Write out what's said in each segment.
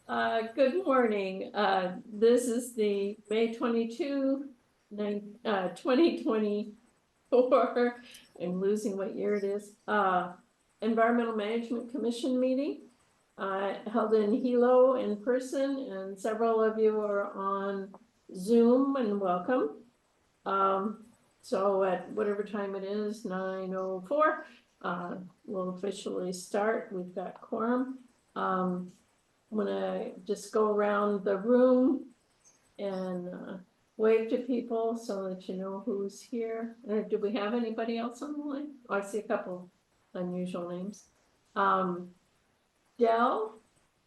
Good morning. This is the May 2024, I'm losing what year it is, Environmental Management Commission meeting, held in Hilo in person, and several of you are on Zoom, and welcome. So at whatever time it is, 9:04, we'll officially start. We've got quorum. I'm gonna just go around the room and wave to people so that you know who's here. Do we have anybody else on the line? Oh, I see a couple unusual names. Del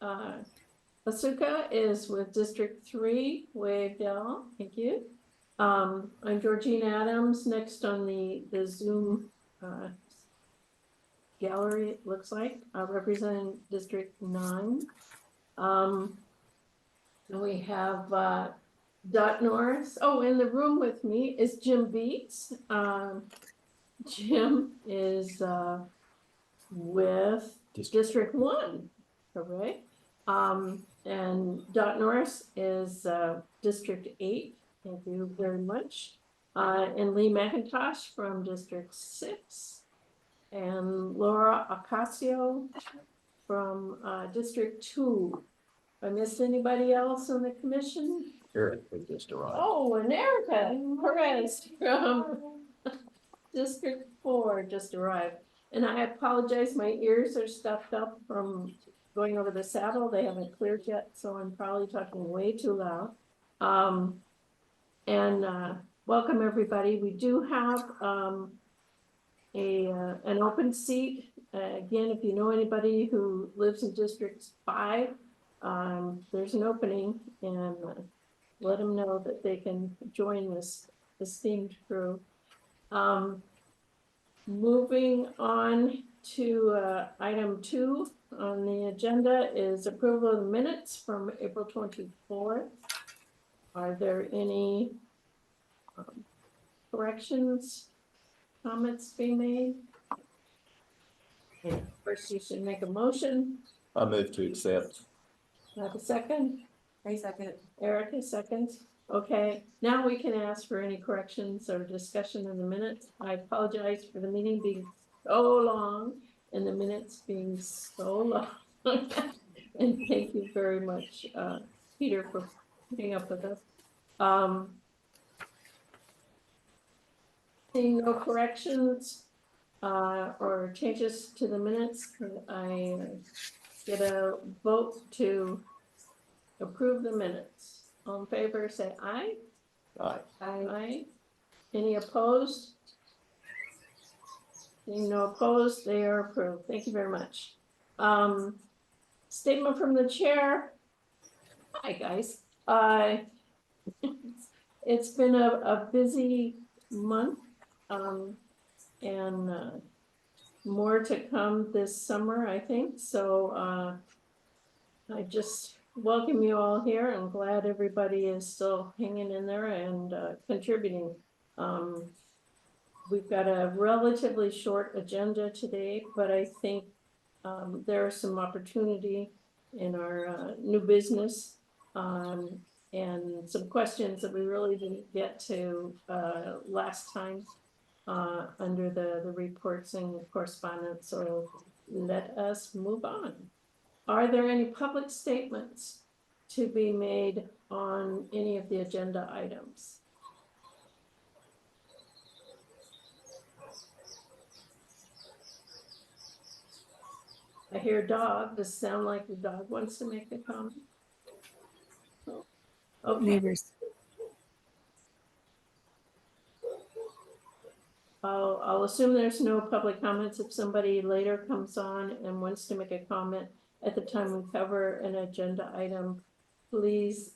Asuka is with District 3. Wave, Del. Thank you. I'm Georgine Adams, next on the Zoom gallery, it looks like, representing District 9. We have Dot Norris. Oh, in the room with me is Jim Beats. Jim is with District 1, correct? And Dot Norris is District 8. Thank you very much. And Lee McIntosh from District 6. And Laura Ocasio from District 2. I missed anybody else on the commission? Erica just arrived. Oh, and Erica Perez from District 4 just arrived. And I apologize, my ears are stuffed up from going over the saddle. They haven't cleared yet, so I'm probably talking way too loud. Welcome everybody. We do have an open seat. Again, if you know anybody who lives in District 5, there's an opening, and let them know that they can join this esteemed crew. Moving on to item 2 on the agenda is approval of the minutes from April 24th. Are there any corrections, comments being made? First, you should make a motion. I move to accept. Have a second? I second. Erica seconds. Okay, now we can ask for any corrections or discussion in the minutes. I apologize for the meeting being so long and the minutes being so long. And thank you very much, Peter, for putting up with us. Seeing no corrections or changes to the minutes, I get a vote to approve the minutes. All in favor, say aye. Aye. Aye. Any opposed? Seeing no opposed, they are approved. Thank you very much. Statement from the chair. Hi, guys. It's been a busy month, and more to come this summer, I think. So I just welcome you all here. I'm glad everybody is still hanging in there and contributing. We've got a relatively short agenda today, but I think there are some opportunity in our new business and some questions that we really didn't get to last time under the reports and correspondence. So let us move on. Are there any public statements to be made on any of the agenda items? I hear a dog. Does it sound like the dog wants to make a comment? Okay. Neighbors. I'll assume there's no public comments. If somebody later comes on and wants to make a comment at the time we cover an agenda item, please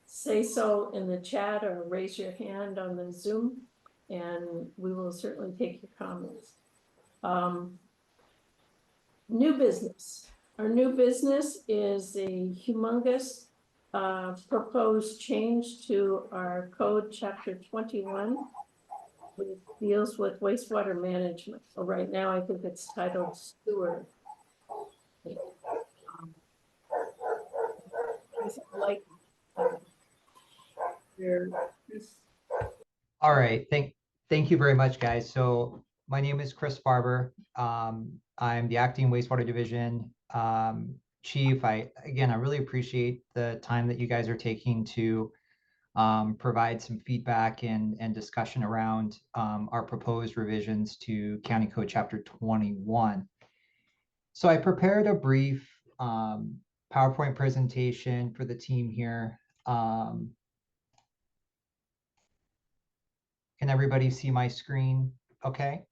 say so in the chat or raise your hand on the Zoom, and we will certainly take your comments. New business. Our new business is a humongous proposed change to our code, chapter 21. It deals with wastewater management. So right now, I think it's titled sewer. like, their, All right, thank you very much, guys. So my name is Chris Barber. I'm the acting wastewater division chief. I really appreciate the time that you guys are taking to provide some feedback and discussion around our proposed revisions to County Code Chapter 21. So I prepared a brief PowerPoint presentation for the team here. Can everybody see my screen okay?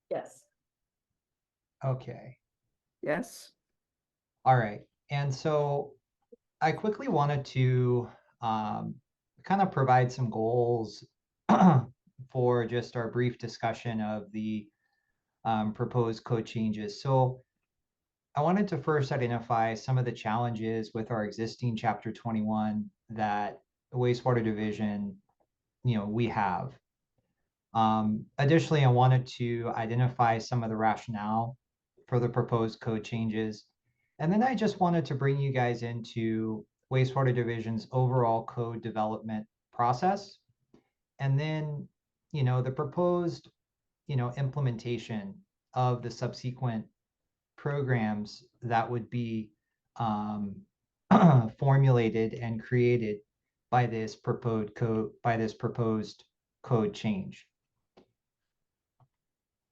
yes. Okay. Yes. All right. And so I quickly wanted to kind of provide some goals for just our brief discussion of the proposed code changes. So I wanted to first identify some of the challenges with our existing Chapter 21 that the wastewater division, we have. Additionally, I wanted to identify some of the rationale for the proposed code changes. And then I just wanted to bring you guys into wastewater division's overall code development process. And then, the proposed, implementation of the subsequent programs that would be formulated and created by this proposed code change.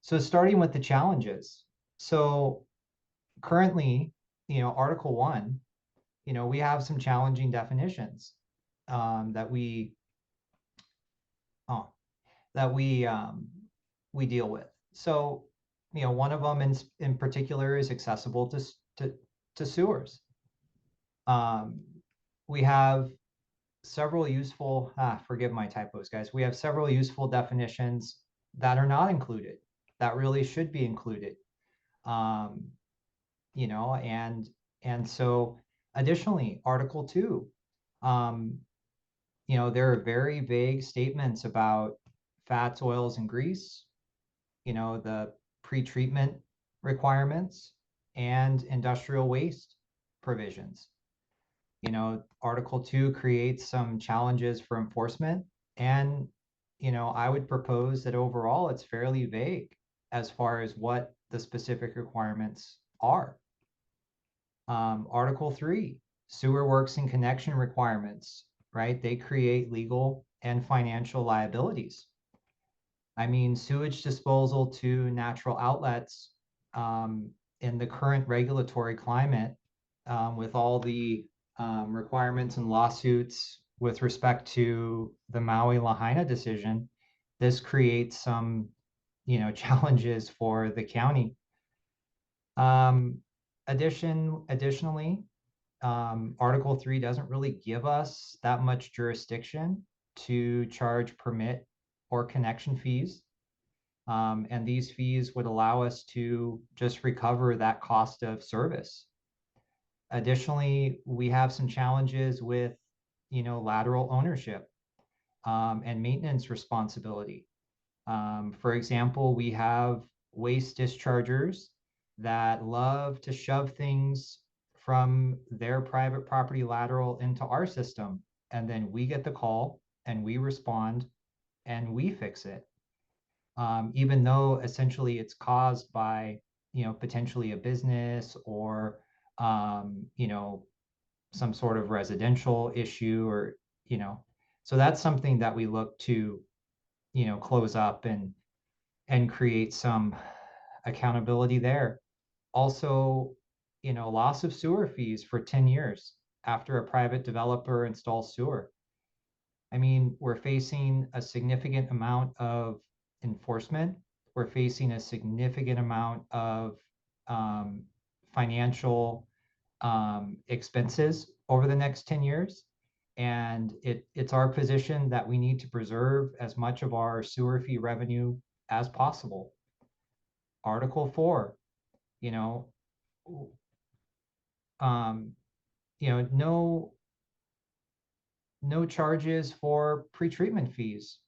So starting with the challenges. So currently, Article 1, we have some challenging definitions that we deal with. So, one of them in particular is accessible to sewers. We have several useful, forgive my typos, guys. We have several useful definitions that are not included, that really should be included. And so additionally, Article 2, there are very vague statements about fats, oils, and grease, the pretreatment requirements and industrial waste provisions. Article 2 creates some challenges for enforcement, and I would propose that overall it's fairly vague as far as what the specific requirements are. Article 3, sewer works and connection requirements, right? They create legal and financial liabilities. I mean, sewage disposal to natural outlets in the current regulatory climate, with all the requirements and lawsuits with respect to the Maui Lahaina decision, this creates some, challenges for the county. Additionally, Article 3 doesn't really give us that much jurisdiction to charge permit or connection fees. And these fees would allow us to just recover that cost of service. Additionally, we have some challenges with, lateral ownership and maintenance responsibility. For example, we have waste dischargers that love to shove things from their private property lateral into our system. And then we get the call and we respond and we fix it. Even though essentially it's caused by, potentially a business or, some sort of residential issue or, so that's something that we look to, close up and create some accountability there. Also, loss of sewer fees for 10 years after a private developer installs sewer. I mean, we're facing a significant amount of enforcement. We're facing a significant amount of financial expenses over the next 10 years. And it's our position that we need to preserve as much of our sewer fee revenue as possible. Article 4, no charges for pretreatment fees.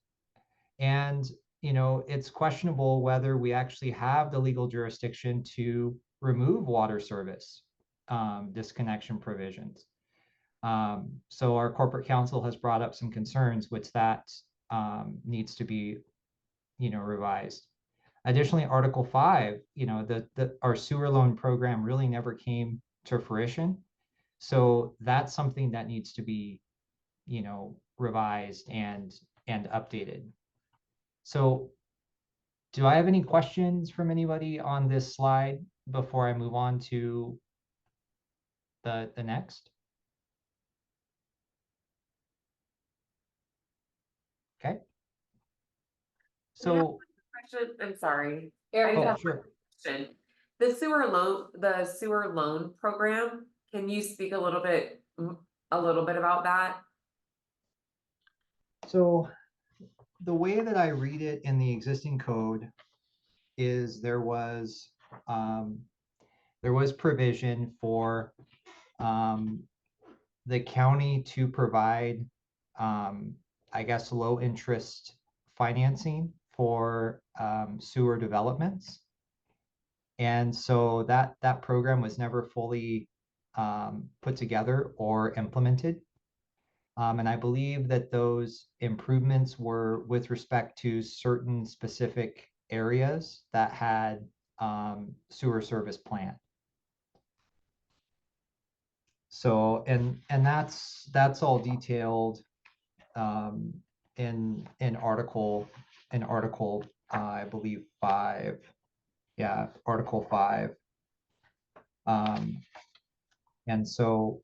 And, it's questionable whether we actually have the legal jurisdiction to remove water service disconnection provisions. So our corporate counsel has brought up some concerns, which that needs to be, revised. Additionally, Article 5, our sewer loan program really never came to fruition. So that's something that needs to be, revised and updated. So do I have any questions from anybody on this slide before I move on to the next? Okay. So, Question, I'm sorry. oh, sure. Question. The sewer loan program, can you speak a little bit about that? So the way that I read it in the existing code is there was provision for the county to provide, I guess, low interest financing for sewer developments. And so that program was never fully put together or implemented. And I believe that those improvements were with respect to certain specific areas that had sewer service plant. So, and that's all detailed in article, I believe 5. Yeah, Article 5. And so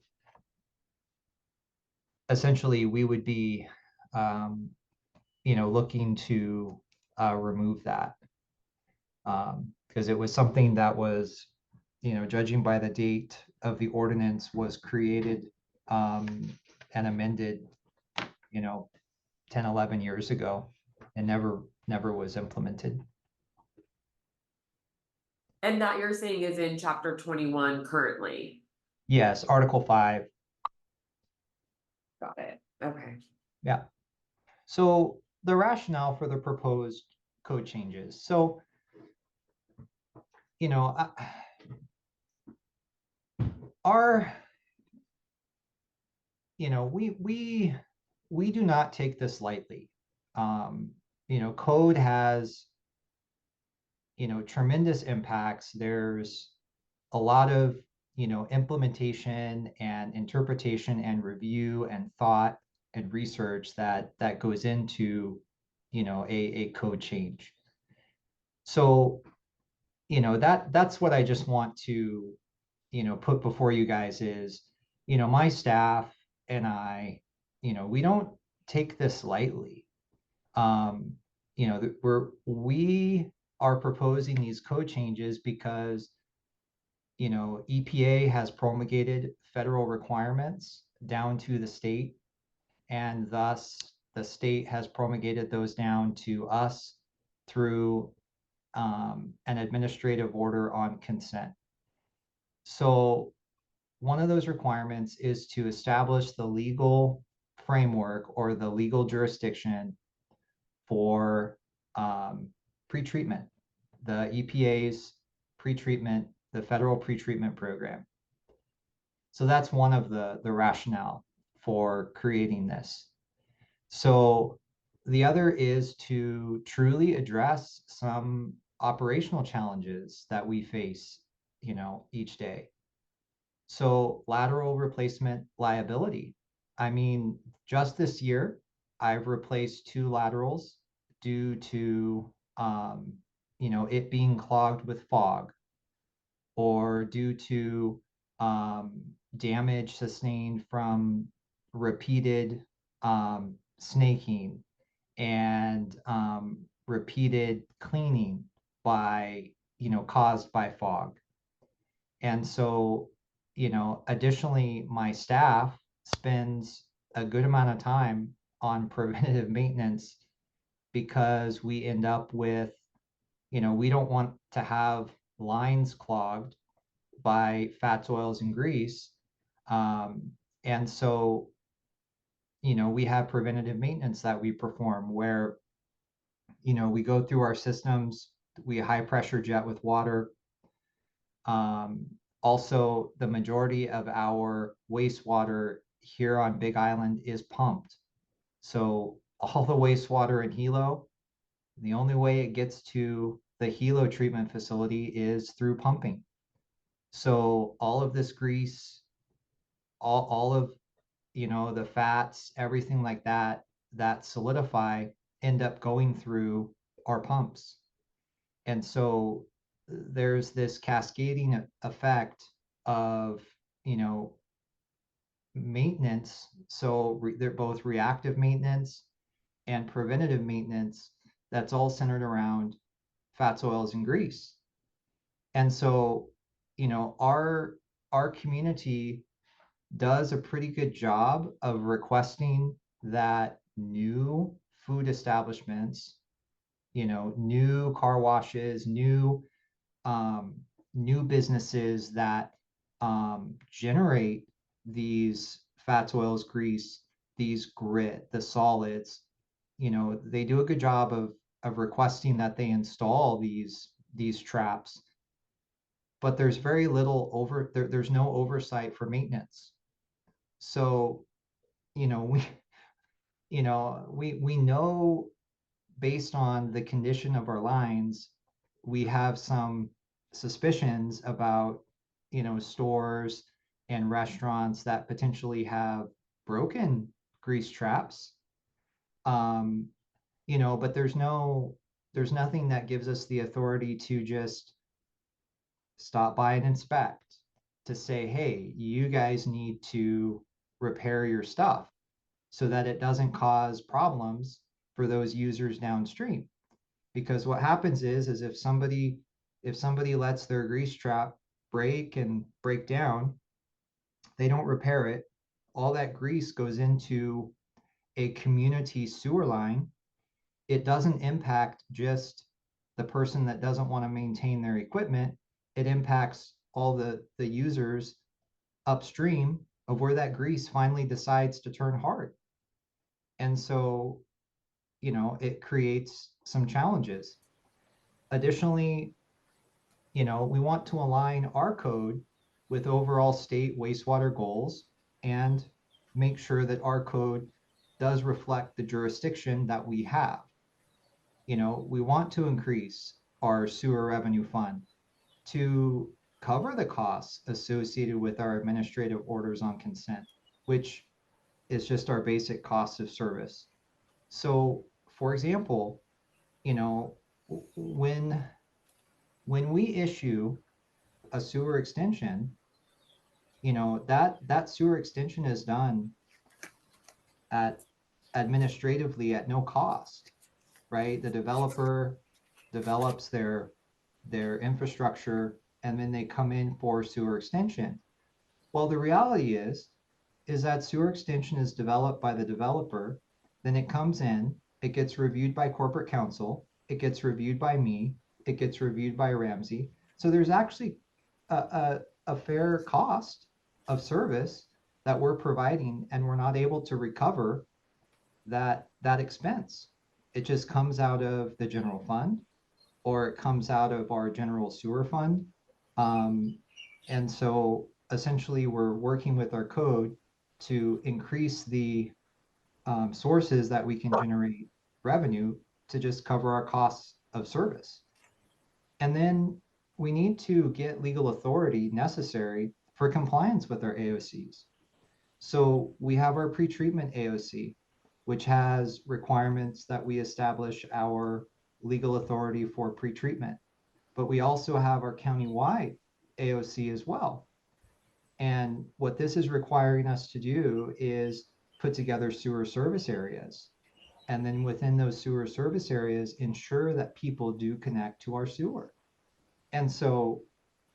essentially we would be, looking to remove that because it was something that was, judging by the date of the ordinance, was created and amended, 10, 11 years ago and never was implemented. And that you're saying is in chapter 21 currently? Yes, Article 5. Got it. Okay. Yeah. So the rationale for the proposed code changes. So, we do not take this lightly. Code has, tremendous impacts. There's a lot of, implementation and interpretation and review and thought and research that goes into, a code change. So, that's what I just want to, put before you guys is, my staff and I, we don't take this lightly. We are proposing these code changes because, EPA has promulgated federal requirements down to the state, and thus the state has promulgated those down to us through an administrative order on consent. So one of those requirements is to establish the legal framework or the legal jurisdiction for pretreatment, the EPA's pretreatment, the federal pretreatment program. So that's one of the rationale for creating this. So the other is to truly address some operational challenges that we face, each day. So lateral replacement liability. I mean, just this year, I've replaced 2 laterals due to, it being clogged with fog, or due to damage sustained from repeated snaking and repeated cleaning by, caused by fog. And so, additionally, my staff spends a good amount of time on preventative maintenance because we end up with, we don't want to have lines clogged by fats, oils, and grease. And so, we have preventative maintenance that we perform where, we go through our systems, we high pressure jet with water. Also, the majority of our wastewater here on Big Island is pumped. So all the wastewater in Hilo, the only way it gets to the Hilo treatment facility is through pumping. So all of this grease, all of, the fats, everything like that, that solidify end up going through our pumps. And so there's this cascading effect of, maintenance. So they're both reactive maintenance and preventative maintenance that's all centered around fats, oils, and grease. And so, our community does a pretty good job of requesting that new food establishments, new car washes, um, new businesses that generate these fats, oils, grease, these grit, the solids, they do a good job of requesting that they install these traps, but there's very little there's no oversight for maintenance. So, we we know based on the condition of our lines, we have some suspicions about, stores and restaurants that potentially have broken grease traps. Um, but there's nothing that gives us the authority to just stop by and inspect, to say, hey, you guys need to repair your stuff so that it doesn't cause problems for those users downstream. Because what happens is if somebody lets their grease trap break and break down, they don't repair it, all that grease goes into a community sewer line. It doesn't impact just the person that doesn't want to maintain their equipment. It impacts all the users upstream of where that grease finally decides to turn hard. And so, it creates some challenges. Additionally, we want to align our code with overall state wastewater goals and make sure that our code does reflect the jurisdiction that we have. We want to increase our sewer revenue fund to cover the costs associated with our administrative orders on consent, which is just our basic cost of service. So, for example, when we issue a sewer extension, that sewer extension is done at administratively at no cost, right? The developer develops their infrastructure and then they come in for sewer extension. Well, the reality is that sewer extension is developed by the developer, then it comes in, it gets reviewed by corporate counsel, it gets reviewed by me, it gets reviewed by Ramsey. So there's actually a fair cost of service that we're providing, and we're not able to recover that expense. It just comes out of the general fund, or it comes out of our general sewer fund. And so essentially we're working with our code to increase the sources that we can generate revenue to just cover our costs of service. And then we need to get legal authority necessary for compliance with our AOCs. So we have our pretreatment AOC, which has requirements that we establish our legal authority for pretreatment. But we also have our countywide AOC as well. And what this is requiring us to do is put together sewer service areas. And then within those sewer service areas, ensure that people do connect to our sewer. And so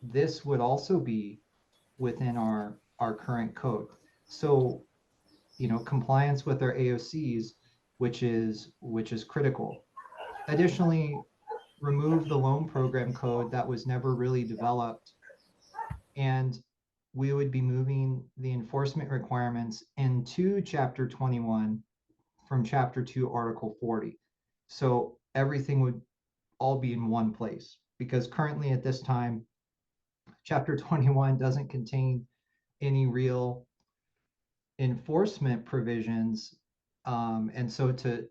this would also be within our current code. So, compliance with our AOCs, which is critical. Additionally, remove the loan program code that was never really developed, and we would be moving the enforcement requirements into Chapter 21 from Chapter 2, Article 40. So everything would all be in one place, because currently at this time, Chapter 21 doesn't contain any real enforcement provisions. And so to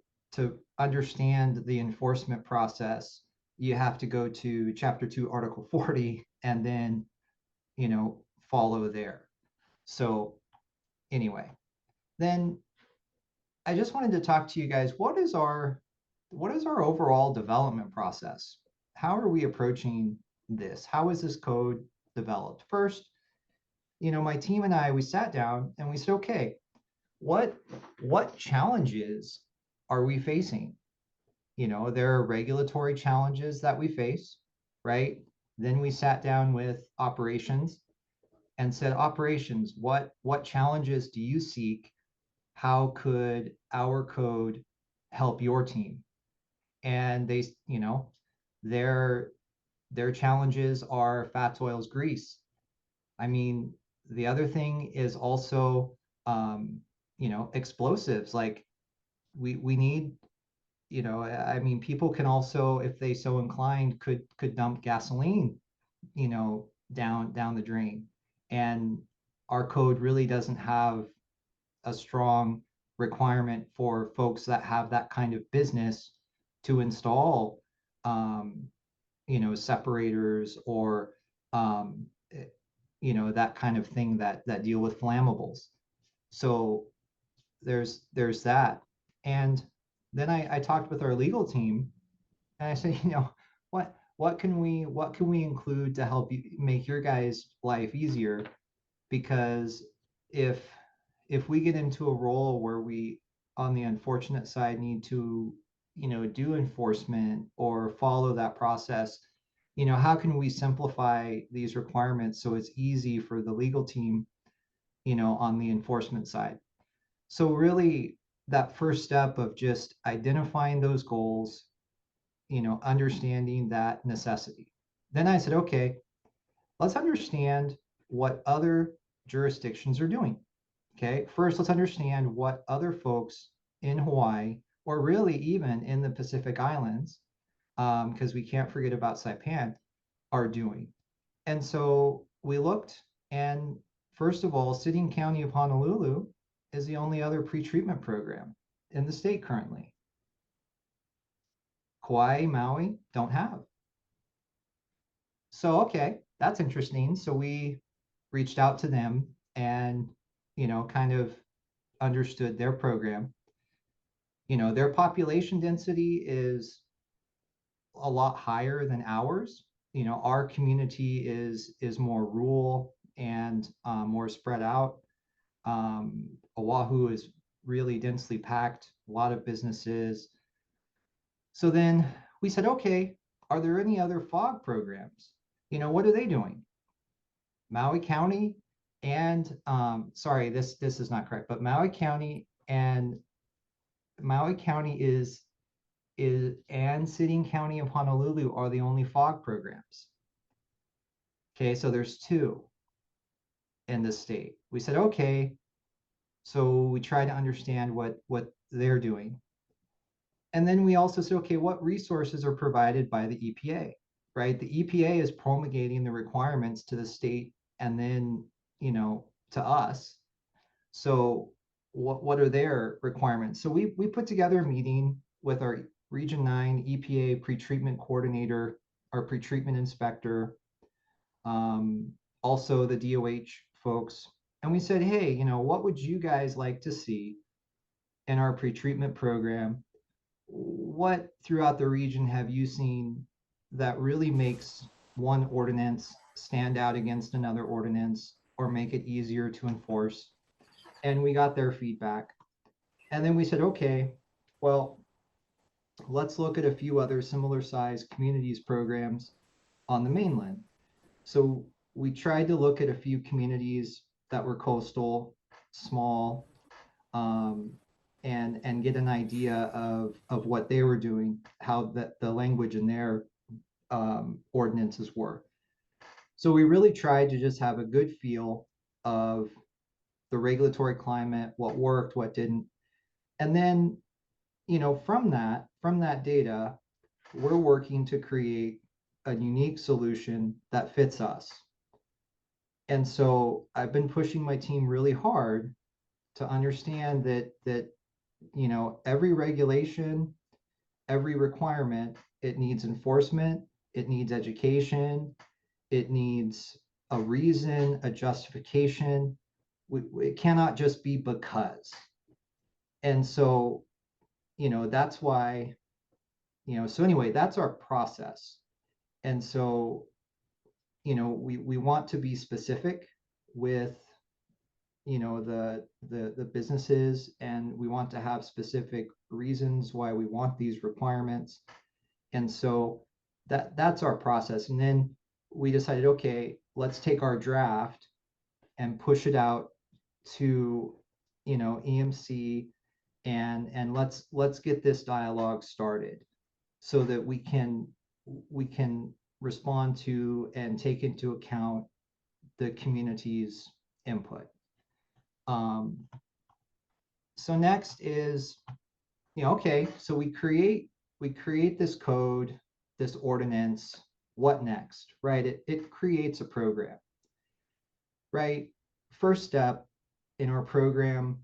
understand the enforcement process, you have to go to Chapter 2, Article 40, and then, follow there. So anyway, then I just wanted to talk to you guys. What is our overall development process? How are we approaching this? How is this code developed? First, my team and I, we sat down and we said, okay, what challenges are we facing? There are regulatory challenges that we face, right? Then we sat down with operations and said, operations, what challenges do you seek? How could our code help your team? And they, their challenges are fats, oils, grease. I mean, the other thing is also, explosives. Like we need, I mean, people can also, if they so inclined, could dump gasoline, down the drain. And our code really doesn't have a strong requirement for folks that have that kind of business to install, separators or, that kind of thing that deal with flammables. So there's that. And then I talked with our legal team and I said, what can we include to help you make your guys' life easier? Because if we get into a role where we, on the unfortunate side, need to, do enforcement or follow that process, how can we simplify these requirements so it's easy for the legal team, on the enforcement side? So really, that first step of just identifying those goals, understanding that necessity. Then I said, okay, let's understand what other jurisdictions are doing. Okay, first, let's understand what other folks in Hawaii, or really even in the Pacific Islands, because we can't forget about Saipan, are doing. And so we looked, and first of all, City and County of Honolulu is the only other pretreatment program in the state currently. Kauai, Maui don't have. So, okay, that's interesting. So we reached out to them and, kind of understood their program. Their population density is a lot higher than ours. Our community is more rural and more spread out. Oahu is really densely packed, a lot of businesses. So then we said, okay, are there any other FOG programs? What are they doing? Maui County and, sorry, this is not correct, but Maui County and and City and County of Honolulu are the only FOG programs. Okay, so there's two in the state. We said, okay, so we try to understand what they're doing. And then we also said, okay, what resources are provided by the EPA, right? The EPA is promulgating the requirements to the state and then, to us. So what are their requirements? So we put together a meeting with our Region 9 EPA pretreatment coordinator, our pretreatment inspector, also the DOH folks. And we said, hey, what would you guys like to see in our pretreatment program? What throughout the region have you seen that really makes one ordinance stand out against another ordinance or make it easier to enforce? And we got their feedback. And then we said, okay, well, let's look at a few other similar sized communities programs on the mainland. So we tried to look at a few communities that were coastal, small, and get an idea of what they were doing, how the language in their ordinances were. So we really tried to just have a good feel of the regulatory climate, what worked, what didn't. And then, from that data, we're working to create a unique solution that fits us. And so I've been pushing my team really hard to understand that every regulation, every requirement, it needs enforcement, it needs education, it needs a reason, a justification. It cannot just be because. And so, that's why, so anyway, that's our process. And so, we want to be specific with, the businesses, and we want to have specific reasons why we want these requirements. And so that's our process. And then we decided, okay, let's take our draft and push it out to, EMC, and let's get this dialogue started so that we can respond to and take into account the community's input. So next is, okay, so we create this code, this ordinance. What next, right? It creates a program, right? First step in our program,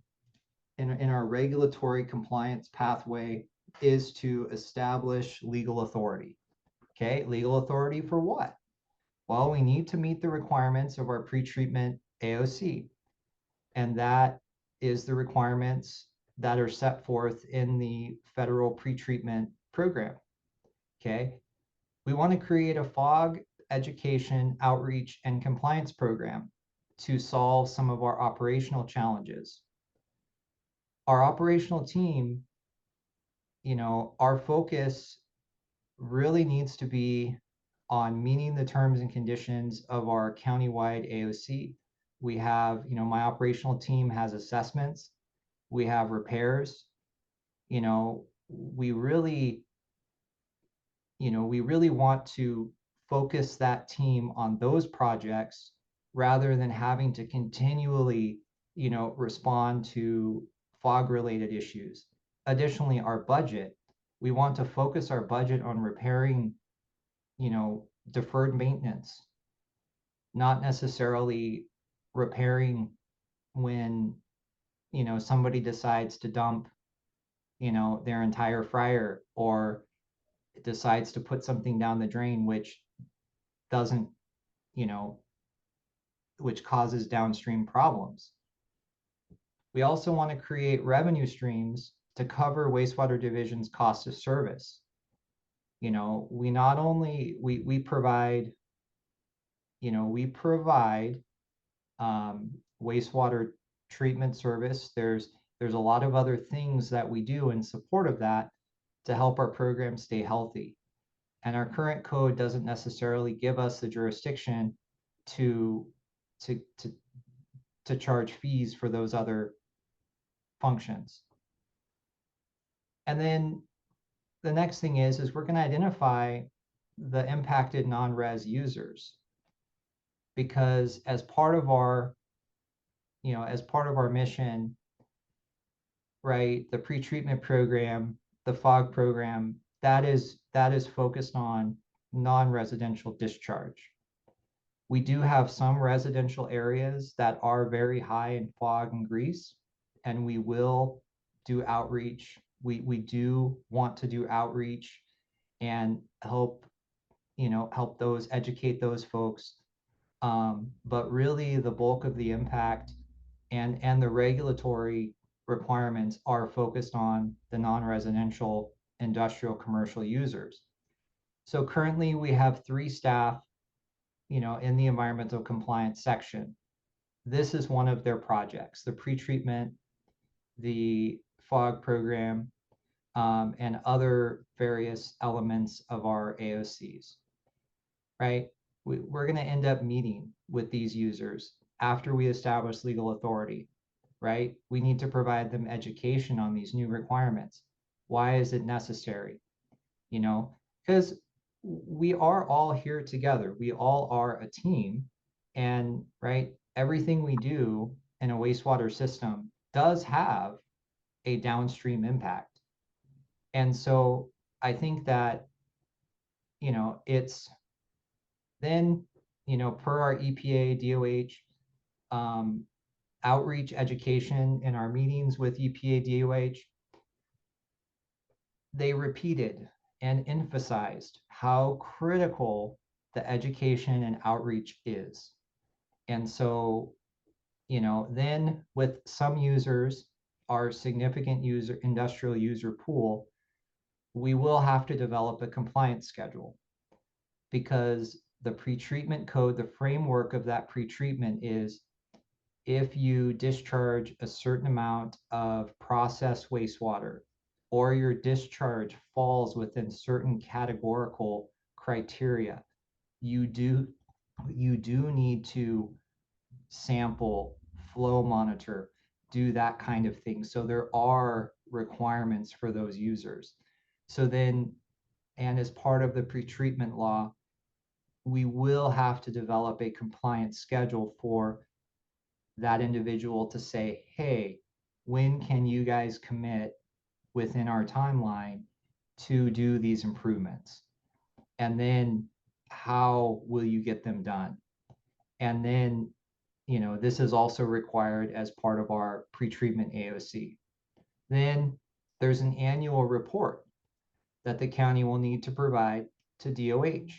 in our regulatory compliance pathway, is to establish legal authority. Okay, legal authority for what? Well, we need to meet the requirements of our pretreatment AOC, and that is the requirements that are set forth in the federal pretreatment program. Okay, we want to create a FOG education, outreach, and compliance program to solve some of our operational challenges. Our operational team, our focus really needs to be on meeting the terms and conditions of our countywide AOC. We have, my operational team has assessments, we have repairs. We really want to focus that team on those projects rather than having to continually, respond to FOG related issues. Additionally, our budget, we want to focus our budget on repairing, deferred maintenance, not necessarily repairing when, somebody decides to dump, their entire fryer, or decides to put something down the drain, which doesn't, which causes downstream problems. We also want to create revenue streams to cover wastewater division's cost of service. We not only, we provide, wastewater treatment service. There's a lot of other things that we do in support of that to help our program stay healthy. And our current code doesn't necessarily give us the jurisdiction to charge fees for those other functions. And then the next thing is we're going to identify the impacted non-res users, because as part of our mission, right, the pretreatment program, the FOG program, that is focused on non-residential discharge. We do have some residential areas that are very high in fog and grease, and we will do outreach. We do want to do outreach and help educate those folks. But really the bulk of the impact and the regulatory requirements are focused on the non-residential industrial commercial users. So currently we have 3 staff, in the environmental compliance section. This is one of their projects, the pretreatment, the FOG program, and other various elements of our AOCs, right? We're going to end up meeting with these users after we establish legal authority, right? We need to provide them education on these new requirements. Why is it necessary? Because we are all here together. We all are a team, and right, everything we do in a wastewater system does have a downstream impact. And so I think that, it's then per our EPA, DOH, outreach education in our meetings with EPA, DOH, they repeated and emphasized how critical the education and outreach is. And so, then with some users, our significant industrial user pool, we will have to develop a compliance schedule, because the pretreatment code, the framework of that pretreatment is, if you discharge a certain amount of processed wastewater, or your discharge falls within certain categorical criteria, you do need to sample, flow monitor, do that kind of thing. So there are requirements for those users. So then, and as part of the pretreatment law, we will have to develop a compliance schedule for that individual to say, hey, when can you guys commit within our timeline to do these improvements? And then how will you get them done? And then, this is also required as part of our pretreatment AOC. Then there's an annual report that the county will need to provide to DOH.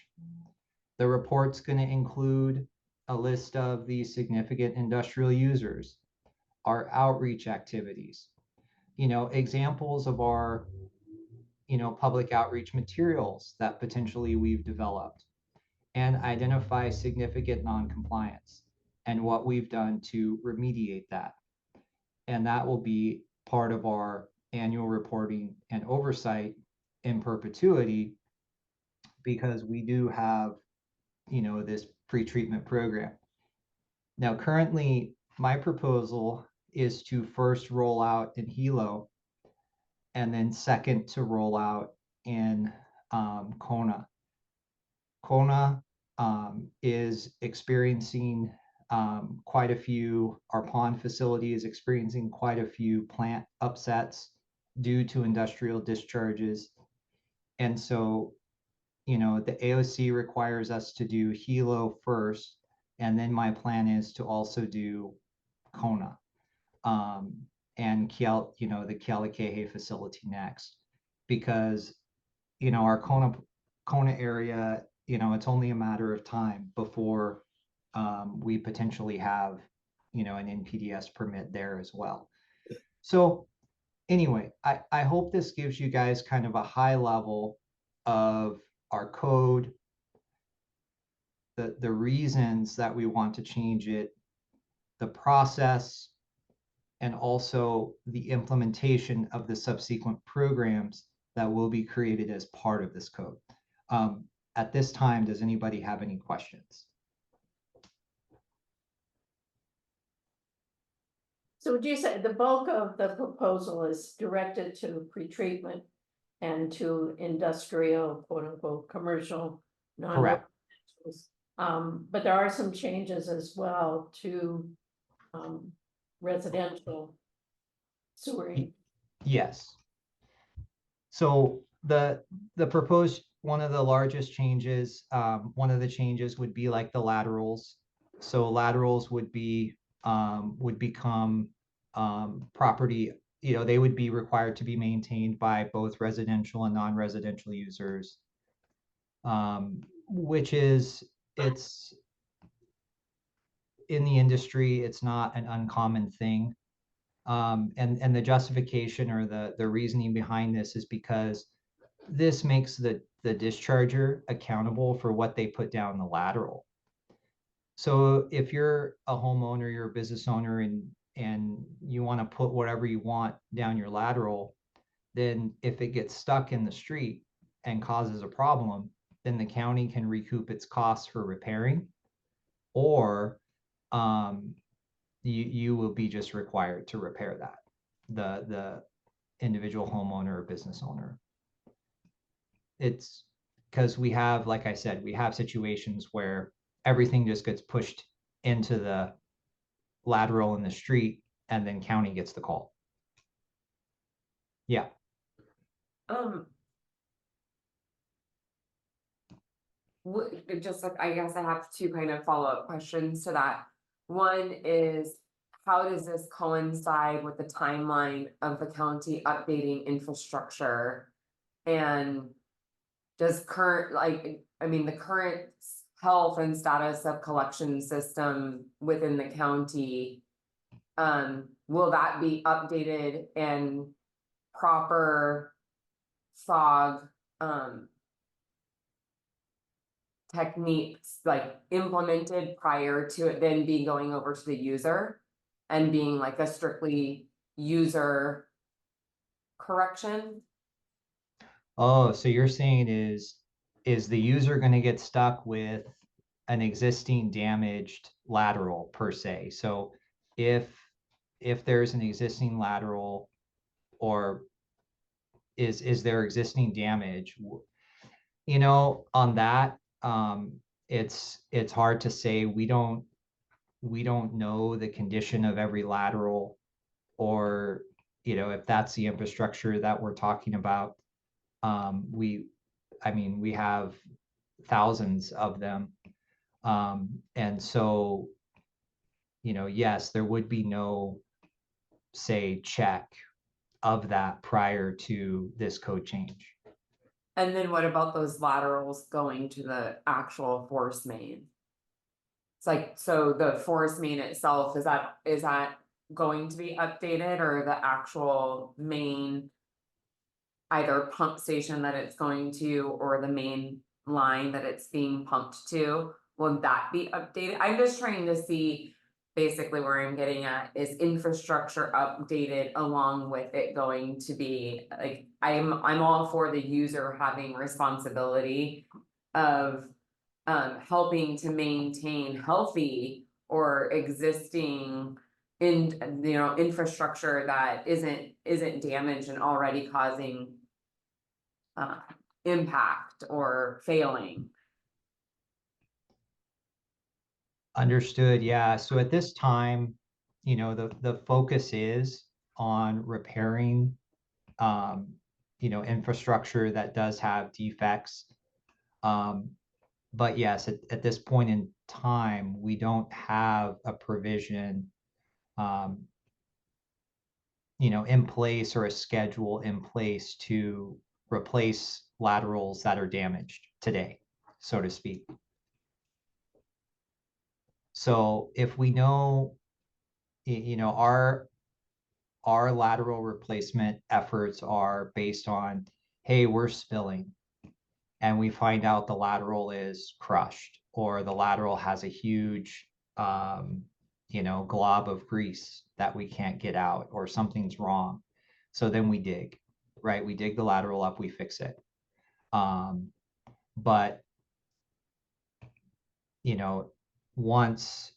The report's going to include a list of the significant industrial users, our outreach activities, examples of our, public outreach materials that potentially we've developed, and identify significant non-compliance and what we've done to remediate that. And that will be part of our annual reporting and oversight in perpetuity, because we do have, this pretreatment program. Now, currently, my proposal is to first roll out in Hilo, and then second to roll out in Kona. Kona is experiencing quite a few, our pond facility is experiencing quite a few plant upsets due to industrial discharges. And so, the AOC requires us to do Hilo first, and then my plan is to also do Kona, and the Kealikehe facility next, because, our Kona area, it's only a matter of time before we potentially have, an NPDES permit there as well. So anyway, I hope this gives you guys kind of a high level of our code, the reasons that we want to change it, the process, and also the implementation of the subsequent programs that will be created as part of this code. At this time, does anybody have any questions? So would you say the bulk of the proposal is directed to pretreatment and to industrial, quote unquote, commercial, Correct. but there are some changes as well to residential sewering. Yes. So the proposed, one of the largest changes, one of the changes would be like the laterals. So laterals would become property, they would be required to be maintained by both residential and non-residential users, which is, it's in the industry, it's not an uncommon thing. And the justification or the reasoning behind this is because this makes the discharger accountable for what they put down the lateral. So if you're a homeowner, you're a business owner, and you want to put whatever you want down your lateral, then if it gets stuck in the street and causes a problem, then the county can recoup its costs for repairing, or you will be just required to repair that, the individual homeowner or business owner. It's because we have, like I said, we have situations where everything just gets pushed into the lateral in the street, and then county gets the call. Yeah. just like, I guess I have two kind of follow-up questions to that. One is, how does this coincide with the timeline of the county updating infrastructure? And does current, like, I mean, the current health and status of collection system within the county, will that be updated and proper fog, techniques like implemented prior to it then being going over to the user and being like a strictly user correction? Oh, so you're saying is the user going to get stuck with an existing damaged lateral per se? So if there's an existing lateral, or is there existing damage? You know, on that, it's hard to say. We don't know the condition of every lateral, or, you know, if that's the infrastructure that we're talking about. I mean, we have thousands of them. And so, you know, yes, there would be no, say, check of that prior to this code change. And then what about those laterals going to the actual force main? It's like, so the force main itself, is that going to be updated, or the actual main either pump station that it's going to, or the main line that it's being pumped to? Will that be updated? I'm just trying to see basically where I'm getting at is infrastructure updated along with it going to be like, I'm all for the user having responsibility of helping to maintain healthy or existing infrastructure that isn't damaged and already causing impact or failing. Understood. Yeah. So at this time, you know, the focus is on repairing, you know, infrastructure that does have defects. But yes, at this point in time, we don't have a provision, you know, in place, or a schedule in place to replace laterals that are damaged today, so to speak. So if we know, you know, our lateral replacement efforts are based on, hey, we're spilling, and we find out the lateral is crushed, or the lateral has a huge, you know, glob of grease that we can't get out, or something's wrong. So then we dig, right? We dig the lateral up, we fix it. But, you know, once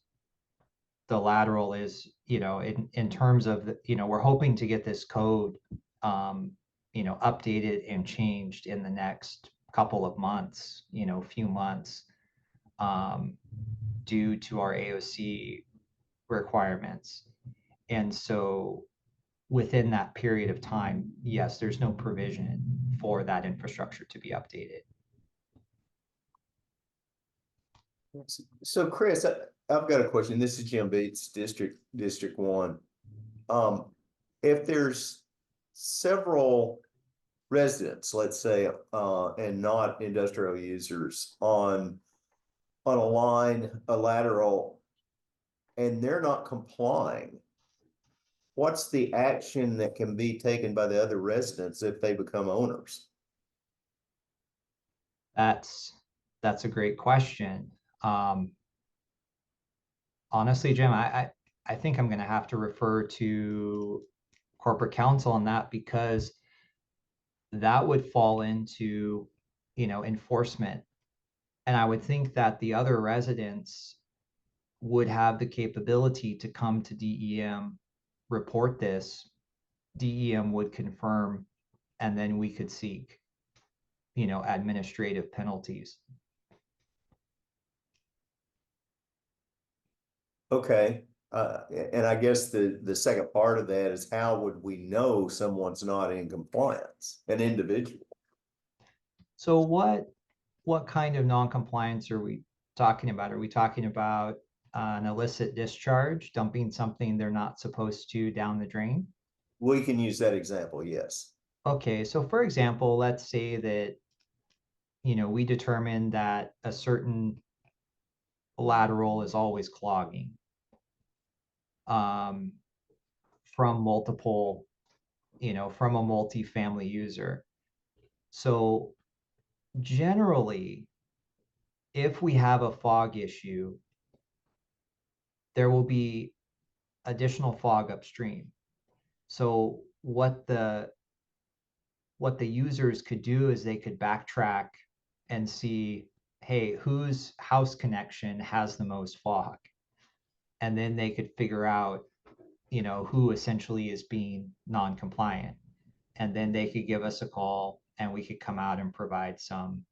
the lateral is, you know, in terms of, you know, we're hoping to get this code, you know, updated and changed in the next couple of months, you know, few months, due to our AOC requirements. And so within that period of time, yes, there's no provision for that infrastructure to be updated. So Chris, I've got a question. This is Jim Beats, District 1. If there's several residents, let's say, and not industrial users on a line, a lateral, and they're not complying, what's the action that can be taken by the other residents if they become owners? That's a great question. Honestly, Jim, I think I'm going to have to refer to corporate counsel on that, because that would fall into, you know, enforcement. And I would think that the other residents would have the capability to come to DEM, report this, DEM would confirm, and then we could seek, you know, administrative penalties. Okay. And I guess the second part of that is, how would we know someone's not in compliance, an individual? So what what kind of non-compliance are we talking about? Are we talking about an illicit discharge, dumping something they're not supposed to down the drain? We can use that example, yes. Okay, so for example, let's say that, we determine that a certain lateral is always clogging um, from multiple, from a multi-family user. So generally, if we have a fog issue, there will be additional fog upstream. So what the users could do is they could backtrack and see, hey, whose house connection has the most fog? And then they could figure out, who essentially is being non-compliant. And then they could give us a call and we could come out and provide some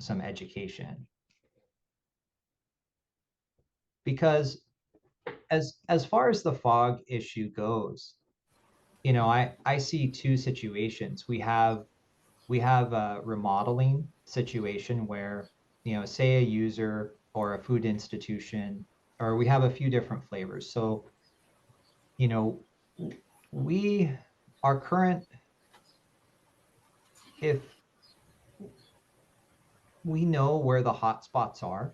education. Because as far as the fog issue goes, I see two situations. We have a remodeling situation where, say a user or a food institution, or we have a few different flavors. So, we our current, if we know where the hot spots are,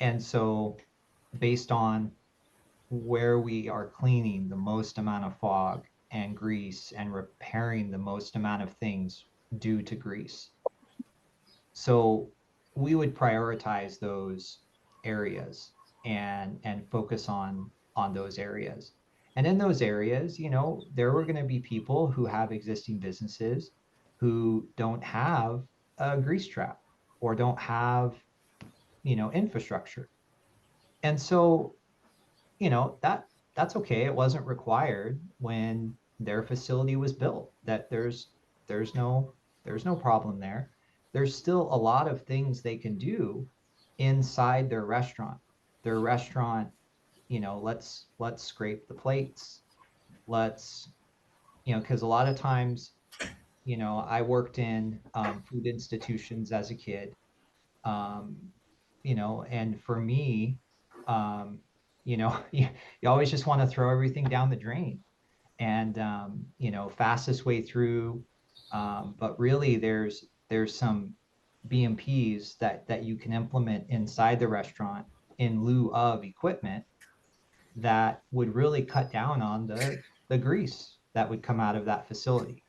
and so based on where we are cleaning the most amount of fog and grease and repairing the most amount of things due to grease. So we would prioritize those areas and focus on those areas. And in those areas, there were going to be people who have existing businesses who don't have a grease trap or don't have, infrastructure. And so, that's okay. It wasn't required when their facility was built. That there's no there's no problem there. There's still a lot of things they can do inside their restaurant. Their restaurant, let's scrape the plates. Let's, because a lot of times, I worked in food institutions as a kid, um, and for me, you always just want to throw everything down the drain and, fastest way through. But really there's some BMPs that you can implement inside the restaurant in lieu of equipment that would really cut down on the grease that would come out of that facility.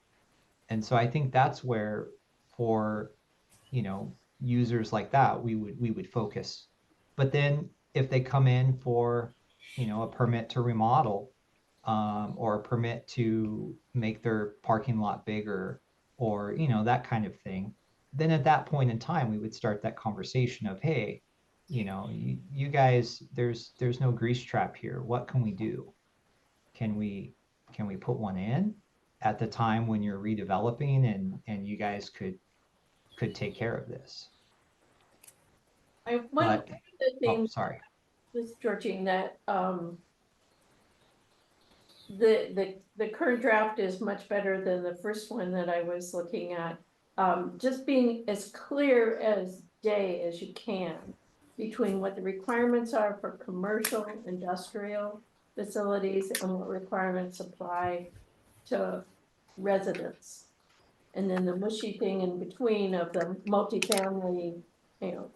And so I think that's where, for, users like that, we would focus. But then if they come in for, a permit to remodel, or a permit to make their parking lot bigger, or, that kind of thing, then at that point in time, we would start that conversation of, hey, you guys, there's no grease trap here. What can we do? Can we put one in at the time when you're redeveloping, and you guys could take care of this? One of But the oh, things, sorry. Ms. Georgine, that the current draft is much better than the first one that I was looking at. Just being as clear as day as you can between what the requirements are for commercial, industrial facilities and what requirements apply to residents. And then the mushy thing in between of the multifamily,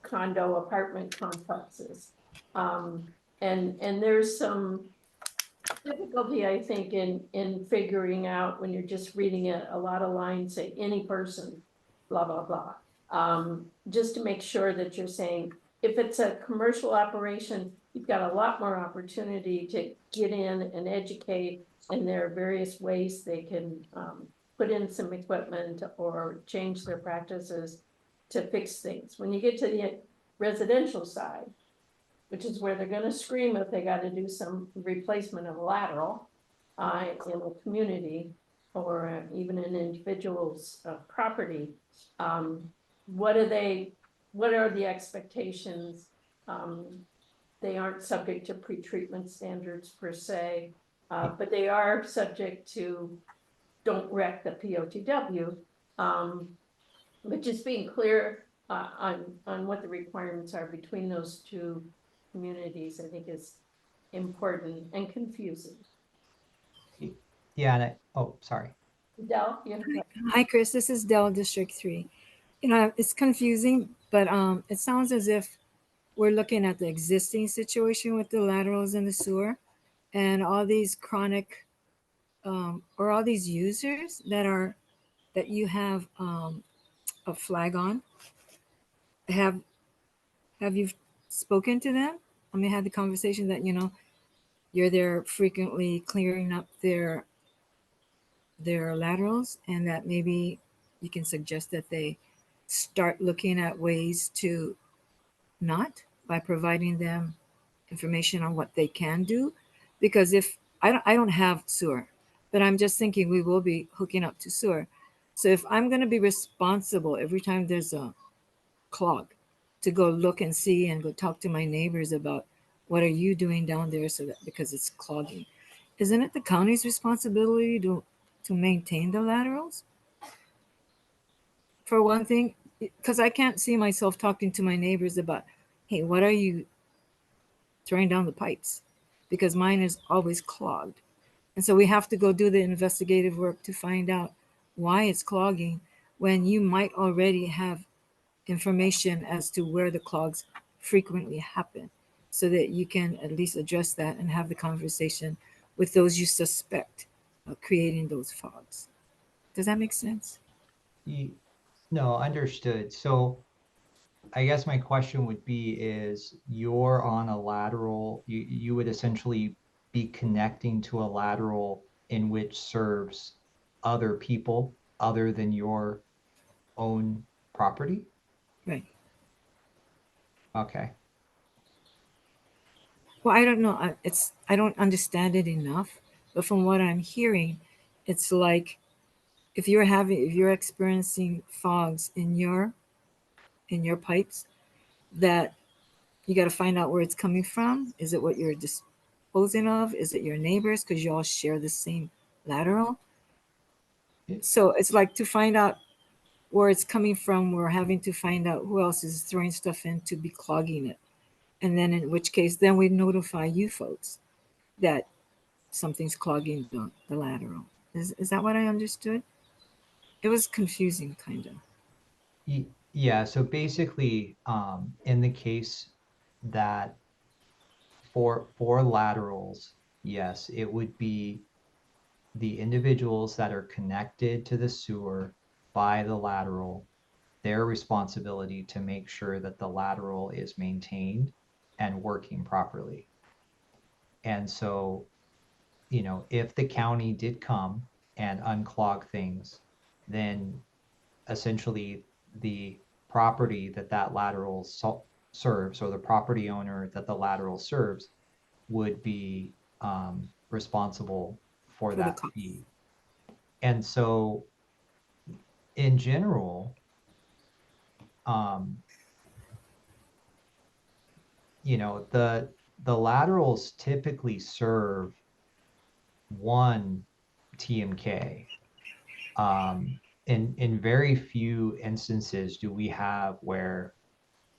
condo apartment complexes. And there's some difficulty, I think, in figuring out when you're just reading it, a lot of lines say any person, blah, blah, blah. Just to make sure that you're saying, if it's a commercial operation, you've got a lot more opportunity to get in and educate, and there are various ways they can, put in some equipment or change their practices to fix things. When you get to the residential side, which is where they're gonna scream if they gotta do some replacement of a lateral in a community or even an individual's property. What are the expectations? They aren't subject to pretreatment standards per se, but they are subject to don't wreck the POTW. But just being clear on what the requirements are between those two communities, I think is important and confusing. Yeah, and oh, sorry. Del, you have a Hi, Chris. This is Dell District 3. You know, it's confusing, but it sounds as if we're looking at the existing situation with the laterals in the sewer and all these chronic or all these users that you have a flag on. Have you spoken to them? I mean, had the conversation that, you know, you're there frequently clearing up their laterals, and that maybe you can suggest that they start looking at ways to not, by providing them information on what they can do. Because if I don't have sewer, but I'm just thinking we will be hooking up to sewer. So if I'm going to be responsible every time there's a clog to go look and see and go talk to my neighbors about what are you doing down there, so that because it's clogging, isn't it the county's responsibility to maintain the laterals? For one thing, because I can't see myself talking to my neighbors about, hey, what are you throwing down the pipes? Because mine is always clogged. And so we have to go do the investigative work to find out why it's clogging when you might already have information as to where the clogs frequently happen, so that you can at least address that and have the conversation with those you suspect of creating those fogs. Does that make sense? No, understood. So I guess my question would be is you're on a lateral, you would essentially be connecting to a lateral in which serves other people other than your own property? Right. Okay. Well, I don't know. I don't understand it enough, but from what I'm hearing, it's like if you're experiencing fogs in your pipes, that you got to find out where it's coming from. Is it what you're disposing of? Is it your neighbors because you all share the same lateral? So it's like to find out where it's coming from. We're having to find out who else is throwing stuff in to be clogging it, and then in which case, then we notify you folks that something's clogging the lateral. Is that what I understood? It was confusing, kind of. Yeah, so basically, in the case that for laterals, yes, it would be the individuals that are connected to the sewer by the lateral, their responsibility to make sure that the lateral is maintained and working properly. And so, you know, if the county did come and unclog things, then essentially the property that lateral serves, or the property owner that the lateral serves, would be responsible for For the that cost. fee. And so in general, you know, the laterals typically serve one TMK. In very few instances do we have where,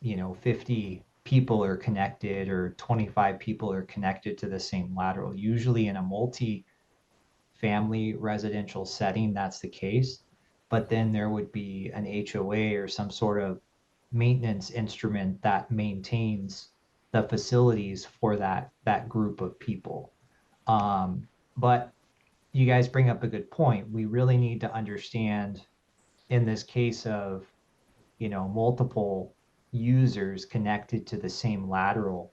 you know, 50 people are connected or 25 people are connected to the same lateral. Usually in a multi-family residential setting, that's the case. But then there would be an HOA or some sort of maintenance instrument that maintains the facilities for that group of people. But you guys bring up a good point. We really need to understand, in this case of, you know, multiple users connected to the same lateral,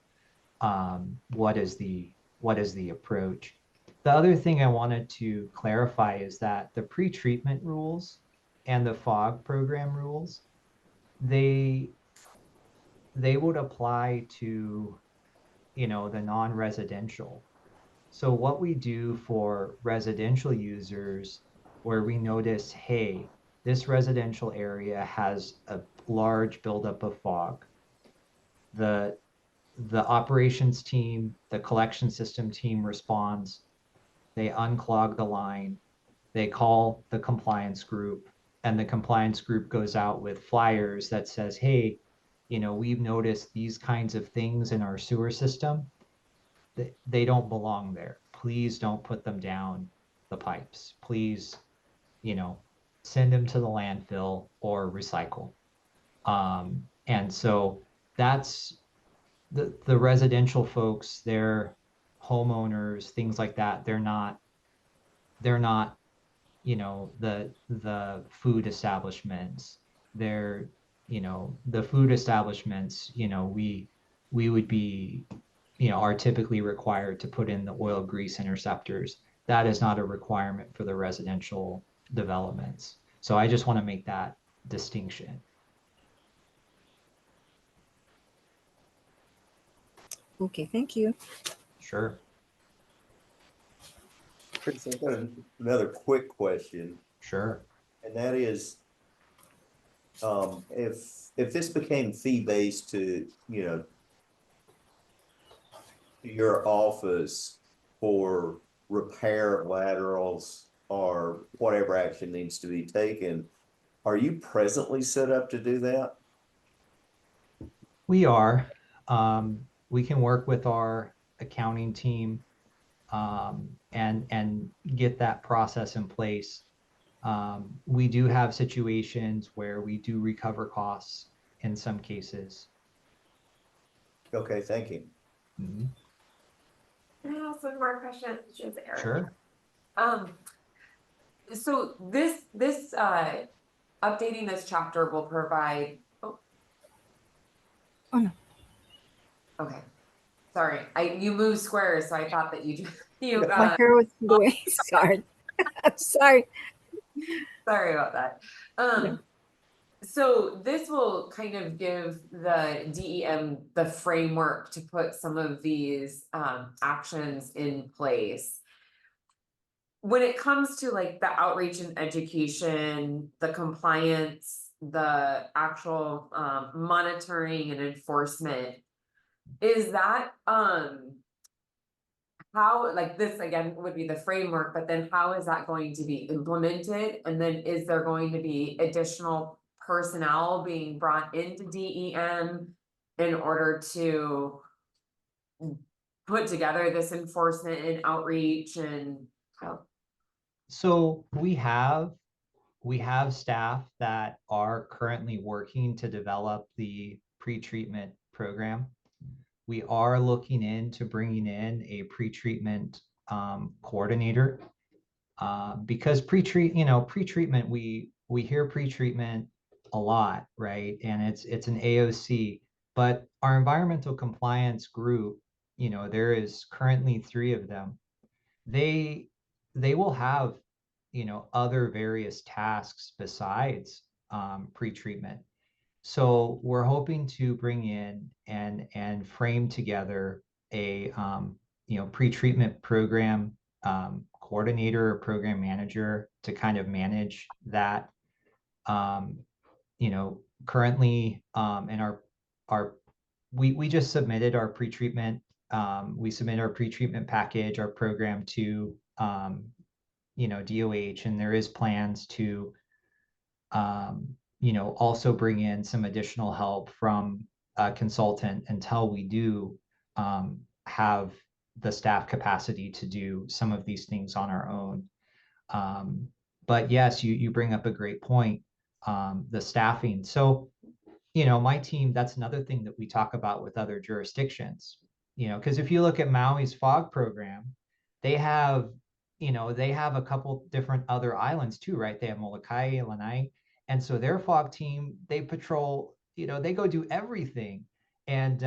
what is the approach? The other thing I wanted to clarify is that the pre-treatment rules and the FOG program rules, they would apply to, you know, the non-residential. So what we do for residential users, where we notice, hey, this residential area has a large buildup of fog, the operations team, the collection system team responds, they unclog the line, they call the compliance group, and the compliance group goes out with flyers that says, hey, we've noticed these kinds of things in our sewer system. They don't belong there. Please don't put them down the pipes. Please, send them to the landfill or recycle. And so that's the residential folks, they're homeowners, things like that. They're not, the food establishments. They're, the food establishments, we would be, are typically required to put in the oil grease interceptors. That is not a requirement for the residential developments. So I just want to make that distinction. Okay, thank you. Sure. Chris, I've got another quick question, Sure. and that is, if this became fee-based to, your office for repair of laterals or whatever action needs to be taken, are you presently set up to do that? We are. We can work with our accounting team and get that process in place. We do have situations where we do recover costs in some cases. Okay, thank you. Mhm. Can I ask one more question? Eric. Sure. So this updating this chapter will provide. Oh, no. Okay, sorry. You moved squares, so I thought that you My hair was going. Sorry. I'm sorry. Sorry about that. No. So this will kind of give the DEM the framework to put some of these actions in place. When it comes to like the outreach and education, the compliance, the actual monitoring and enforcement, is that how, like, this again would be the framework, but then how is that going to be implemented? And then is there going to be additional personnel being brought into DEM in order to put together this enforcement and outreach and how? So we have staff that are currently working to develop the pre-treatment program. We are looking into bringing in a pre-treatment coordinator because pre-treatment, we hear pre-treatment a lot, right? And it's an AOC, but our environmental compliance group, there is currently 3 of them. They will have, other various tasks besides pre-treatment. So we're hoping to bring in and frame together a pre-treatment program coordinator or program manager to kind of manage that. Currently in our we just submitted our pre-treatment. We submit our pre-treatment package, our program to DOH, and there is plans to also bring in some additional help from a consultant until we do have the staff capacity to do some of these things on our own. But yes, you bring up a great point, the staffing. So, my team, that's another thing that we talk about with other jurisdictions, because if you look at Maui's FOG program, they have a couple different other islands too, right? They have Molokai, Lanai. And so their FOG team, they patrol, they go do everything. And,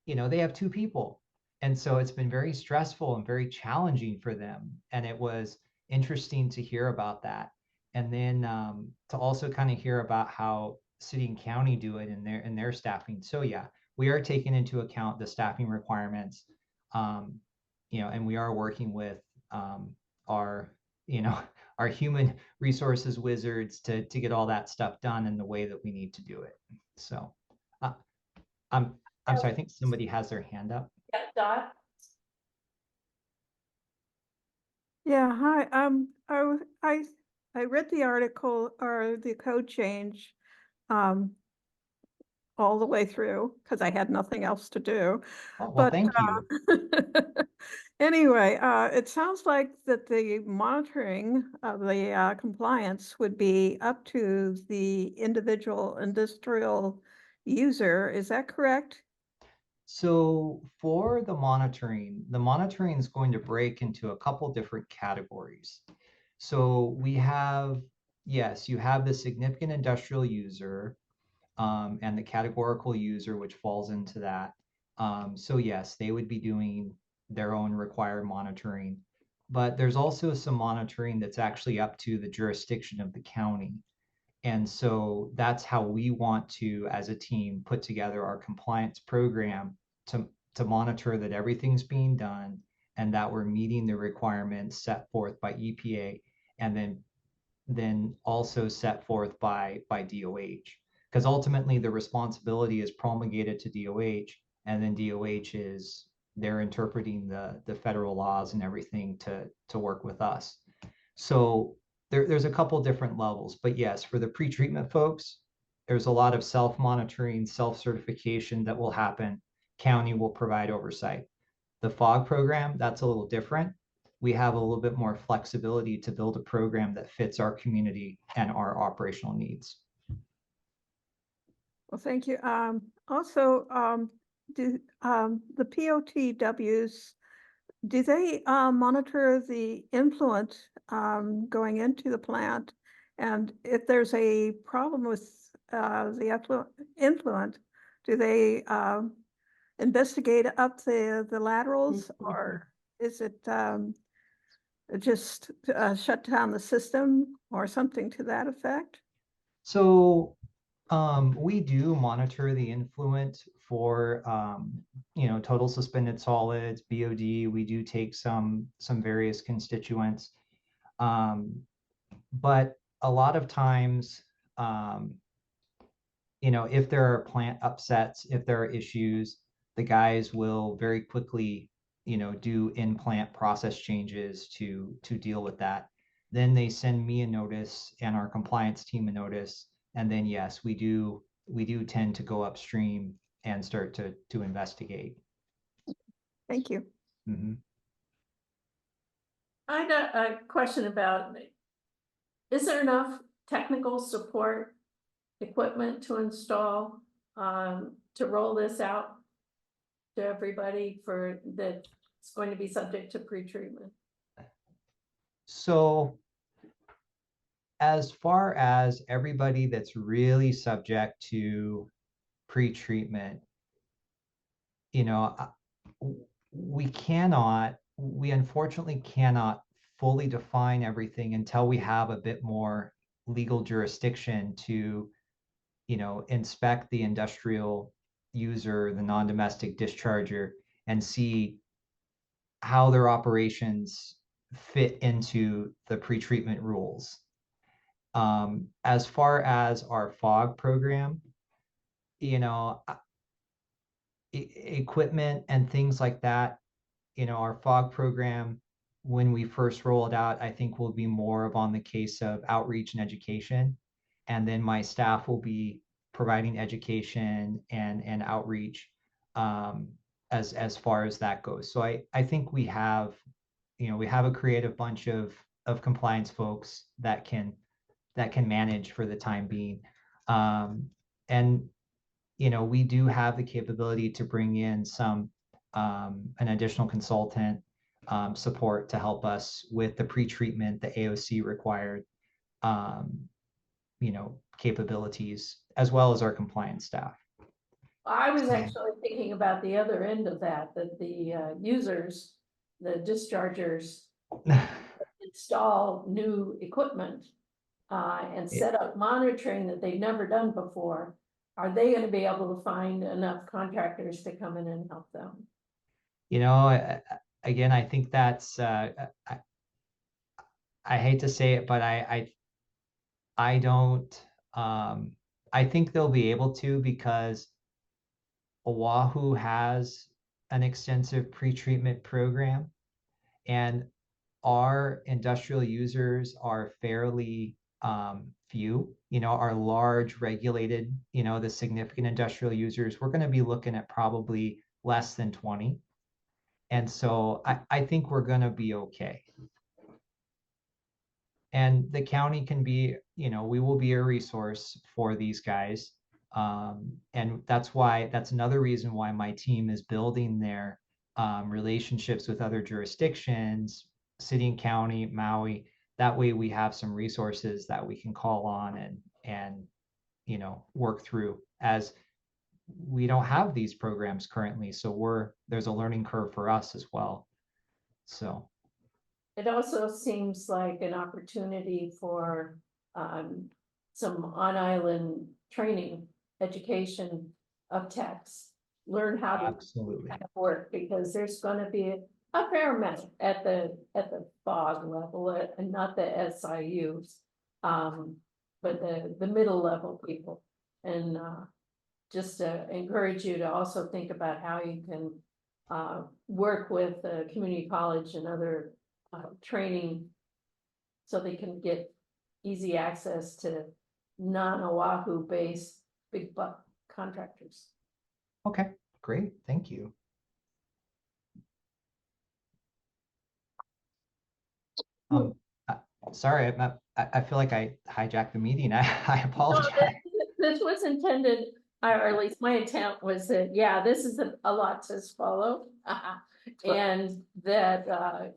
they have 2 people. And so it's been very stressful and very challenging for them. And it was interesting to hear about that. And then to also kind of hear about how city and county do it in their staffing. So yeah, we are taking into account the staffing requirements, and we are working with our human resources wizards to get all that stuff done in the way that we need to do it. So I'm sorry, I think somebody has their hand up. Yeah, Dot? Yeah, hi. I I read the article or the code change um, all the way through because I had nothing else to do. Oh, well, But thank you. anyway, it sounds like that the monitoring of the compliance would be up to the individual industrial user. Is that correct? So for the monitoring is going to break into a couple different categories. So we have, yes, you have the significant industrial user and the categorical user, which falls into that. So yes, they would be doing their own required monitoring, but there's also some monitoring that's actually up to the jurisdiction of the county. And so that's how we want to, as a team, put together our compliance program to monitor that everything's being done and that we're meeting the requirements set forth by EPA and then also set forth by DOH. Because ultimately the responsibility is promulgated to DOH, and then DOH is they're interpreting the federal laws and everything to work with us. So there's a couple different levels, but yes, for the pretreatment folks, there's a lot of self-monitoring, self-certification that will happen. County will provide oversight. The FOG program, that's a little different. We have a little bit more flexibility to build a program that fits our community and our operational needs. Well, thank you. Also, do the POTWs, do they monitor the influent going into the plant? And if there's a problem with the influent, do they investigate up the laterals, or is it just shut down the system or something to that effect? So we do monitor the influent for total suspended solids, BOD. We do take some various constituents, but a lot of times, if there are plant upsets, if there are issues, the guys will very quickly do in-plant process changes to deal with that. Then they send me a notice and our compliance team a notice, and then yes, we do tend to go upstream and start to investigate. Thank you. Mm-hmm. I got a question about, is there enough technical support equipment to install, to roll this out to everybody for that's going to be subject to pretreatment? So as far as everybody that's really subject to pretreatment, we unfortunately cannot fully define everything until we have a bit more legal jurisdiction to, inspect the industrial user, the non-domestic discharger, and see how their operations fit into the pretreatment rules. As far as our FOG program, equipment and things like that, our FOG program, when we first roll it out, I think will be more of on the case of outreach and education. And then my staff will be providing education and outreach as far as that goes. So I think we have a creative bunch of compliance folks that can manage for the time being. And we do have the capability to bring in an additional consultant support to help us with the pretreatment, the AOC required, capabilities, as well as our compliance staff. I was actually thinking about the other end of that the users, the dischargers install new equipment and set up monitoring that they've never done before. Are they going to be able to find enough contractors to come in and help them? Again, I think that's, I hate to say it, but I don't, I think they'll be able to, because Oahu has an extensive pretreatment program, and our industrial users are fairly few, our large regulated, the significant industrial users, we're going to be looking at probably less than 20. And so I think we're going to be okay. And the county can be, we will be a resource for these guys. And that's another reason why my team is building their relationships with other jurisdictions, city and county, Maui. That way we have some resources that we can call on and work through, as we don't have these programs currently. So there's a learning curve for us as well. So. It also seems like an opportunity for some on-island training, education of techs. Learn how to Absolutely. work, because there's going to be a fair amount at the FOG level, and not the SIUs, but the middle level people. And just to encourage you to also think about how you can work with the community college and other training, so they can get easy access to non-Oahu based big buck contractors. Okay, great. Thank you. Sorry, I feel like I hijacked the meeting. I apologize. No, this was intended, or at least my intent was that, yeah, this is a lot to swallow. And that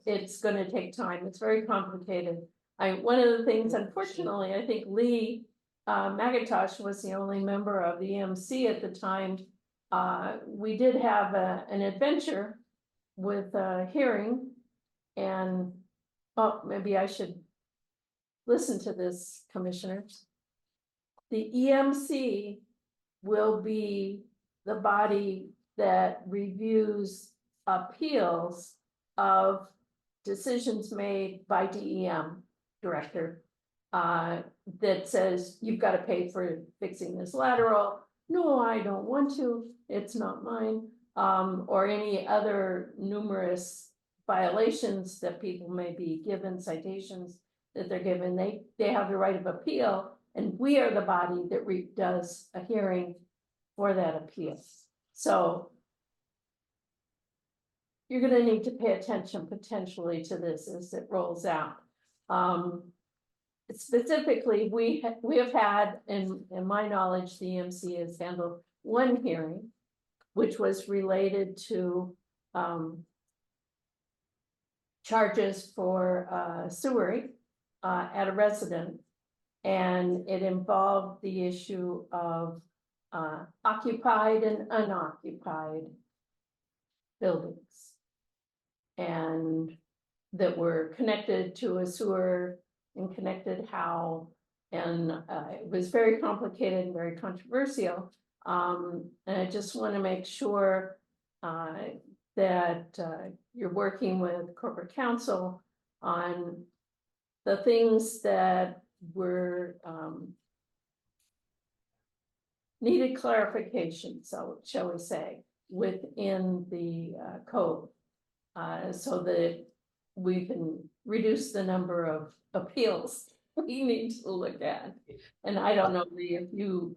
it's going to take time. It's very complicated. One of the things, unfortunately, I think Lee McIntosh was the only member of the EMC at the time. We did have an adventure with a hearing, and maybe I should listen to this, commissioners. The EMC will be the body that reviews appeals of decisions made by DEM director that says, you've got to pay for fixing this lateral. No, I don't want to. It's not mine. Or any other numerous violations that people may be given, citations that they're given. They have the right of appeal, and we are the body that does a hearing for that appeal. So you're going to need to pay attention potentially to this as it rolls out. Specifically, we have had, in my knowledge, the EMC has handled one hearing, which was related to charges for sewering at a resident, and it involved the issue of occupied and unoccupied buildings, and that were connected to a sewer and connected how, and it was very complicated and very controversial. And I just want to make sure that you're working with corporate counsel on the things that were needed clarification, so shall we say, within the code, so that we can reduce the number of appeals we need to look at. And I don't know, Lee, if you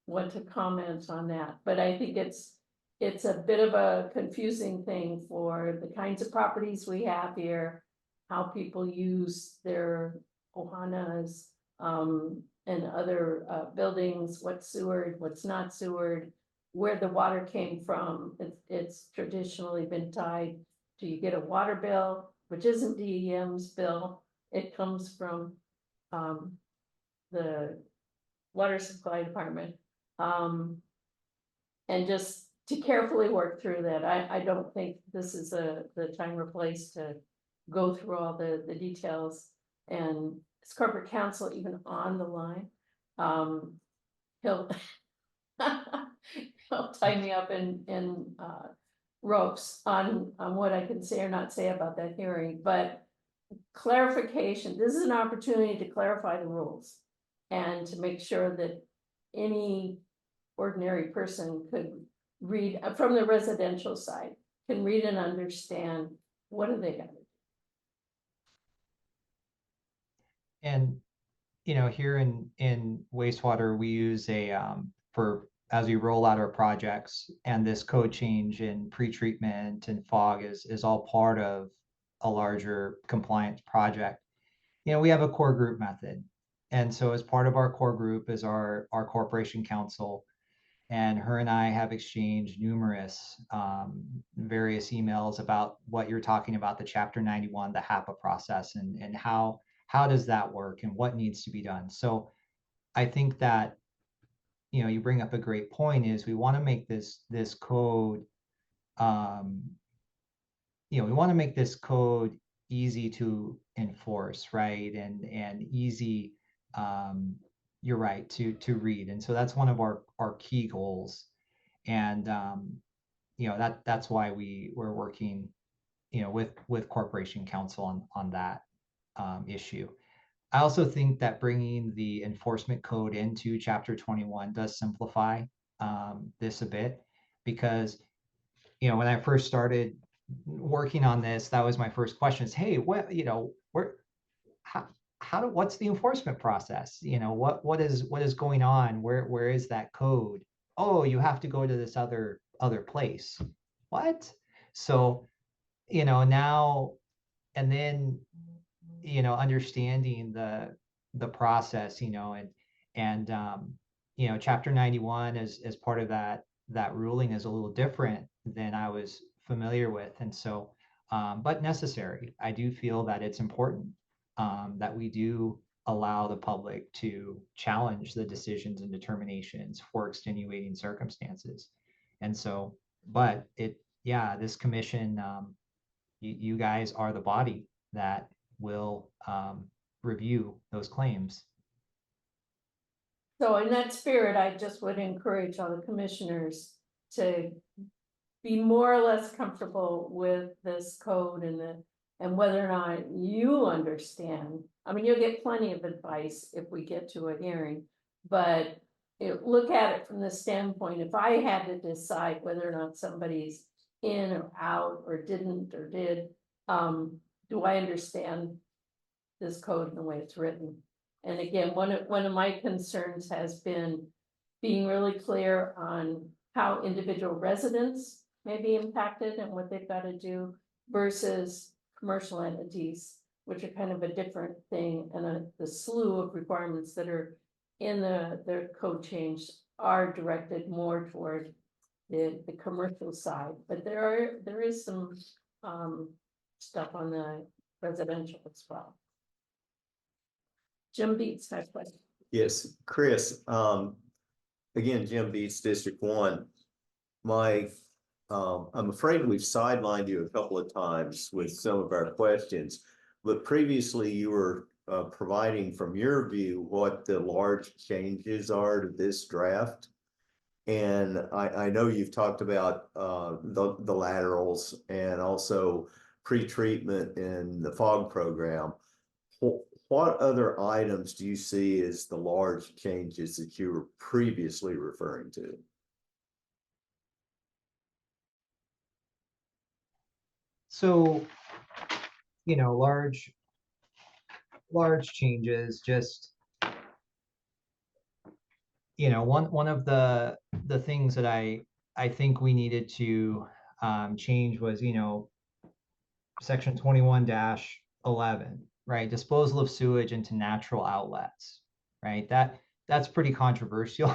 want to comment on that, but I think it's a bit of a confusing thing for the kinds of properties we have here, how people use their ohanas and other buildings, what's sewered, what's not sewered, where the water came from. It's traditionally been tied to, you get a water bill, which isn't DEM's bill. It comes from the water supply department. And just to carefully work through that. I don't think this is the time or place to go through all the details. And is corporate counsel even on the line? He'll tie me up in ropes on what I can say or not say about that hearing, but clarification. This is an opportunity to clarify the rules and to make sure that any ordinary person could read from the residential side, can read and understand what are they going to do. And, here in wastewater, we use as we roll out our projects, and this code change in pretreatment and fog is all part of a larger compliance project. We have a core group method. And so as part of our core group is our corporation council, and her and I have exchanged numerous various emails about what you're talking about, the Chapter 91, the HAPA process, and how does that work and what needs to be done. So I think that you bring up a great point, is we want to make this code um, we want to make this code easy to enforce, right? And easy, you're right, to read. And so that's one of our key goals. And that's why we're working with corporation counsel on that issue. I also think that bringing the enforcement code into Chapter 21 does simplify this a bit, because when I first started working on this, that was my first question: is, hey, what where what's the enforcement process? What is going on? Where is that code? Oh, you have to go to this other place. What? So now, and then understanding the process, and Chapter 91 as part of that ruling is a little different than I was familiar with. And so but necessary. I do feel that it's important that we do allow the public to challenge the decisions and determinations for extenuating circumstances. And so, but this commission, you guys are the body that will review those claims. So in that spirit, I just would encourage all the commissioners to be more or less comfortable with this code and whether or not you understand. I mean, you'll get plenty of advice if we get to a hearing, but look at it from the standpoint, if I had to decide whether or not somebody's in or out or didn't or did, do I understand this code and the way it's written? And again, one of my concerns has been being really clear on how individual residents may be impacted and what they've got to do versus commercial entities, which are kind of a different thing, and the slew of requirements that are in the code change are directed more toward the commercial side, but there is some stuff on the residential as well. Jim Beats has a question. Yes, Chris, again, Jim Beats, District 1. I'm afraid we've sidelined you a couple of times with some of our questions, but previously you were providing from your view what the large changes are to this draft. And I know you've talked about the laterals and also pre-treatment in the fog program. What other items do you see as the large changes that you were previously referring to? So, large changes, just, one of the things that I think we needed to change was, section 21-11, right? Disposal of sewage into natural outlets, right? That's pretty controversial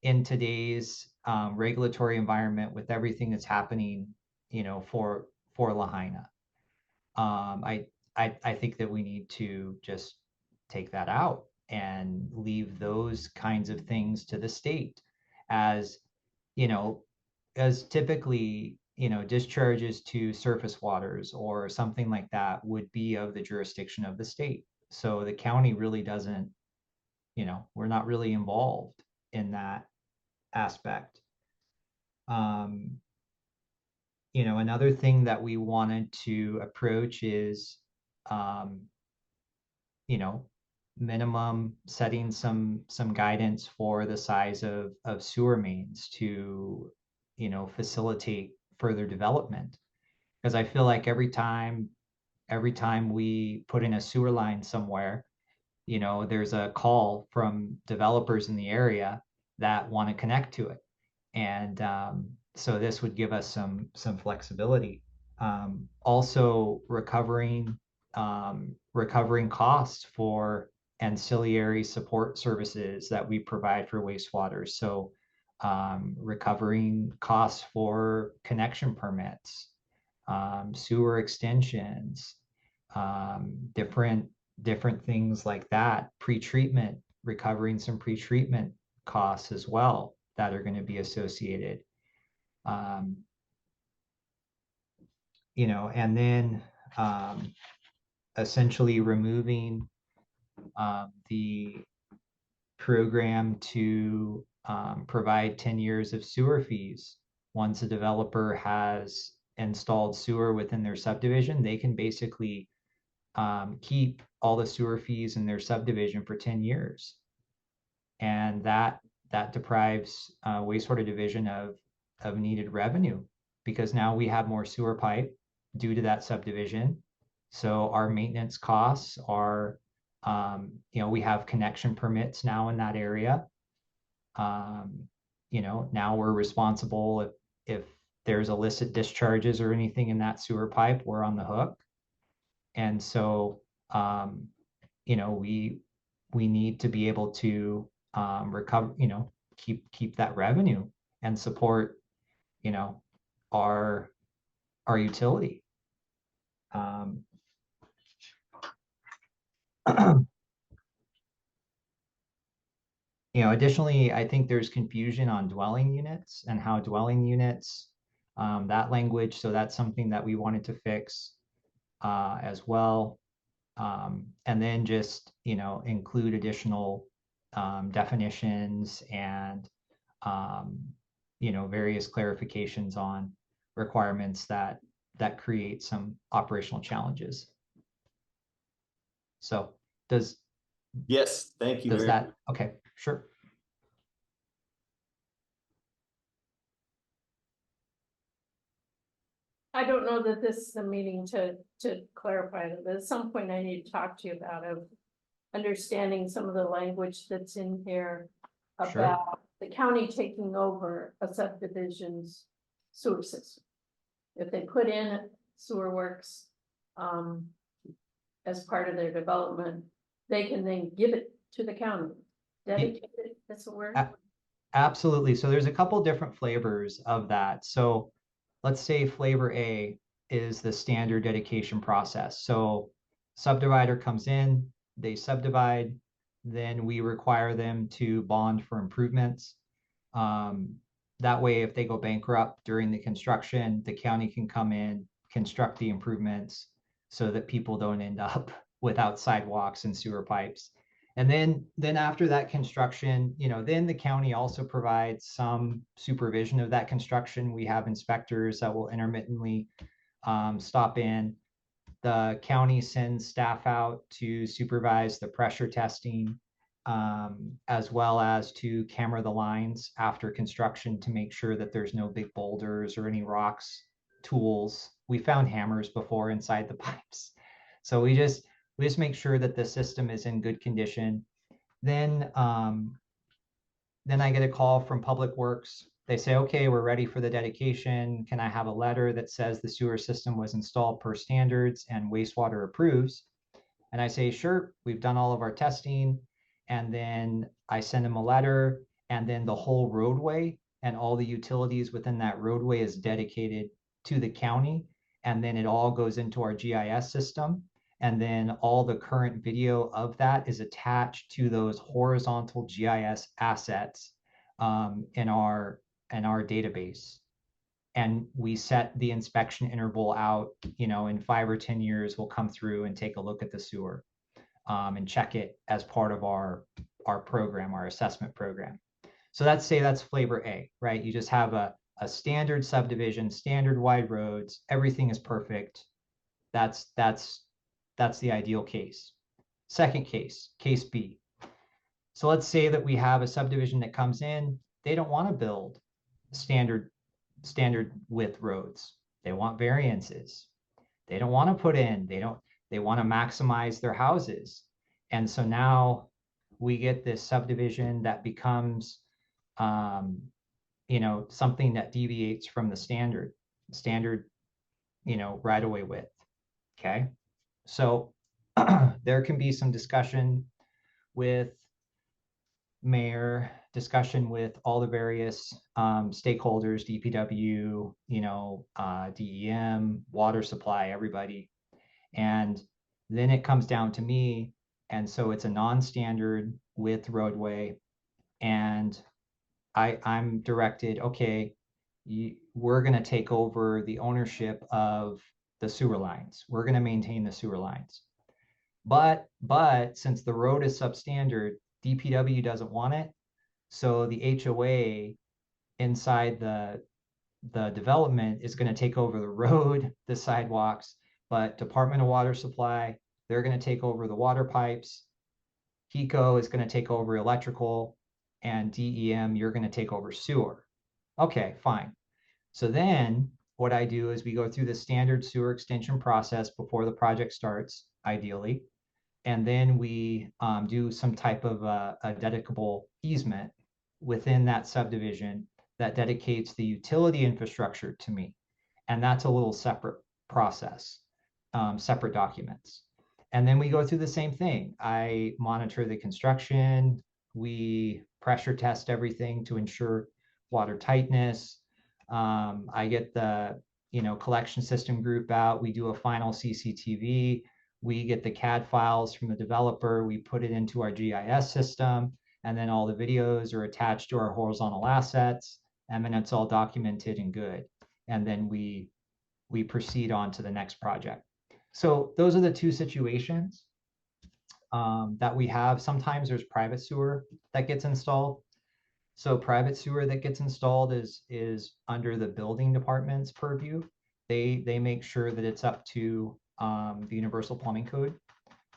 in today's regulatory environment with everything that's happening, for Lahaina. I think that we need to just take that out and leave those kinds of things to the state, as as typically discharges to surface waters or something like that would be of the jurisdiction of the state. So the county really doesn't, we're not really involved in that aspect. Another thing that we wanted to approach is, minimum setting some guidance for the size of sewer mains to, facilitate further development. Because I feel like every time we put in a sewer line somewhere, you know, there's a call from developers in the area that want to connect to it. And so this would give us some flexibility. Also recovering costs for ancillary support services that we provide for wastewater. So recovering costs for connection permits, sewer extensions, different things like that, pre-treatment, recovering some pre-treatment costs as well that are going to be associated. You know, and then essentially removing the program to provide 10 years of sewer fees. Once a developer has installed sewer within their subdivision, they can basically keep all the sewer fees in their subdivision for 10 years. And that deprives wastewater division of needed revenue, because now we have more sewer pipe due to that subdivision. So our maintenance costs are, you know, we have connection permits now in that area. You know, now we're responsible if there's illicit discharges or anything in that sewer pipe, we're on the hook. And so, you know, we need to be able to recover, you know, keep that revenue and support, you know, our utility. You know, additionally, I think there's confusion on dwelling units and how dwelling units, that language. So that's something that we wanted to fix as well. And then just, you know, include additional definitions and, you know, various clarifications on requirements that create some operational challenges. So Yes, thank you. does that, okay, sure. I don't know that this is a meeting to clarify it, but at some point I need to talk to you about of understanding some of the language that's in here Sure. about the county taking over a subdivision's sewer system. If they put in sewer works as part of their development, they can then give it to the county. Dedicate it, that's the word. Absolutely. So there's a couple different flavors of that. So let's say flavor A is the standard dedication process. So subdivider comes in, they subdivide, then we require them to bond for improvements. That way, if they go bankrupt during the construction, the county can come in, construct the improvements so that people don't end up without sidewalks and sewer pipes. And then after that construction, you know, then the county also provides some supervision of that construction. We have inspectors that will intermittently stop in. The county sends staff out to supervise the pressure testing, as well as to camera the lines after construction to make sure that there's no big boulders or any rocks, tools. We found hammers before inside the pipes. So we just make sure that the system is in good condition. Then I get a call from Public Works. They say, okay, we're ready for the dedication. Can I have a letter that says the sewer system was installed per standards and wastewater approves? And I say, sure, we've done all of our testing. And then I send them a letter, and then the whole roadway and all the utilities within that roadway is dedicated to the county. And then it all goes into our GIS system. And then all the current video of that is attached to those horizontal GIS assets in our database. And we set the inspection interval out, you know, in 5 or 10 years, we'll come through and take a look at the sewer and check it as part of our program, our assessment program. So that's flavor A, right? You just have a standard subdivision, standard wide roads, everything is perfect. That's the ideal case. Second case B. So let's say that we have a subdivision that comes in, they don't want to build standard width roads. They want variances. They don't want to put in, they want to maximize their houses. And so now we get this subdivision that becomes, you know, something that deviates from the standard, you know, right away width. Okay. So there can be some discussion with mayor, discussion with all the various stakeholders, DPW, you know, DEM, water supply, everybody. And then it comes down to me. And so it's a non-standard width roadway. And I'm directed, okay, we're going to take over the ownership of the sewer lines. We're going to maintain the sewer lines. But since the road is substandard, DPW doesn't want it. So the HOA inside the development is going to take over the road, the sidewalks, but Department of Water Supply, they're going to take over the water pipes. HECO is going to take over electrical, and DEM, you're going to take over sewer. Okay, fine. So then what I do is we go through the standard sewer extension process before the project starts, ideally. And then we do some type of a dedicable easement within that subdivision that dedicates the utility infrastructure to me. And that's a little separate process, separate documents. And then we go through the same thing. I monitor the construction. We pressure test everything to ensure water tightness. I get the, you know, collection system group out. We do a final CCTV. We get the CAD files from the developer. We put it into our GIS system, and then all the videos are attached to our horizontal assets, and then it's all documented and good. And then we proceed on to the next project. So those are the two situations that we have. Sometimes there's private sewer that gets installed. So private sewer that gets installed is under the building department's purview. They make sure that it's up to the Universal Plumbing Code.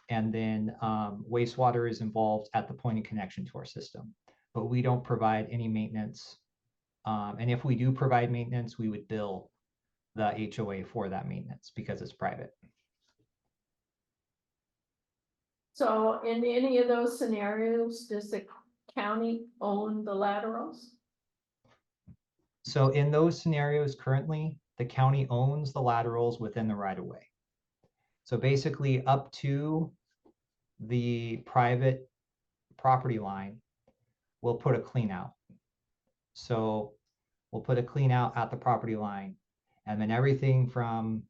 And then wastewater is involved at the point of connection to our system. But we don't provide any maintenance. And if we do provide maintenance, we would bill the HOA for that maintenance because it's private. So in any of those scenarios, does the county own the laterals? So in those scenarios currently, the county owns the laterals within the right of way. So basically up to the private property line, we'll put a clean out. So we'll put a clean out at the property line, and then everything from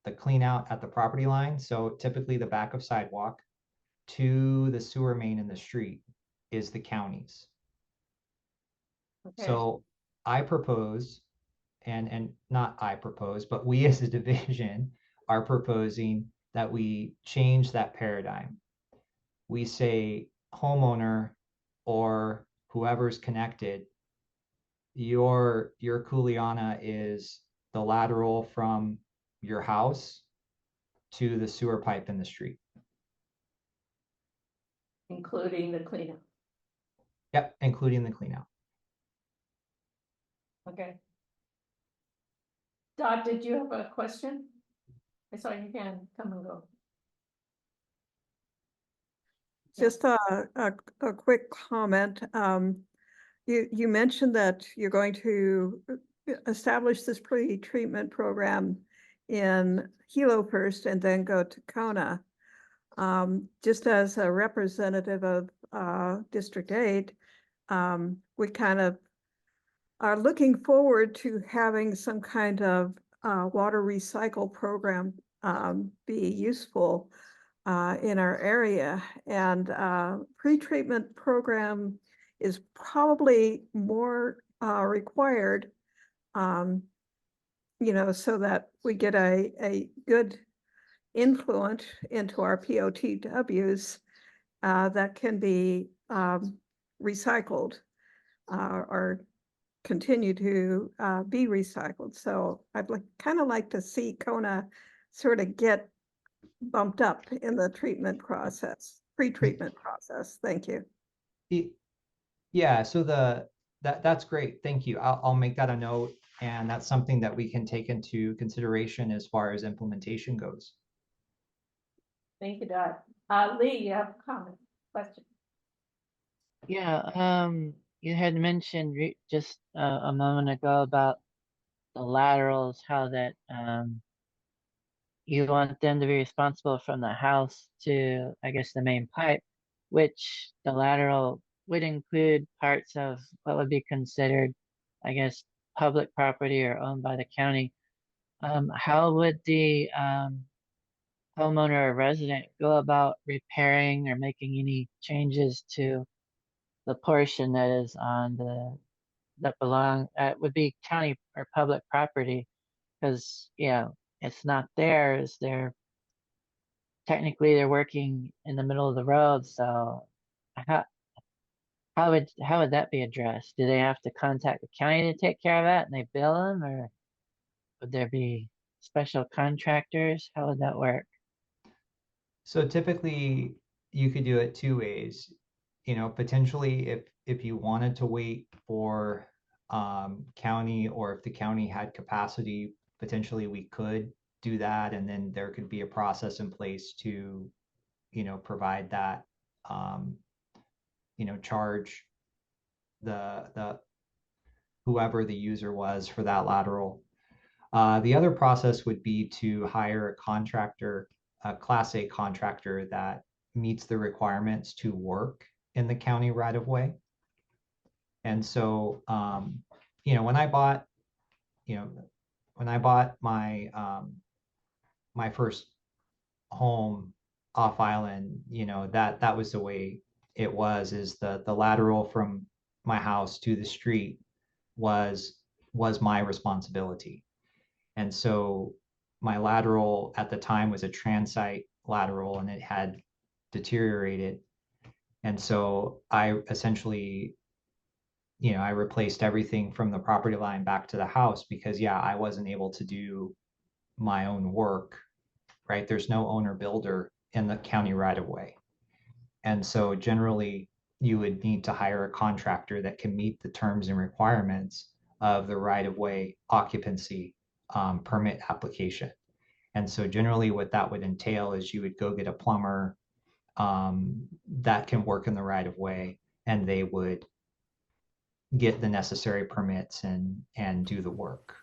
the clean out at the property line, so typically the back of sidewalk, to the sewer main in the street is the county's. Okay. So I propose, and not I propose, but we as a division are proposing that we change that paradigm. We say homeowner or whoever's connected, your Kuleana is the lateral from your house to the sewer pipe in the street. Including the cleanup. Yep, including the clean out. Okay. Dot, did you have a question? I saw your hand come and go. Just a quick comment. You mentioned that you're going to establish this pre-treatment program in Hilo first and then go to Kona. Just as a representative of District 8, we kind of are looking forward to having some kind of water recycle program be useful in our area. And pre-treatment program is probably more required, you know, so that we get a good influent into our POTWs that can be recycled or continue to be recycled. So I'd kind of like to see Kona sort of get bumped up in the treatment process, pre-treatment process. Thank you. Yeah, so that's great. Thank you. I'll make that a note, and that's something that we can take into consideration as far as implementation goes. Thank you, Dot. Lee, you have a comment, question? Yeah, you had mentioned just a moment ago about the laterals, how that you want them to be responsible from the house to, I guess, the main pipe, which the lateral would include parts of what would be considered, I guess, public property or owned by the county. How would the homeowner or resident go about repairing or making any changes to the portion that is on that belong would be county or public property? Because it's not theirs. They're working in the middle of the road. So how how would that be addressed? Do they have to contact the county to take care of that and they bill them, or would there be special contractors? How would that work? So typically you could do it two ways. Potentially if you wanted to wait for county, or if the county had capacity, potentially we could do that, and then there could be a process in place to provide that, charge the whoever the user was for that lateral. The other process would be to hire a contractor, a Class A contractor that meets the requirements to work in the county right of way. And so, when I bought, my my first home off island, that was the way it was. Is the lateral from my house to the street was my responsibility. And so my lateral at the time was a transite lateral, and it had deteriorated. And so I essentially, I replaced everything from the property line back to the house, because I wasn't able to do my own work, right? There's no owner builder in the county right of way. And so generally you would need to hire a contractor that can meet the terms and requirements of the right of way occupancy permit application. And so generally what that would entail is you would go get a plumber that can work in the right of way, and they would get the necessary permits and do the work.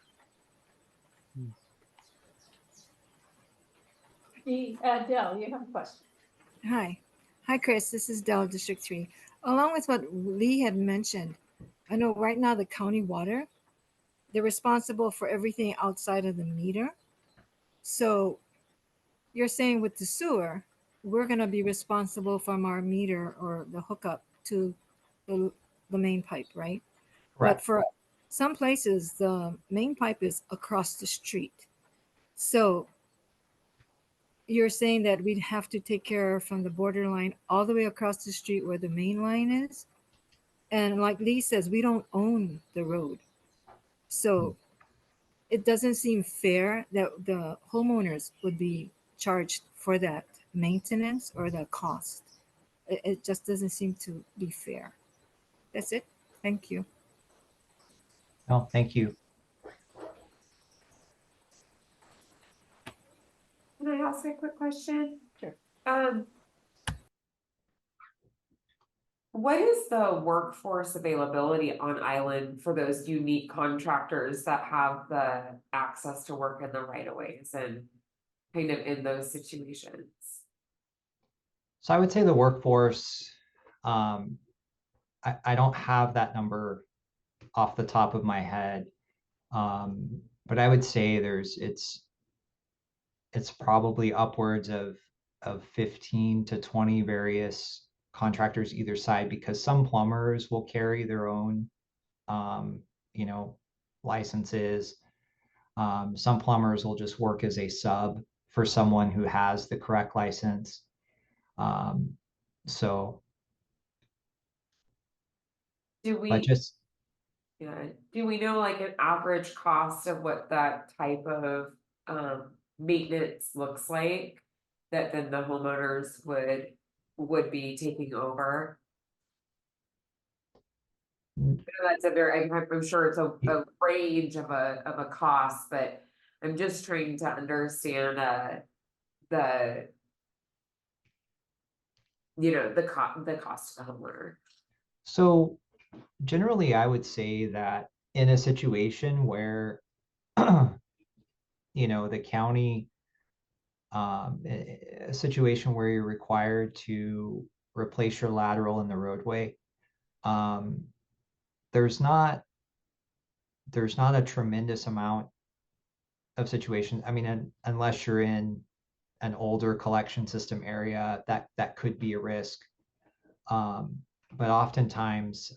Dell, you have a question? Hi. Hi, Chris. This is Dell, District 3. Along with what Lee had mentioned, I know right now the county water, they're responsible for everything outside of the meter. So you're saying with the sewer, we're going to be responsible from our meter or the hookup to the main pipe, right? Correct. But for some places, the main pipe is across the street. So you're saying that we'd have to take care from the borderline all the way across the street where the main line is. And like Lee says, we don't own the road. So it doesn't seem fair that the homeowners would be charged for that maintenance or the cost. It just doesn't seem to be fair. That's it. Thank you. No, thank you. Can I ask a quick question? Sure. What is the workforce availability on island for those unique contractors that have the access to work in the right of ways and kind of in those situations? So I would say the workforce, I don't have that number off the top of my head. But I would say it's probably upwards of 15 to 20 various contractors either side, because some plumbers will carry their own licenses. Some plumbers will just work as a sub for someone who has the correct license. So Do we? but just Yeah, do we know like an average cost of what that type of maintenance looks like that then the homeowners would be taking over? That's a very, I'm sure it's a range of a cost, but I'm just trying to understand the the cost to the homeowner. So generally, I would say that in a situation where, the county, a situation where you're required to replace your lateral in the roadway, um, there's not a tremendous amount of situations. I mean, unless you're in an older collection system area, that could be a risk. But oftentimes,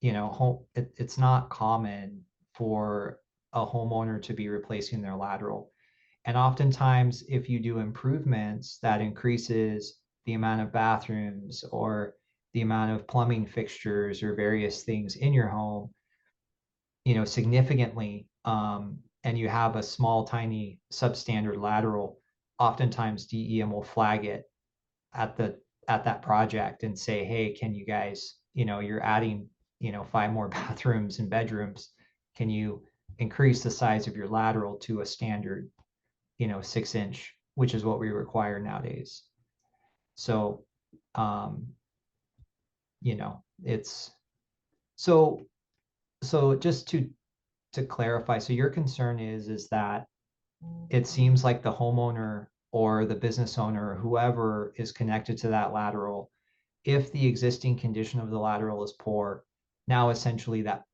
it's not common for a homeowner to be replacing their lateral. And oftentimes, if you do improvements that increases the amount of bathrooms or the amount of plumbing fixtures or various things in your home, significantly, and you have a small, tiny substandard lateral, oftentimes DEM will flag it at that project and say, hey, can you guys, you're adding, 5 more bathrooms and bedrooms. Can you increase the size of your lateral to a standard, 6-inch, which is what we require nowadays. So, it's so just to clarify, so your concern is that it seems like the homeowner or the business owner, whoever is connected to that lateral, if the existing condition of the lateral is poor, now essentially that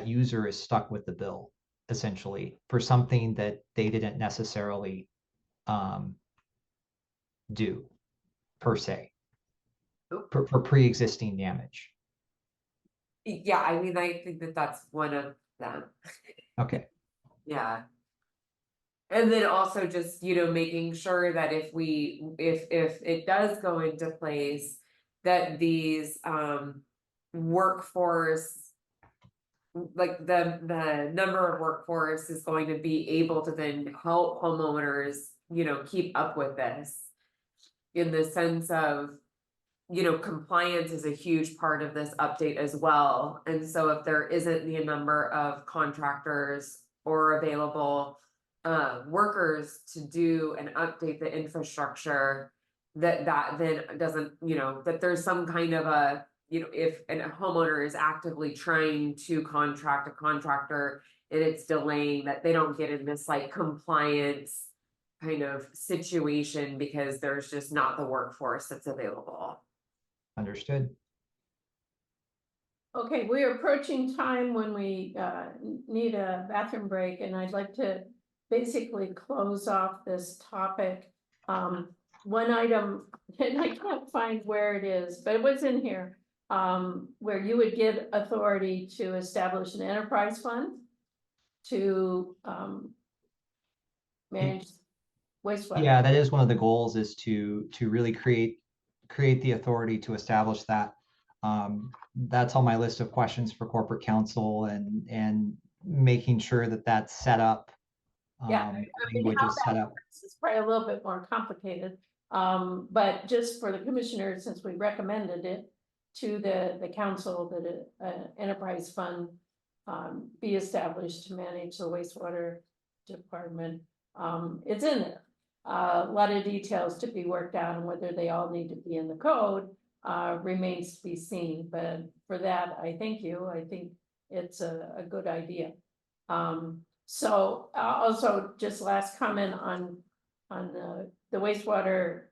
user is stuck with the bill, essentially, for something that they didn't necessarily do per se, for pre-existing damage. Yeah, I mean, I think that's one of them. Okay. Yeah. And then also just, making sure that if it does go into place, that these workforce, like the number of workforce is going to be able to then help homeowners, keep up with this. In the sense of, compliance is a huge part of this update as well. And so if there isn't the number of contractors or available workers to do and update the infrastructure, that then doesn't, that there's some kind of a, if a homeowner is actively trying to contract a contractor and it's delaying, that they don't get in this like compliance kind of situation because there's just not the workforce that's available. Understood. Okay, we are approaching time when we need a bathroom break, and I'd like to basically close off this topic. One item, and I can't find where it is, but it was in here, where you would get authority to establish an enterprise fund to manage wastewater. Yeah, that is one of the goals, is to really create the authority to establish that. That's on my list of questions for corporate counsel, and making sure that that's set up. Yeah, I mean, Language how is set that up. works is probably a little bit more complicated. But just for the commissioners, since we recommended it to the council, that an enterprise fund be established to manage the wastewater department. It's in there. A lot of details to be worked out, and whether they all need to be in the code remains to be seen. But for that, I thank you. I think it's a good idea. So also just last comment on the wastewater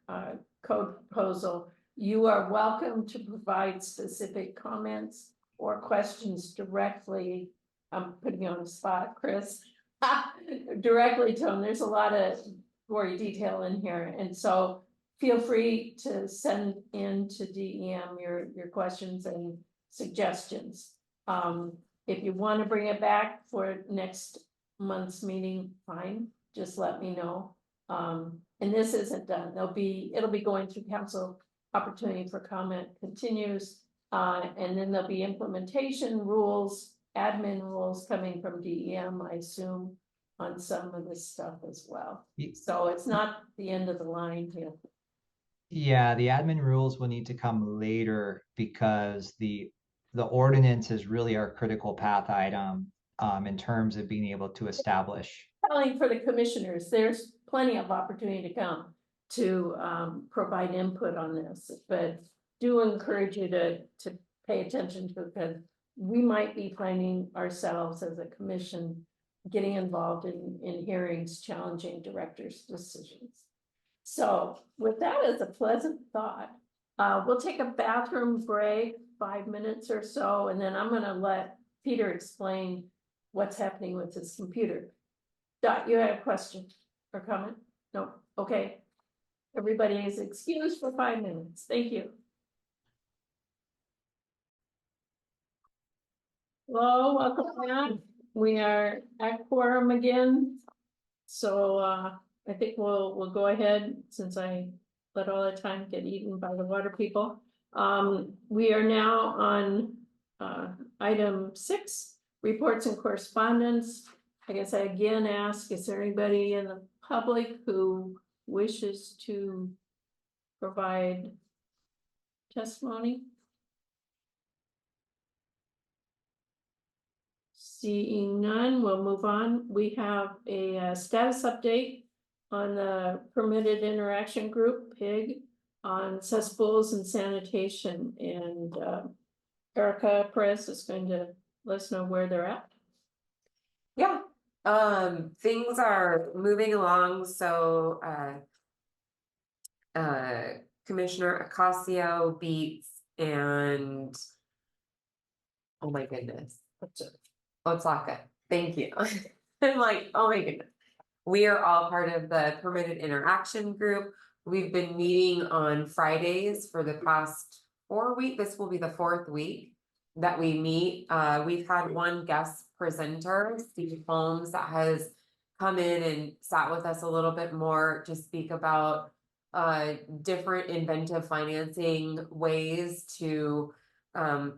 code proposal. You are welcome to provide specific comments or questions directly. I'm putting you on the spot, Chris. Directly to them. There's a lot of gory detail in here, and so feel free to send in to DEM your questions and suggestions. If you want to bring it back for next month's meeting, fine, just let me know. And this isn't done. It'll be going through council. Opportunity for comment continues, and then there'll be implementation rules, admin rules coming from DEM, I assume, on some of this stuff as well. So it's not the end of the line here. Yeah, the admin rules will need to come later, because the ordinance is really our critical path item in terms of being able to establish. Telling for the commissioners, there's plenty of opportunity to come. to provide input on this, but do encourage you to pay attention to it, because we might be finding ourselves as a commission getting involved in hearings challenging directors' decisions. So with that as a pleasant thought, we'll take a bathroom break, 5 minutes or so, and then I'm gonna let Peter explain what's happening with his computer. Dot, you have a question or comment? No, okay. Everybody is excused for 5 minutes. Thank you. Hello, welcome back. We are at quorum again. So I think we'll go ahead, since I let all the time get eaten by the water people. We are now on item 6, reports and correspondence. I guess I again ask, is there anybody in the public who wishes to provide testimony? Seeing none, we'll move on. We have a status update on the permitted interaction group, PIG, on cesspools and sanitation. And Erica Perez is going to let us know where they're at. Yeah, things are moving along, so Commissioner Ocasio Beats and oh my goodness, Otsaka, thank you. I'm like, oh my goodness. We are all part of the permitted interaction group. We've been meeting on Fridays for the past 4 weeks. This will be the 4th week that we meet. We've had one guest presenter, Steve Holmes, that has come in and sat with us a little bit more to speak about different inventive financing ways to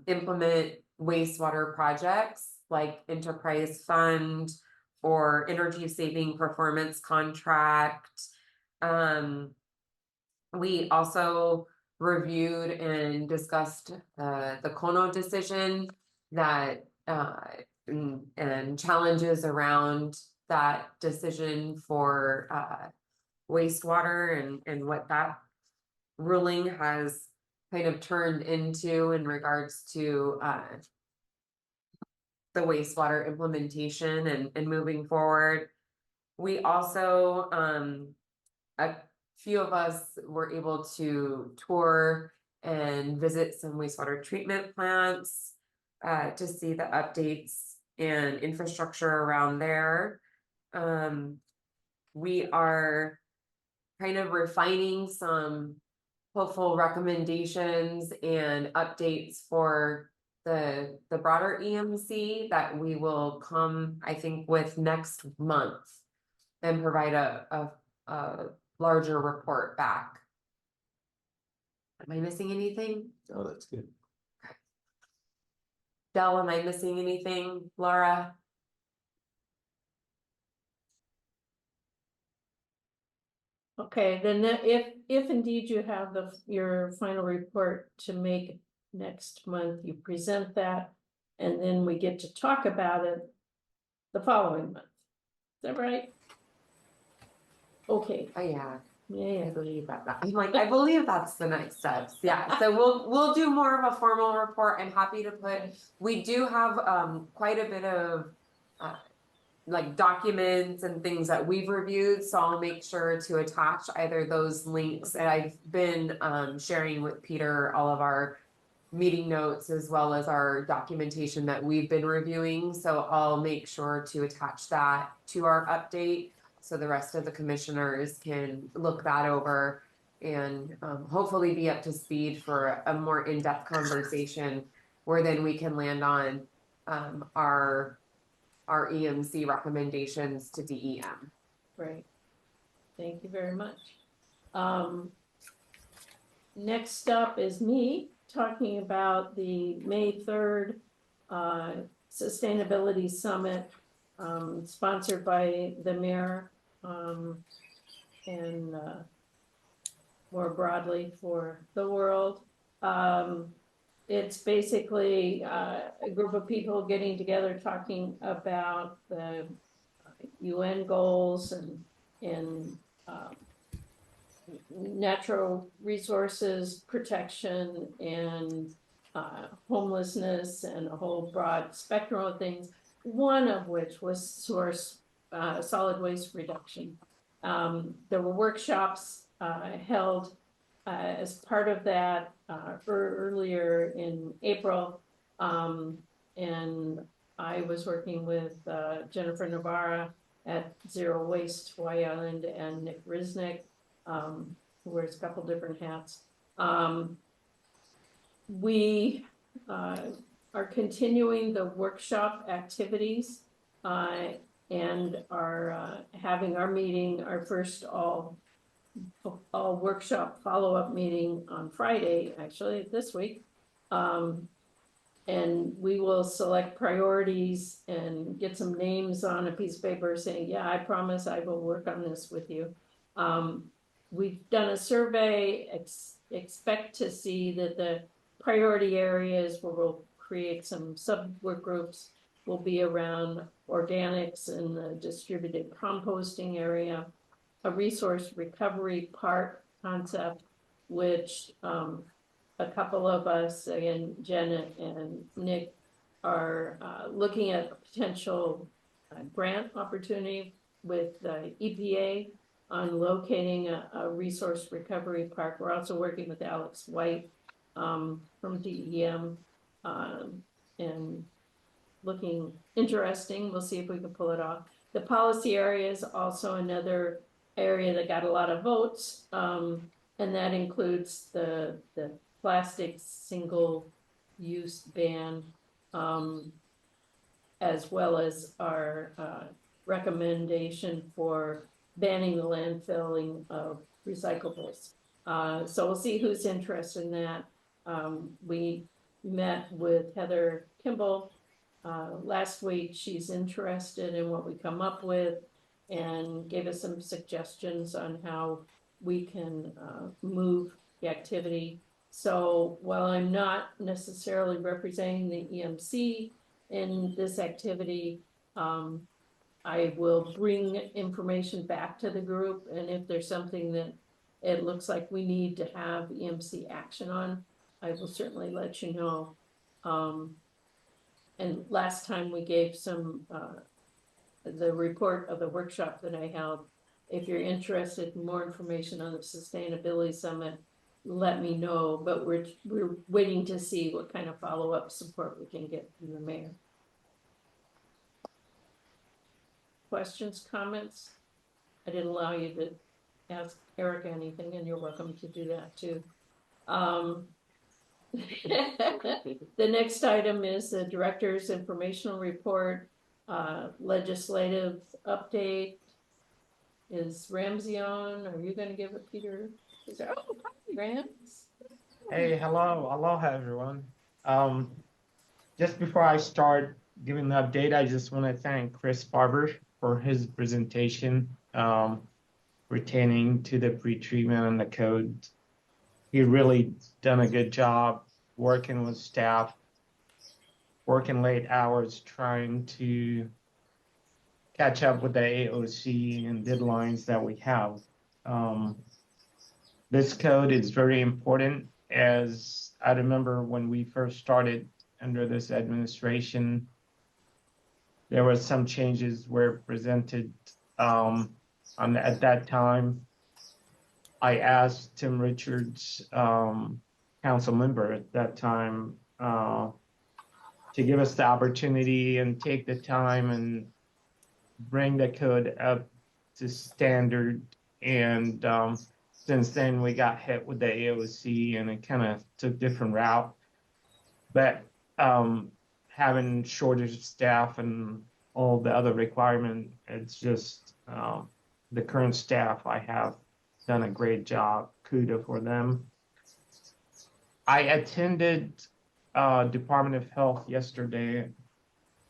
implement wastewater projects like enterprise fund or energy saving performance contract. We also reviewed and discussed the Kono decision that and challenges around that decision for wastewater and what that ruling has kind of turned into in regards to the wastewater implementation and moving forward. We also, a few of us were able to tour and visit some wastewater treatment plants to see the updates and infrastructure around there. We are kind of refining some hopeful recommendations and updates for the broader EMC that we will come, I think, with next month and provide a larger report back. Am I missing anything? Oh, that's good. Del, am I missing anything? Laura? Okay, then if indeed you have your final report to make next month, you present that, and then we get to talk about it the following month. Is that right? Okay. Oh yeah, I Yeah. believe that. I'm like, I believe that's the next steps. Yeah, so we'll do more of a formal report. I'm happy to put. We do have quite a bit of like documents and things that we've reviewed, so I'll make sure to attach either those links. And I've been sharing with Peter all of our meeting notes as well as our documentation that we've been reviewing. So I'll make sure to attach that to our update so the rest of the commissioners can look that over and hopefully be up to speed for a more in-depth conversation where then we can land on our EMC recommendations to DEM. Right. Thank you very much. Next up is me talking about the May 3rd Sustainability Summit sponsored by the mayor and more broadly for the world. It's basically a group of people getting together talking about the UN goals and natural resources protection and homelessness and a whole broad spectrum of things, one of which was source solid waste reduction. There were workshops held as part of that earlier in April. And I was working with Jennifer Navarra at Zero Waste Hawaii Island and Nick Risnick, who wears a couple different hats. We are continuing the workshop activities and are having our meeting, our first all workshop follow-up meeting on Friday, actually this week. And we will select priorities and get some names on a piece of paper saying, yeah, I promise I will work on this with you. We've done a survey, expect to see that the priority areas where we'll create some sub-work groups will be around organics and the distributed composting area, a resource recovery park concept, which a couple of us, again, Jen and Nick, are looking at a potential grant opportunity with the EPA on locating a resource recovery park. We're also working with Alex White from DEM and looking interesting. We'll see if we can pull it off. The policy area is also another area that got a lot of votes, and that includes the plastic single-use ban, as well as our recommendation for banning the landfilling of recyclables. So we'll see who's interested in that. We met with Heather Kimball last week. She's interested in what we come up with and gave us some suggestions on how we can move the activity. So while I'm not necessarily representing the EMC in this activity, I will bring information back to the group, and if there's something that it looks like we need to have EMC action on, I will certainly let you know. And last time we gave some, the report of the workshop that I held. If you're interested in more information on the Sustainability Summit, let me know, but we're waiting to see what kind of follow-up support we can get from the mayor. Questions, comments? I didn't allow you to ask Eric anything, and you're welcome to do that too. The next item is the director's informational report, legislative update. Is Ramsey on? Are you gonna give it, Peter? Is there, oh, hi, Rams. Hey, hello, aloha everyone. Just before I start giving the update, I just want to thank Chris Barber for his presentation pertaining to the pretreatment and the code. He really done a good job working with staff, working late hours, trying to catch up with the AOC and deadlines that we have. This code is very important, as I remember when we first started under this administration, there were some changes were presented at that time. I asked Tim Richards, council member at that time, to give us the opportunity and take the time and bring the code up to standard. And since then we got hit with the AOC and it kind of took different route. But having shortage of staff and all the other requirement, it's just the current staff I have done a great job. Kudos for them. I attended Department of Health yesterday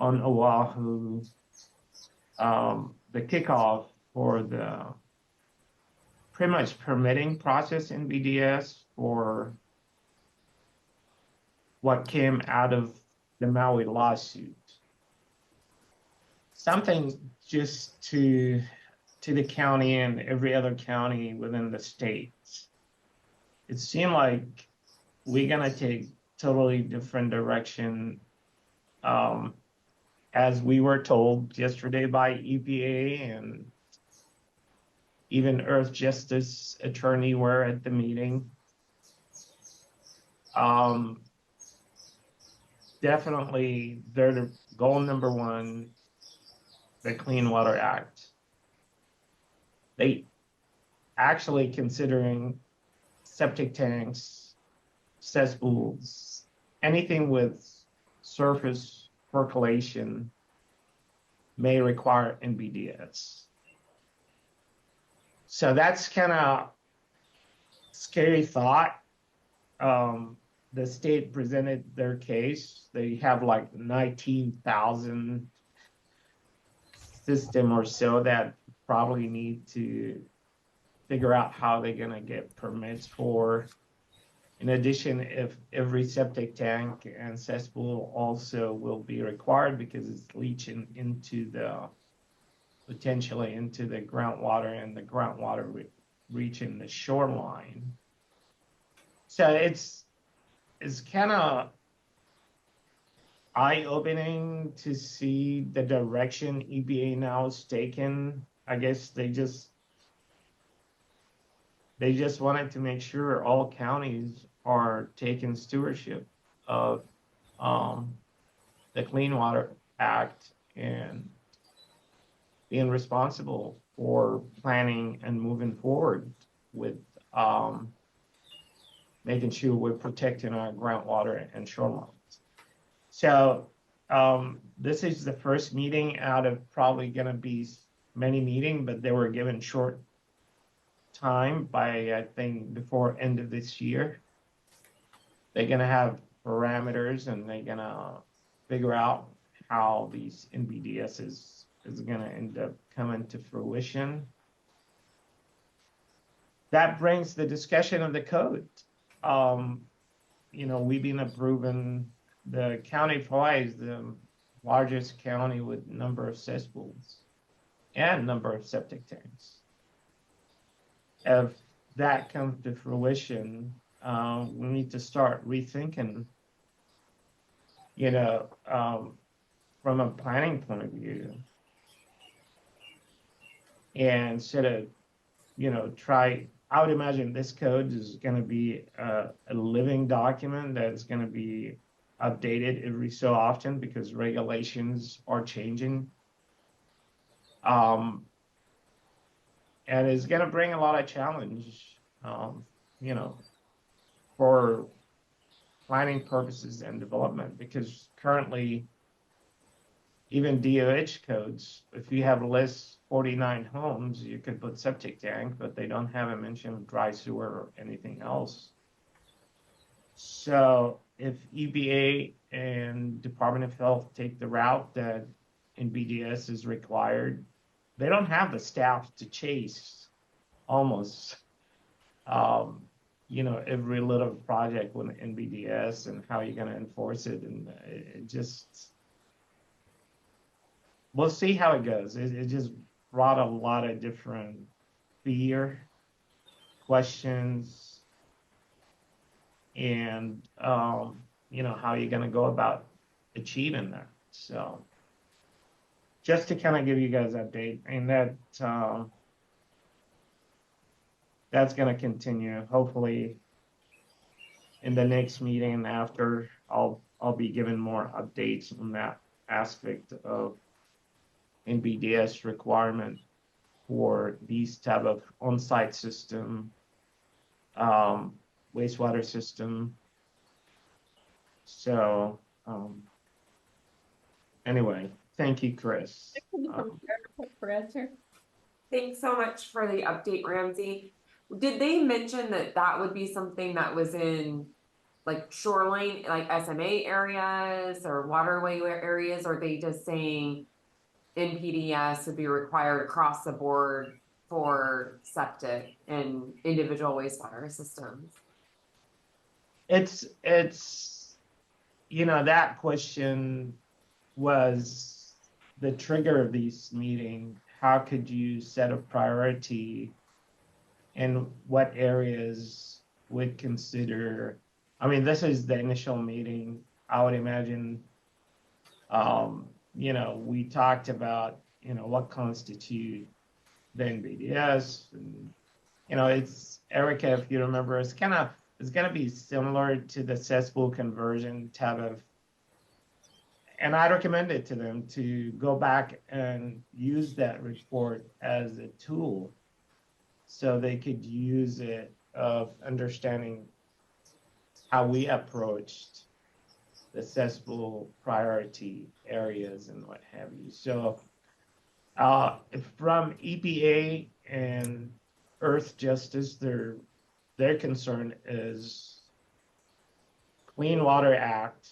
on Oahu, the kickoff for the pretty much permitting process in BDS for what came out of the Maui lawsuit. Something just to to the county and every other county within the state. It seemed like we're gonna take totally different direction. As we were told yesterday by EPA and even Earth Justice Attorney were at the meeting. Definitely, they're the goal number one, the Clean Water Act. They actually considering septic tanks, cesspools, anything with surface percolation may require NBDS. So that's kind of scary thought. The state presented their case. They have like 19,000 system or so that probably need to figure out how they're gonna get permits for. In addition, if every septic tank and cesspool also will be required because it's leaching into the, potentially into the groundwater and the groundwater reaching the shoreline. So it's kind of eye-opening to see the direction EPA now is taking. I guess they just wanted to make sure all counties are taking stewardship of the Clean Water Act and being responsible for planning and moving forward with making sure we're protecting our groundwater and shorelines. So this is the first meeting out of probably going to be many meetings, but they were given short time by, I think, before end of this year. They're going to have parameters and they're going to figure out how these NBDS is going to end up coming to fruition. That brings the discussion of the code. You know, we've been approving, the county of Hawaii is the largest county with number of cesspools and number of septic tanks. If that comes to fruition, we need to start rethinking, you know, from a planning point of view, and sort of, you know, I would imagine this code is going to be a living document that's going to be updated every so often because regulations are changing. And it's going to bring a lot of challenge, you know, for planning purposes and development, because currently even DOH codes, if you have less 49 homes, you could put septic tank, but they don't have a mention of dry sewer or anything else. So if EPA and Department of Health take the route that NBDS is required, they don't have the staff to chase almost, you know, every little project with NBDS and how you're going to enforce it. And it just, we'll see how it goes. It just brought a lot of different fear, questions, and, you know, how you're going to go about achieving that. So just to kind of give you guys an update, and that's going to continue. Hopefully in the next meeting after, I'll be giving more updates on that aspect of NBDS requirement for these type of on-site system, wastewater system. So anyway, thank you, Chris. Thanks so much for the update, Ramsey. Did they mention that that would be something that was in like shoreline, like SMA areas or waterway areas? Or are they just saying NPDS would be required across the board for septic and individual wastewater systems? It's, you know, that question was the trigger of this meeting. how could you set a priority and what areas would consider, I mean, this is the initial meeting. I would imagine, we talked about, what constitute the NBDS and, it's Erica, if you remember, it's going to be similar to the cesspool conversion type of, and I recommend it to them to go back and use that report as a tool so they could use it of understanding how we approached the cesspool priority areas and what have you. So from EPA and Earth Justice, their concern is Clean Water Act,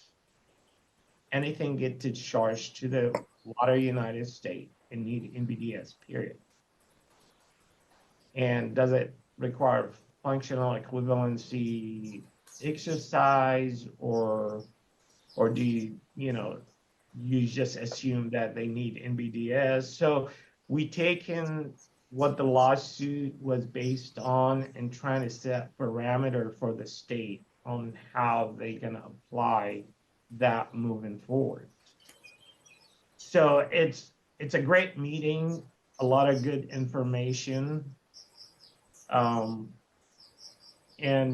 anything get discharged to the Water United States and need NBDS, period. And does it require functional equivalency exercise, or do you just assume that they need NBDS? So we taken what the lawsuit was based on and trying to set parameter for the state on how they're gonna apply that moving forward. So it's a great meeting, a lot of good information. And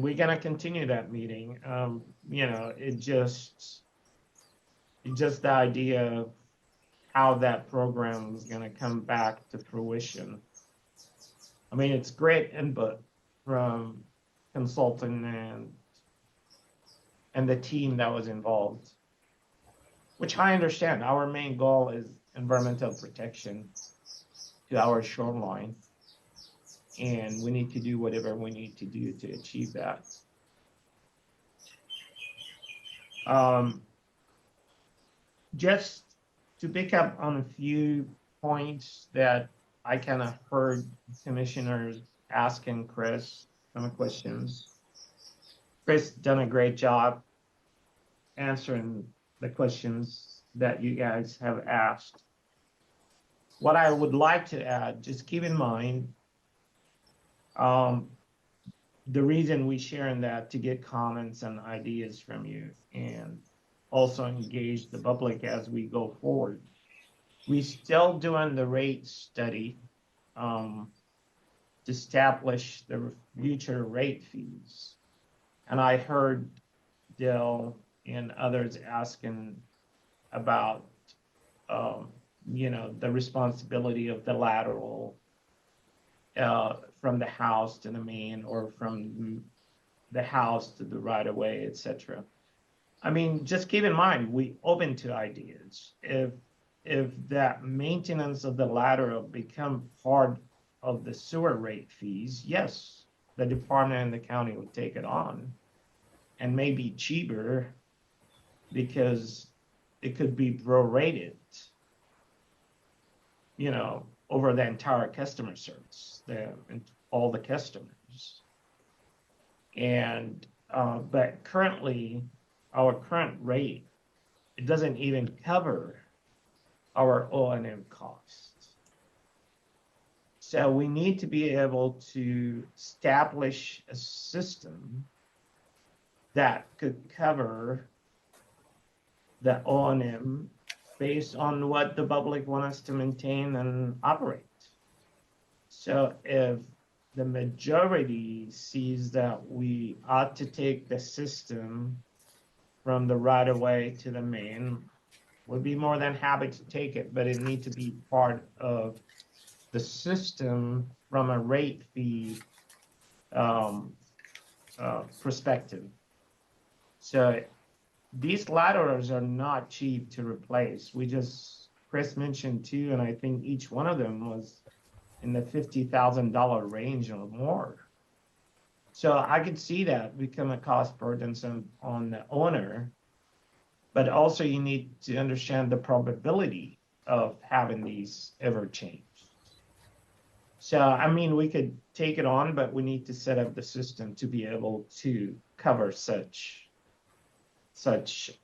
we're gonna continue that meeting. It's just the idea of how that program is gonna come back to fruition. I mean, it's great input from consultant and the team that was involved, which I understand. Our main goal is environmental protection to our shoreline. And we need to do whatever we need to do to achieve that. Just to pick up on a few points that I kind of heard commissioners asking Chris some questions. Chris done a great job answering the questions that you guys have asked. What I would like to add, just keep in mind, the reason we share in that to get comments and ideas from you and also engage the public as we go forward. We still doing the rate study to establish the future rate fees. And I heard Dale and others asking about, the responsibility of the lateral from the house to the main or from the house to the right of way, etc. I mean, just keep in mind, we open to ideas. If that maintenance of the lateral become part of the sewer rate fees, yes, the department and the county would take it on and maybe cheaper because it could be prorated, over the entire customer service, all the customers. And, but currently, our current rate, it doesn't even cover our O&M costs. So we need to be able to establish a system that could cover the O&M based on what the public wants us to maintain and operate. So if the majority sees that we ought to take the system from the right of way to the main, we'd be more than happy to take it, but it needs to be part of the system from a rate fee perspective. So these laterals are not cheap to replace. Chris mentioned two, and I think each one of them was in the $50,000 range or more. So I could see that become a cost burden on the owner, but also you need to understand the probability of having these ever change. So, I mean, we could take it on, but we need to set up the system to be able to cover such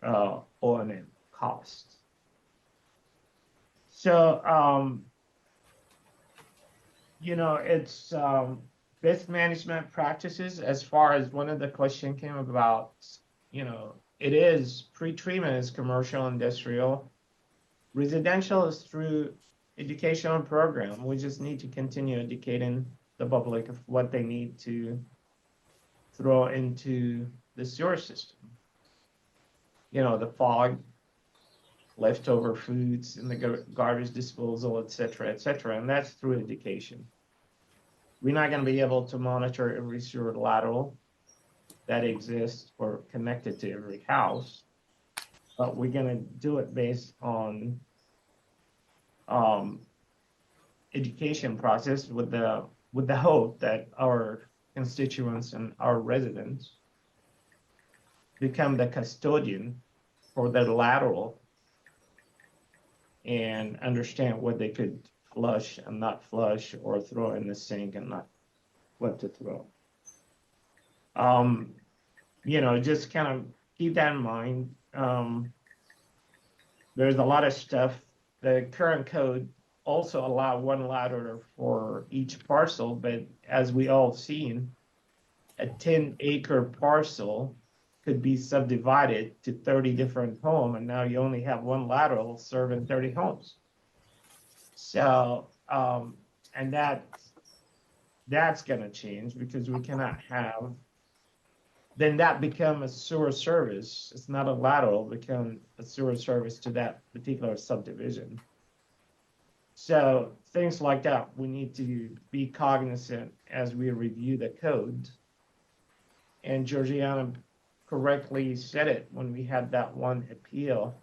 O&M costs. So it's best management practices as far as one of the question came about, it is pre-treatment is commercial, industrial. Residential is through educational program. We just need to continue educating the public of what they need to throw into the sewer system. The fog, leftover foods in the garbage disposal, et cetera, and that's through education. We're not going to be able to monitor every sewer lateral that exists or connected to every house, but we're going to do it based on education process with the hope that our constituents and our residents become the custodian for the lateral and understand what they could flush and not flush, or throw in the sink and not what to throw. Just kind of keep that in mind. There's a lot of stuff. The current code also allow one lateral for each parcel, but as we all seen, a 10-acre parcel could be subdivided to 30 different homes, and now you only have one lateral serving 30 homes. So, and that's gonna change, because we cannot have, then that become a sewer service. It's not a lateral, become a sewer service to that particular subdivision. So things like that, we need to be cognizant as we review the code. And Georgiana correctly said it when we had that one appeal.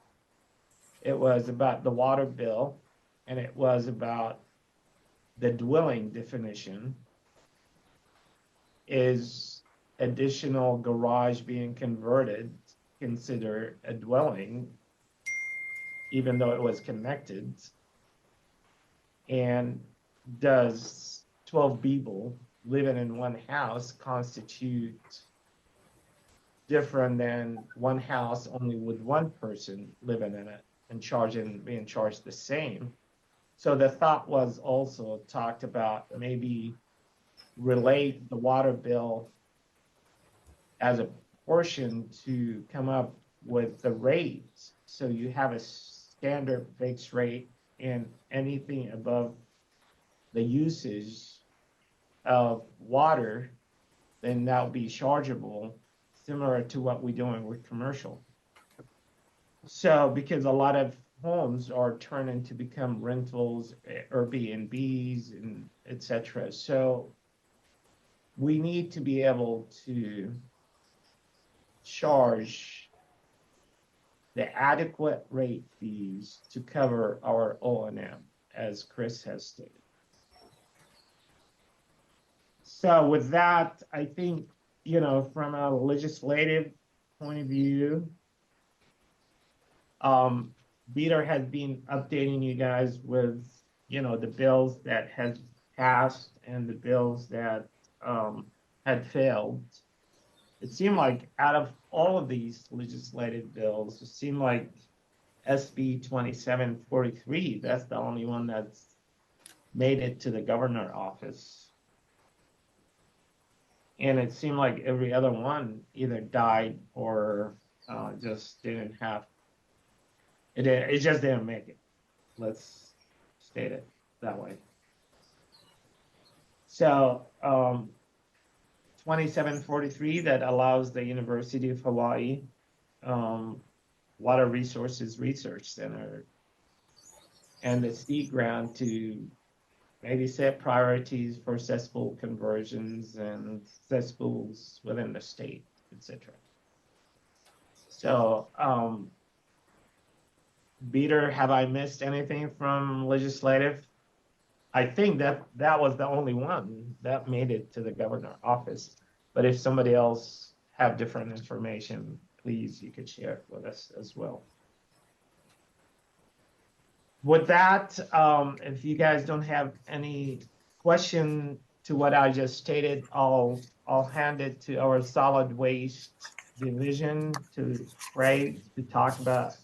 It was about the water bill, and it was about the dwelling definition. Is additional garage being converted considered a dwelling, even though it was connected? And does 12 people living in one house constitute different than one house only with one person living in it and being charged the same? So the thought was also talked about, maybe relate the water bill as a portion to come up with the rates. So you have a standard fixed rate, and anything above the usage of water, then that'll be chargeable, similar to what we're doing with commercial. So because a lot of homes are turning to become rentals, Airbnbs, and et cetera. So we need to be able to charge the adequate rate fees to cover our O&M, as Chris has stated. So with that, I think, from a legislative point of view, Peter has been updating you guys with, the bills that has passed and the bills that had failed. It seemed like out of all of these legislative bills, it seemed like SB 2743, that's the only one that's made it to the governor's office. And it seemed like every other one either died or just didn't have, it just didn't make it. Let's state it that way. So 2743, that allows the University of Hawaii Water Resources Research Center and the seed grant to maybe set priorities for cesspool conversions and cesspools within the state, etc. So, Peter, have I missed anything from legislative? I think that was the only one that made it to the governor's office. But if somebody else have different information, please, you could share it with us as well. With that, if you guys don't have any question to what I just stated, I'll hand it to our solid waste division to Ray to talk about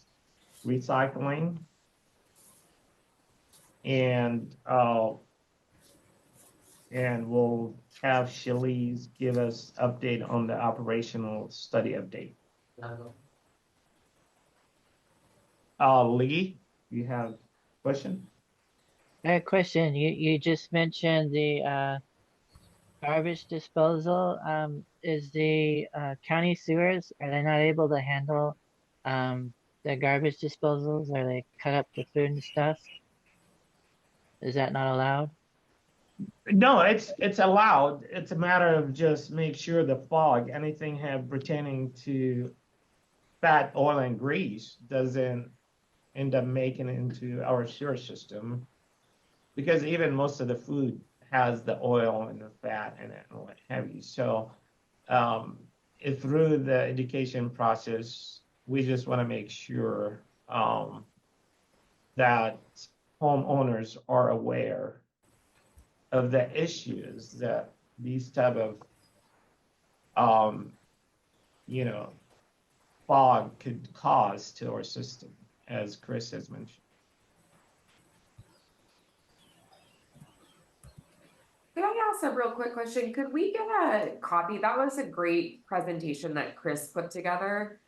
recycling. And And we'll have Shalice give us update on the operational study update. Lee, you have a question? I had a question. You just mentioned the garbage disposal. Is the county sewers, are they not able to handle the garbage disposals? Are they cut up the food and stuff? Is that not allowed? No, it's allowed. It's a matter of just make sure the fog, anything have pertaining to fat, oil, and grease doesn't end up making it into our sewer system. Because even most of the food has the oil and the fat in it and what have you. So if through the education process, we just want to make sure that homeowners are aware of the issues that these type of you know, fog could cause to our system, as Chris has mentioned. Can I ask a real quick question? Could we get a copy? That was a great presentation that Chris put together.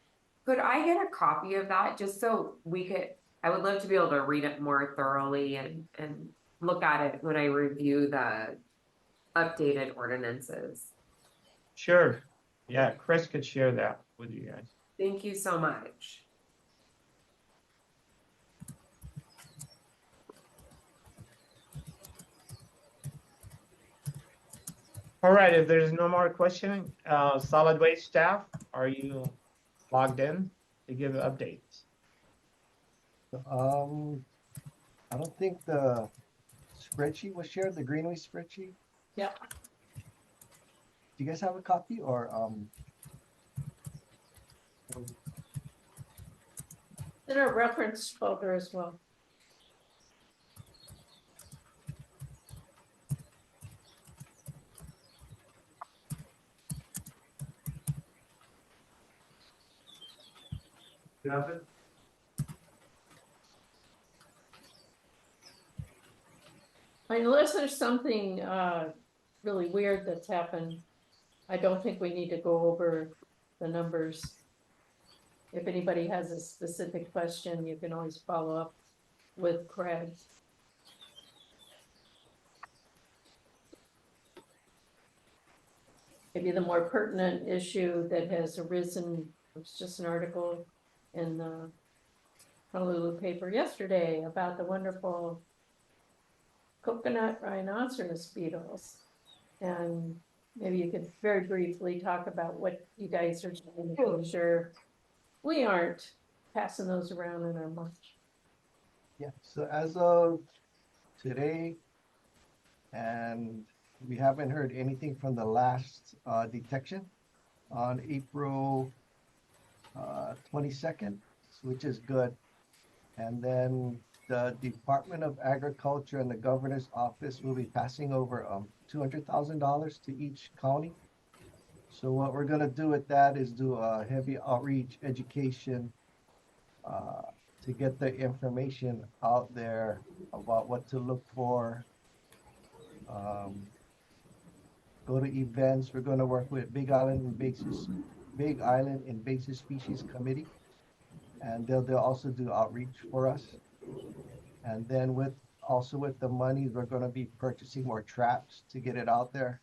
Could I get a copy of that just so we could, I would love to be able to read it more thoroughly and look at it when I review the updated ordinances. Sure. Yeah, Chris could share that with you guys. Thank you so much. All right, if there's no more questioning, solid waste staff, are you logged in to give updates? I don't think the spreadsheet was shared, the Greenway spreadsheet. Yep. Do you guys have a copy or In a reference folder as well. You have it? Unless there's something really weird that's happened, I don't think we need to go over the numbers. If anybody has a specific question, you can always follow up with Craig. Maybe the more pertinent issue that has arisen, it was just an article in the Honolulu paper yesterday about the wonderful coconut rhinoceros beetles. And maybe you could very briefly talk about what you guys are doing to make sure we aren't passing those around in our mulch. yeah, so as of today, and we haven't heard anything from the last detection on April 22nd, which is good. And then the Department of Agriculture and the Governor's Office will be passing over $200,000 to each county. So what we're gonna do with that is do a heavy outreach education to get the information out there about what to look for. Go to events. We're gonna work with Big Island Invasive Species Committee, and they'll also do outreach for us. And then with the money, we're gonna be purchasing more traps to get it out there.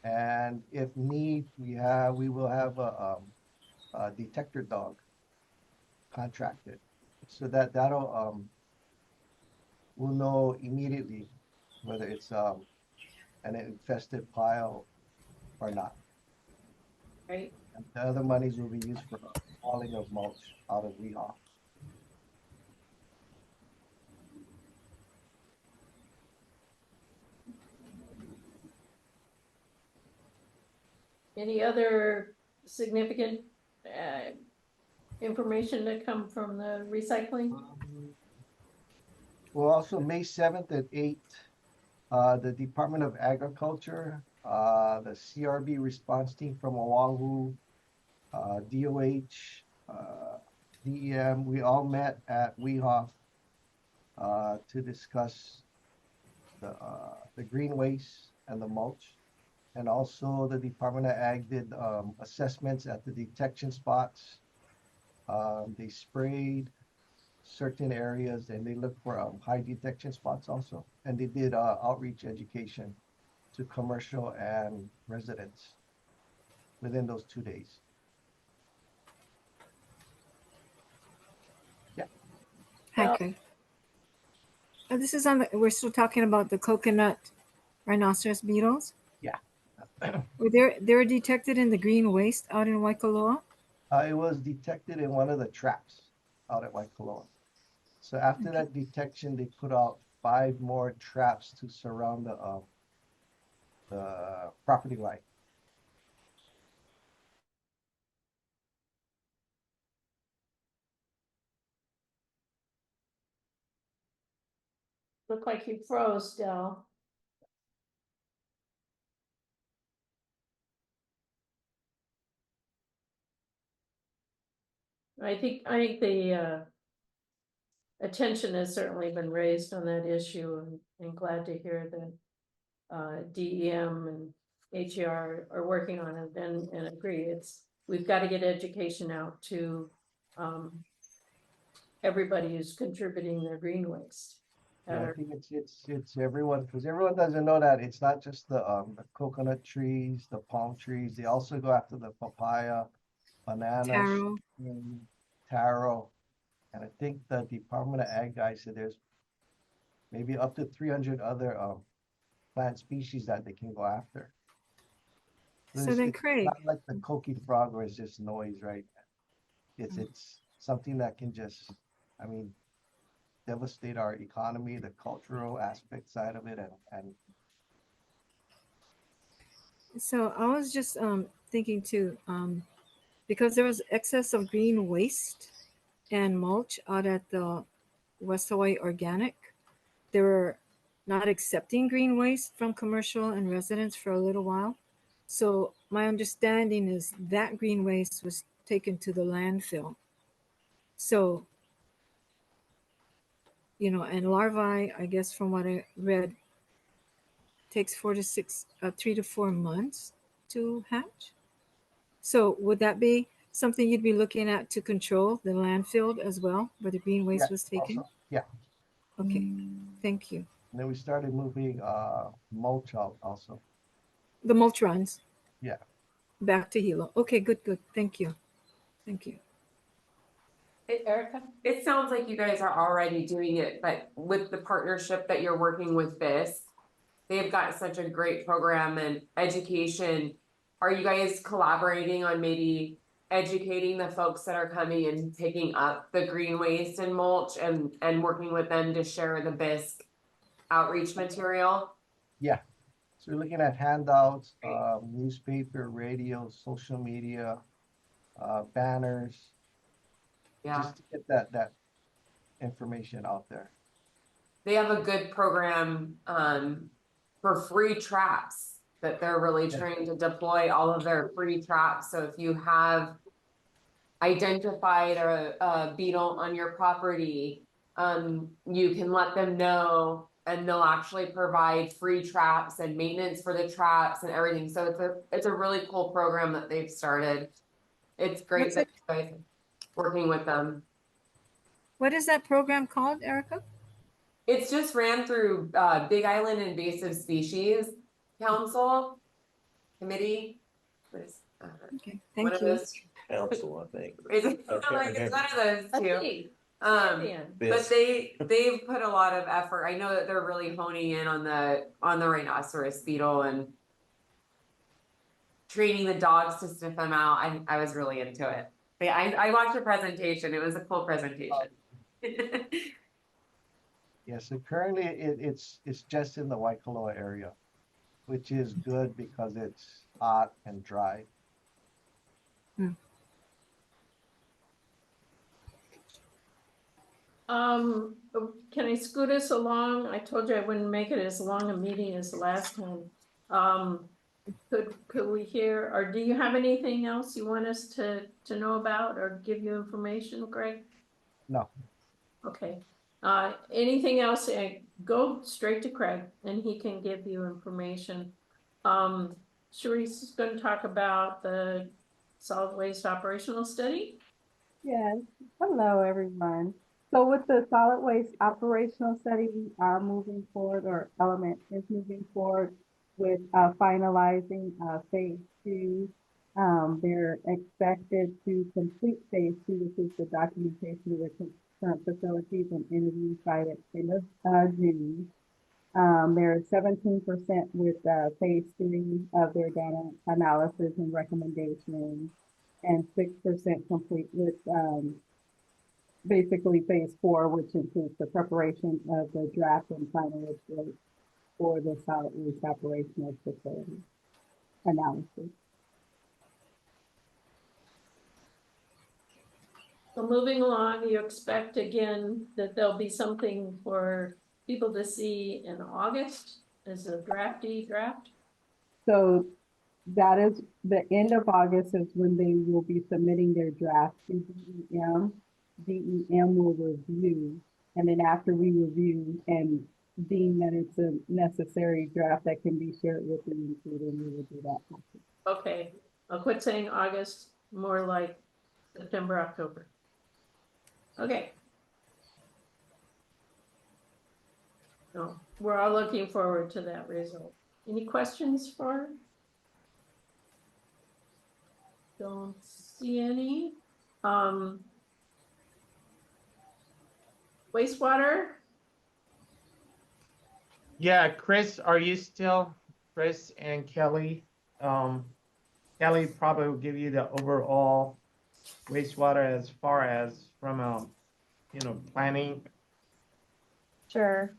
And if need, we will have a detector dog contracted, so that'll we'll know immediately whether it's an infested pile or not. Right? And the other monies will be used for hauling of mulch out of Weehawken. Any other significant information to come from the recycling? Well, also May 7th at 8, the Department of Agriculture, the CRB response team from Oahu, DOH, DEM, we all met at Weehawken to discuss the green waste and the mulch. And also the Department of Ag did assessments at the detection spots. They sprayed certain areas and they looked for high detection spots also. And they did outreach education to commercial and residents within those 2 days. Hi, Craig. This is on the, we're still talking about the coconut rhinoceros beetles. Yeah. They were detected in the green waste out in Waikoloa. It was detected in one of the traps out at Waikoloa. So after that detection, they put out 5 more traps to surround the property line. Look like you froze, Del. I think the attention has certainly been raised on that issue, and glad to hear that DEM and HER are working on it and agree. We've got to get education out to everybody who's contributing their green waste. Yeah, I think it's everyone, because everyone doesn't know that it's not just the coconut trees, the palm trees. They also go after the papaya, bananas, Taro. taro. And I think the Department of Ag guys said there's maybe up to 300 other plant species that they can go after. So then, It's Craig, not like the coqui frog where it's just noise, right? It's something that can just, I mean, devastate our economy, the cultural aspect side of it, and so I was just thinking too, because there was excess of green waste and mulch out at the West Hawaii Organic. They were not accepting green waste from commercial and residents for a little while. So my understanding is that green waste was taken to the landfill. So, you know, and larvae, I guess from what I read, takes 3 to 4 months to hatch. So would that be something you'd be looking at to control the landfill as well, where the green waste was taken? also, yeah. Okay, thank you. And then we started moving mulch out also. The mulch runs Yeah. back to Hilo. Okay, good. Thank you. Thank you. Erica? It sounds like you guys are already doing it, but with the partnership that you're working with this, they've got such a great program and education. Are you guys collaborating on maybe educating the folks that are coming and picking up the green waste and mulch and working with them to share the BISC outreach material? Yeah. So we're looking at handouts, newspaper, radio, social media, banners, Yeah, just to get that information out there. they have a good program for free traps that they're really trying to deploy all of their free traps. So if you have identified a beetle on your property, you can let them know and they'll actually provide free traps and maintenance for the traps and everything. So it's a really cool program that they've started. It's great What's that you guys are working with them. What is that program called, Erica? It's just ran through Big Island Invasive Species Council Committee. Okay, One thank of you. those. Council, I think. It's Okay, like it's okay. one of those two. Hey, But Yes. they've put a lot of effort. I know that they're really honing in on the rhinoceros beetle and training the dogs to sniff them out. I was really into it. But yeah, I watched the presentation. It was a cool presentation. Yeah, so currently it's just in the Waikoloa area, which is good because it's hot and dry. Can I scoot us along? I told you I wouldn't make it as long a meeting as the last time. Could we hear, or do you have anything else you want us to know about or give you information, Greg? No. Okay, Anything else, go straight to Craig and he can give you information. Sharice is gonna talk about the solid waste operational study. Yes, hello everyone. So with the solid waste operational study, we are moving forward, or Element is moving forward with finalizing phase two. They're expected to complete phase two, which is the documentation of the current facilities and interviews by the end of June. They're 17% with phase three of their data analysis and recommendations, and 6% complete with basically phase four, which includes the preparation of the draft and final report for the solid waste operational facility analysis. So moving along, you expect again that there'll be something for people to see in August as a draft? So that is the end of August is when they will be submitting their draft to DEM. DEM will review, and then after we review and deem that it's a necessary draft that can be shared with the EMC, then we will do that. Okay, I'll quit saying August, more like September, October. Okay. No, we're all looking forward to that result. Any questions for her? Don't see any. Wastewater? Yeah, Chris, are you still, Chris and Kelly? Kelly probably will give you the overall wastewater as far as from a, planning. Sure.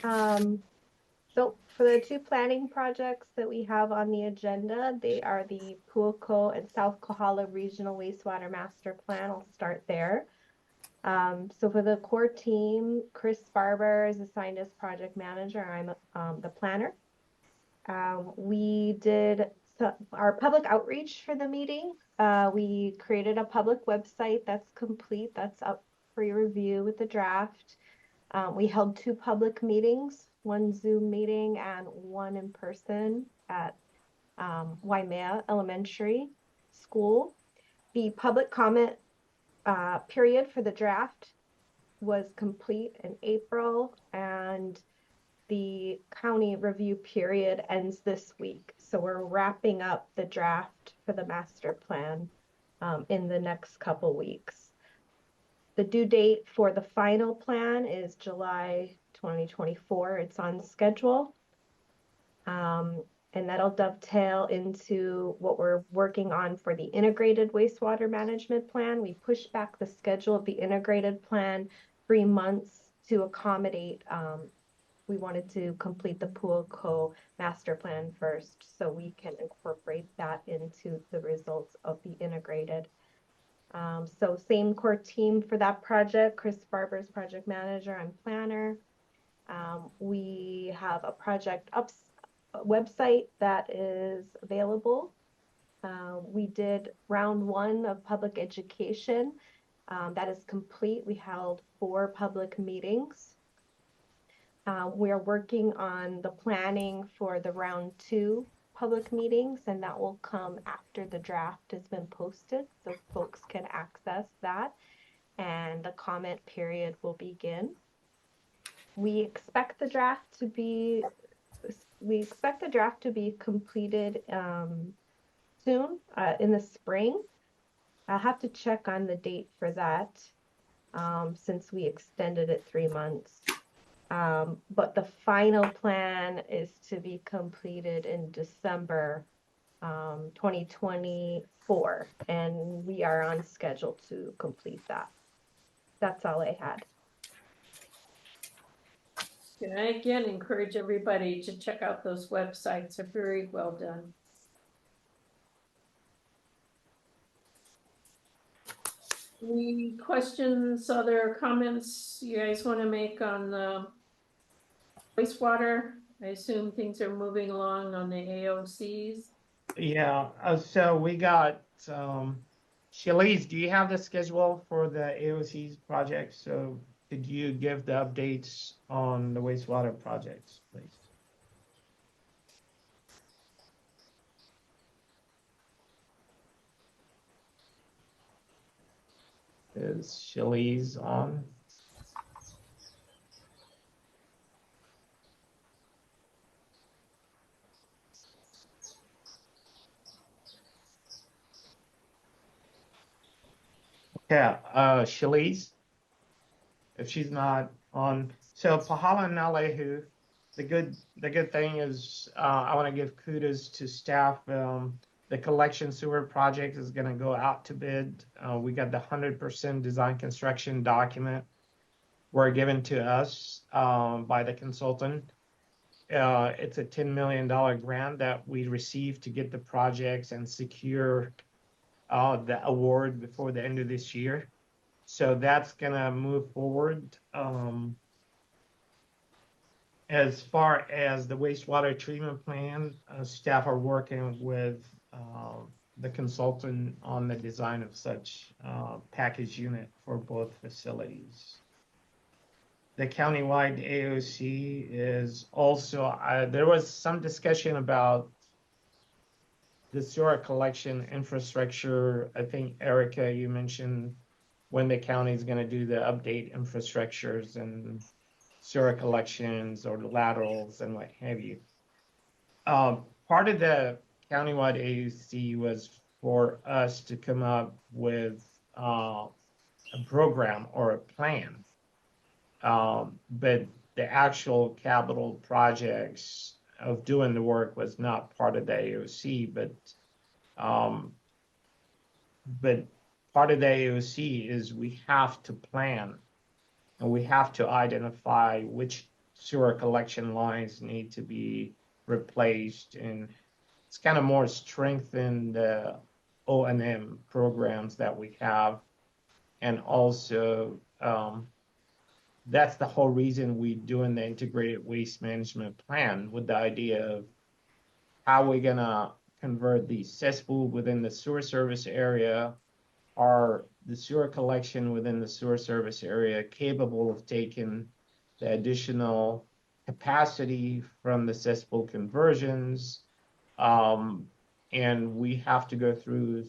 So for the two planning projects that we have on the agenda, they are the Puako and South Kohala Regional Wastewater Master Plan. I'll start there. So for the core team, Chris Barber is assigned as project manager. I'm the planner. We did our public outreach for the meeting. We created a public website that's complete, that's up for your review with the draft. We held 2 public meetings, 1 Zoom meeting and 1 in person at Waimea Elementary School. The public comment period for the draft was complete in April, and the county review period ends this week. So we're wrapping up the draft for the master plan in the next couple weeks. The due date for the final plan is July 2024. It's on schedule. And that'll dovetail into what we're working on for the integrated wastewater management plan. We pushed back the schedule of the integrated plan 3 months to accommodate. We wanted to complete the Puako master plan first so we can incorporate that into the results of the integrated. So same core team for that project. Chris Barber's project manager, I'm planner. We have a project website that is available. We did round 1 of public education. That is complete. We held 4 public meetings. We are working on the planning for the round 2 public meetings, and that will come after the draft has been posted, so folks can access that, and the comment period will begin. We expect the draft to be completed soon, in the spring. I'll have to check on the date for that, since we extended it 3 months. But the final plan is to be completed in December 2024, and we are on schedule to complete that. That's all I had. Can I again encourage everybody to check out those websites? They're very well done. Any questions, other comments you guys want to make on the wastewater? I assume things are moving along on the AOCs. Yeah, so we got, Shalice, do you have the schedule for the AOC's project? So could you give the updates on the wastewater projects, please? Is Shelley's on? Yeah, Shelley's, if she's not on. So Pahala and Alehu, the good thing is, I want to give kudos to staff. The collection sewer project is going to go out to bid. We got the 100% design construction document were given to us by the consultant. It's a $10 million grant that we received to get the projects and secure the award before the end of this year. So that's gonna move forward. As far as the wastewater treatment plan, staff are working with the consultant on the design of such package unit for both facilities. The countywide AOC is also, there was some discussion about the sewer collection infrastructure. I think, Erica, you mentioned when the county is going to do the update infrastructures and sewer collections or laterals and what have you. Part of the countywide AOC was for us to come up with a program or a plan. But the actual capital projects of doing the work was not part of the AOC, but part of the AOC is we have to plan and we have to identify which sewer collection lines need to be replaced, and it's kind of more strengthen the O&M programs that we have, and also that's the whole reason we're doing the integrated waste management plan, with the idea of how we're gonna convert the cesspool within the sewer service area, or the sewer collection within the sewer service area capable of taking the additional capacity from the cesspool conversions. And we have to go through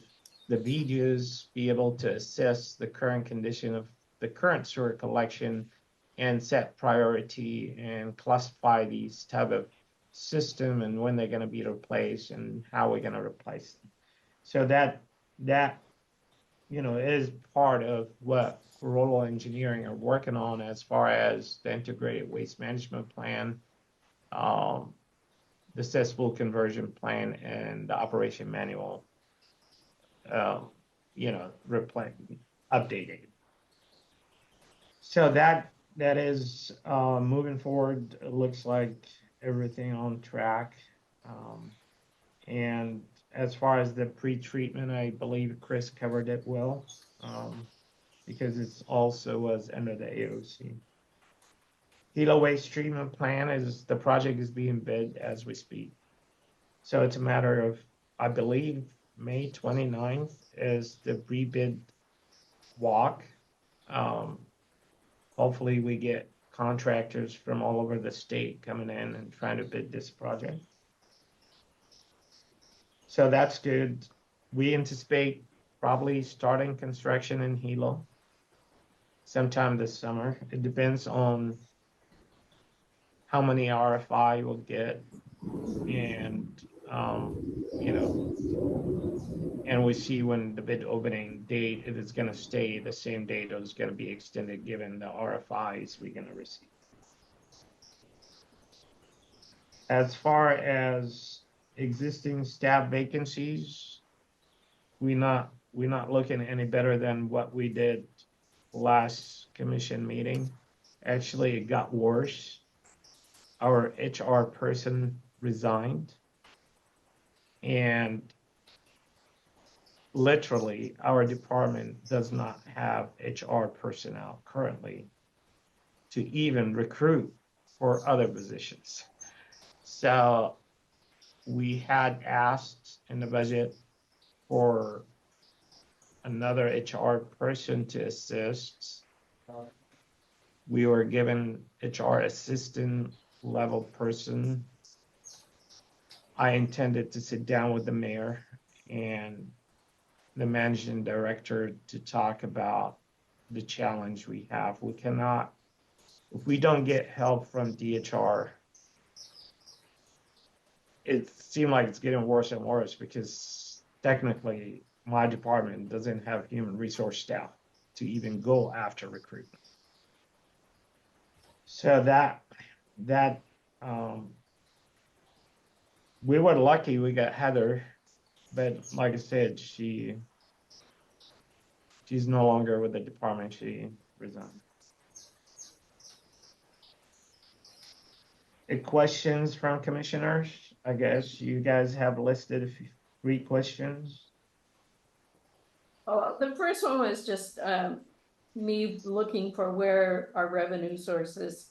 the videos, be able to assess the current condition of the current sewer collection and set priority and classify these type of system and when they're going to be replaced and how we're going to replace them. So that is part of what rural engineering are working on as far as the integrated waste management plan, the cesspool conversion plan, and the operation manual, updating. So that is moving forward. It looks like everything on track. And as far as the pre-treatment, I believe Chris covered it well, because it's also was under the AOC. Hilo waste treatment plan the project is being bid as we speak. So it's a matter of, I believe, May 29th is the pre-bid walk. Hopefully we get contractors from all over the state coming in and trying to bid this project. So that's good. We anticipate probably starting construction in Hilo sometime this summer. It depends on how many RFI we'll get, and and we see when the bid opening date, if it's going to stay the same date or it's going to be extended given the RFIs we're going to receive. As far as existing staff vacancies, we're not looking any better than what we did last commission meeting. Actually, it got worse. Our HR person resigned, and literally our department does not have HR personnel currently to even recruit for other positions. So we had asked in the budget for another HR person to assist. we were given HR assistant level person. I intended to sit down with the mayor and the managing director to talk about the challenge we have. We cannot, if we don't get help from DHR, it seems like it's getting worse and worse because technically my department doesn't have human resource staff to even go after recruitment. So we were lucky we got Heather, but like I said, she's no longer with the department. She resigned. Questions from commissioners? I guess you guys have listed 3 questions. Oh, the first one was just me looking for where our revenue sources.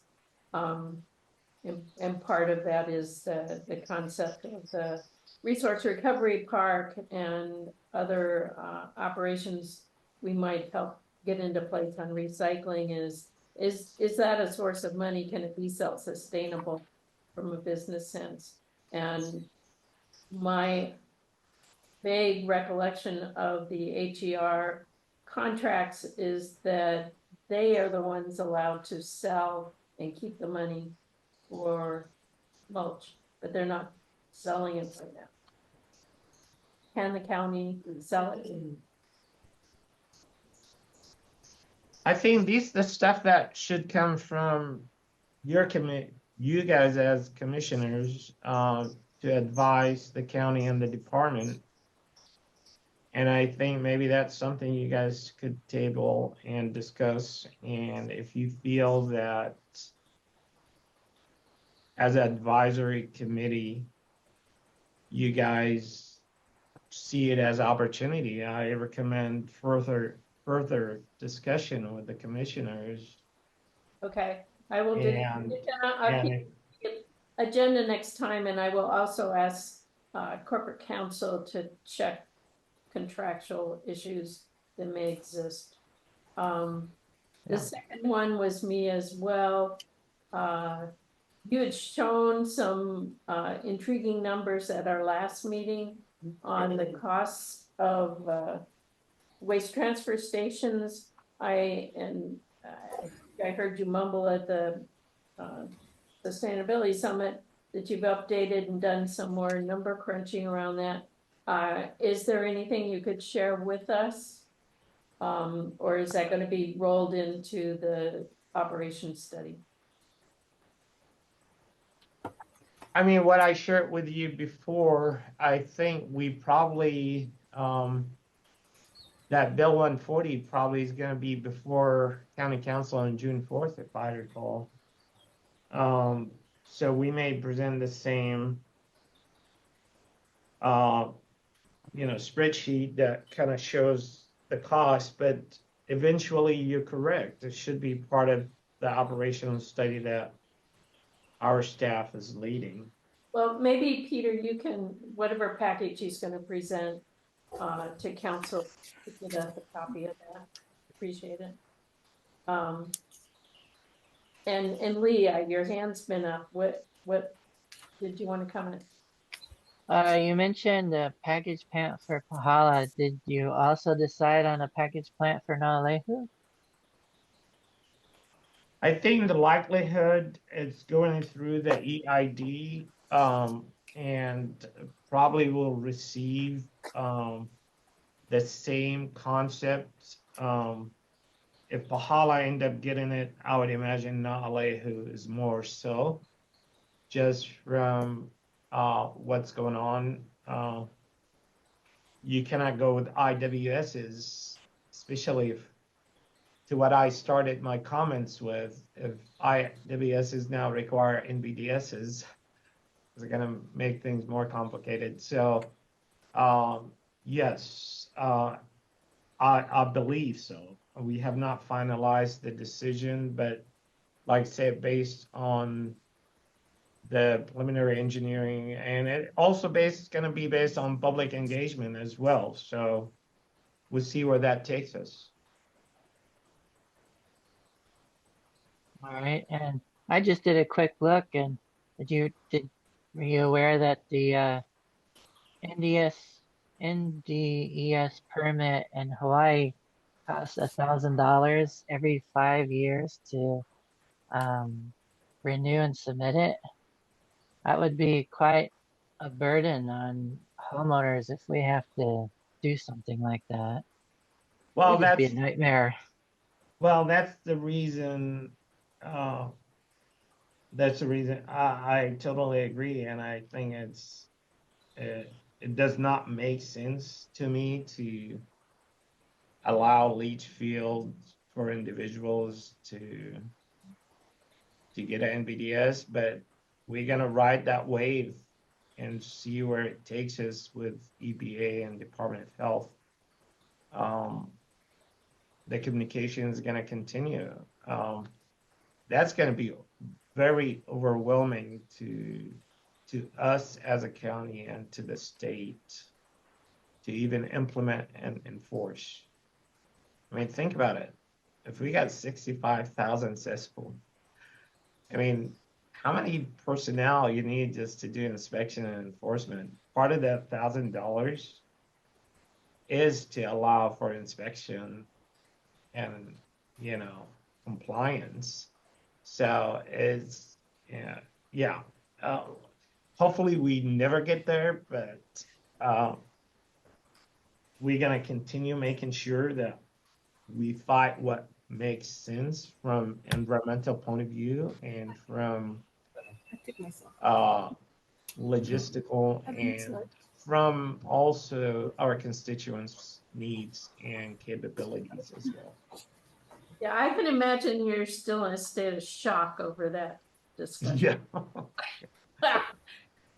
And part of that is the concept of the resource recovery park and other operations we might help get into place on recycling. Is that a source of money? Can it be self-sustainable from a business sense? And my vague recollection of the HER contracts is that they are the ones allowed to sell and keep the money for mulch, but they're not selling it right now. Can the county sell it? I think the stuff that should come from you guys as commissioners, to advise the county and the department. And I think maybe that's something you guys could table and discuss. And if you feel that as an advisory committee, you guys see it as opportunity, I recommend further discussion with the commissioners. Okay, I will do. And, I'll keep agenda next time, and I will also ask corporate counsel to check contractual issues that may exist. The second one was me as well. You had shown some intriguing numbers at our last meeting on the costs of waste transfer stations. I heard you mumble at the Sustainability Summit that you've updated and done some more number crunching around that. Is there anything you could share with us? Or is that going to be rolled into the operations study? I mean, what I shared with you before, I think we probably, that Bill 140 probably is going to be before County Council on June 4th, if I recall. So we may present the same, spreadsheet that kind of shows the cost, but eventually you're correct. It should be part of the operational study that our staff is leading. Well, maybe Peter, you can, whatever package he's going to present to council, get us a copy of that. Appreciate it. And Leah, your hand's been up. What did you want to comment? You mentioned the package plant for Pahala. Did you also decide on a package plant for Naalehu? I think the likelihood is going through the EID, and probably will receive the same concept. If Pahala end up getting it, I would imagine Naalehu is more so, just from what's going on. You cannot go with IWSs, especially if, to what I started my comments with, if IWSs now require NBDSs, it's going to make things more complicated. So, yes, I believe so. We have not finalized the decision, but like I said, based on the preliminary engineering, and it also it's going to be based on public engagement as well. So we'll see where that takes us. All right, and I just did a quick look, and were you aware that the NDS NDES permit in Hawaii costs $1,000 every 5 years to renew and submit it? That would be quite a burden on homeowners if we have to do something like that. It Well, would just be a nightmare. that's the reason, uh, I totally agree, and I think it does not make sense to me to allow leach fields for individuals to get an NBDS, but we're gonna ride that wave and see where it takes us with EPA and Department of Health. The communication is gonna continue. That's gonna be very overwhelming to us as a county and to the state to even implement and enforce. I mean, think about it. If we got 65,000 cesspools, I mean, how many personnel you need just to do inspection and enforcement? Part of that $1,000 is to allow for inspection and, compliance. So it's, yeah. Hopefully we never get there, but we're gonna continue making sure that we fight what makes sense from environmental point of view and from logistical and from also our constituents' needs and capabilities as well. Yeah, I can imagine you're still in a state of shock over that discussion. Yeah.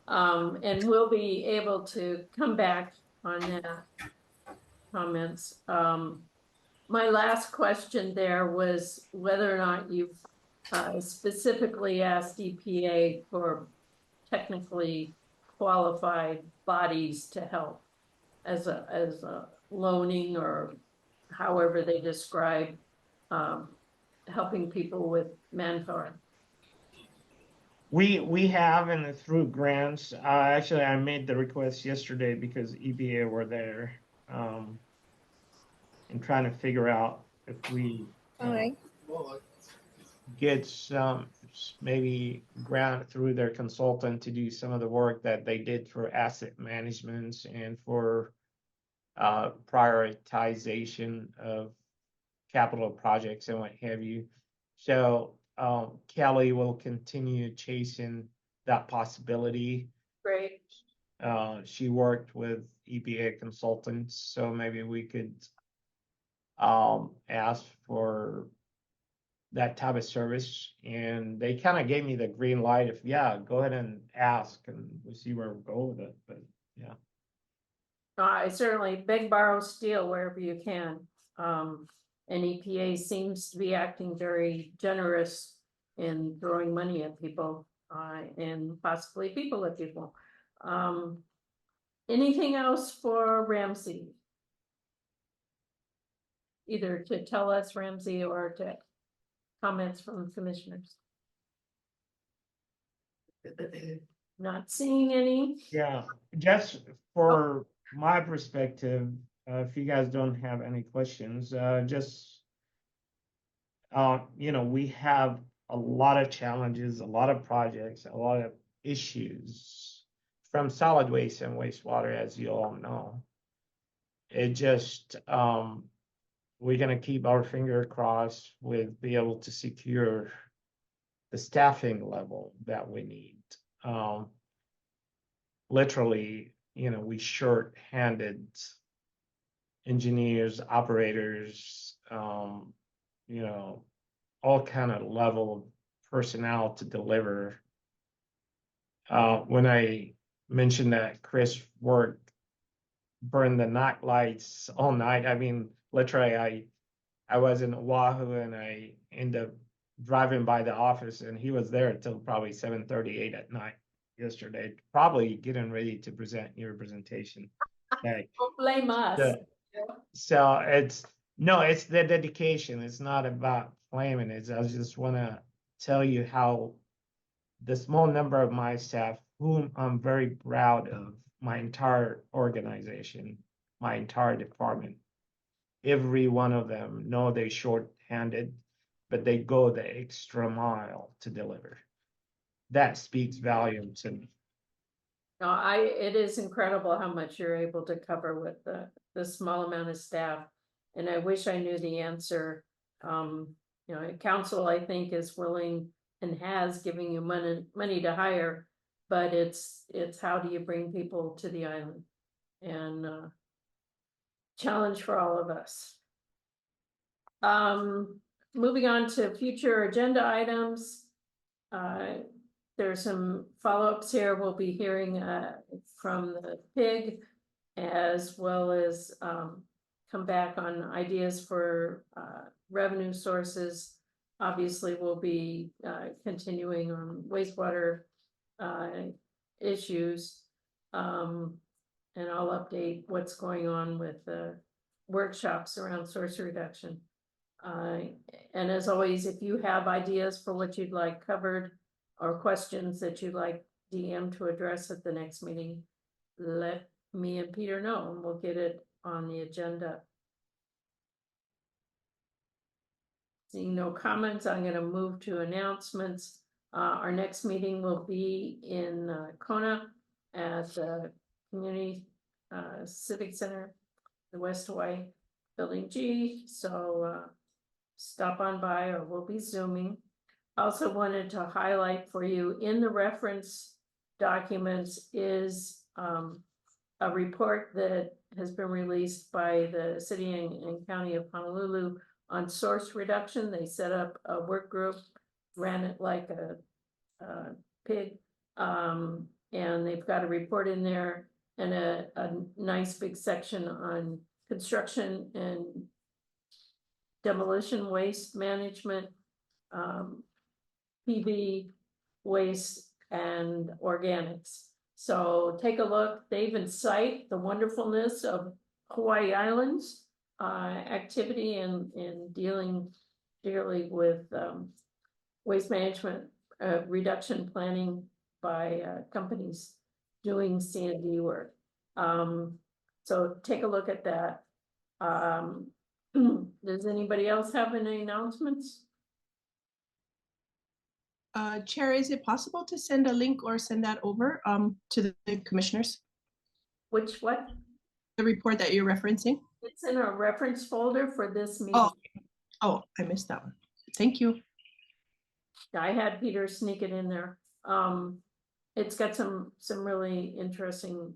And we'll be able to come back on that comments. My last question there was whether or not you've specifically asked EPA for technically qualified bodies to help as a loaning or however they describe helping people with manpower. We have, and through grants, actually I made the request yesterday because EPA were there, and trying to figure out if we get some maybe grant through their consultant to do some of the work that they did for asset management and for prioritization of capital projects and what have you. So Kelly will continue chasing that possibility. Great. She worked with EPA consultants, so maybe we could ask for that type of service, and they kind of gave me the green light of, yeah, go ahead and ask and we'll see where we go with it. But yeah. I certainly beg, borrow, steal wherever you can. And EPA seems to be acting very generous in throwing money at people, and possibly people at people. Anything else for Ramsey? Either to tell us, Ramsey, or to comments from commissioners? Not seeing any. Yeah, just for my perspective, if you guys don't have any questions, we have a lot of challenges, a lot of projects, a lot of issues from solid waste and wastewater, as you all know. It just, we're gonna keep our finger crossed with be able to secure the staffing level that we need. Literally, we short-handed engineers, operators, all kind of level of personnel to deliver. When I mentioned that Chris burned the night lights all night, I mean, literally, I was in Oahu and I ended up driving by the office and he was there until probably 7:38 at night yesterday, probably getting ready to present your presentation. Don't blame us. So it's the dedication. It's not about blaming it. I just want to tell you how the small number of my staff, whom I'm very proud of, my entire organization, my entire department, every one of them know they're short-handed, but they go the extra mile to deliver. That speaks volumes to me. No, it is incredible how much you're able to cover with the small amount of staff. And I wish I knew the answer. You know, council, I think, is willing and has given you money to hire, but it's how do you bring people to the island? And challenge for all of us. Moving on to future agenda items. There's some follow-ups here. We'll be hearing from the PIG, as well as come back on ideas for revenue sources. Obviously, we'll be continuing on wastewater issues. And I'll update what's going on with the workshops around source reduction. And as always, if you have ideas for what you'd like covered or questions that you'd like DM to address at the next meeting, let me and Peter know and we'll get it on the agenda. Seeing no comments, I'm going to move to announcements. Our next meeting will be in Kona at the Community Civic Center, the West Hawaii Building G. So stop on by, or we'll be Zooming. Also wanted to highlight for you in the reference documents is a report that has been released by the city and county of Honolulu on source reduction. They set up a work group, ran it like a pig, and they've got a report in there and a nice big section on construction and demolition waste management, PV waste, and organics. So take a look. They even cite the wonderfulness of Hawaii Island's activity in dealing dearly with waste management reduction planning by companies doing C&D work. So take a look at that. Does anybody else have any announcements? Chair, is it possible to send a link or send that over to the commissioners? Which what? The report that you're referencing? It's in a reference folder for this meeting. Oh, I missed that one. Thank you. I had Peter sneak it in there. It's got some really interesting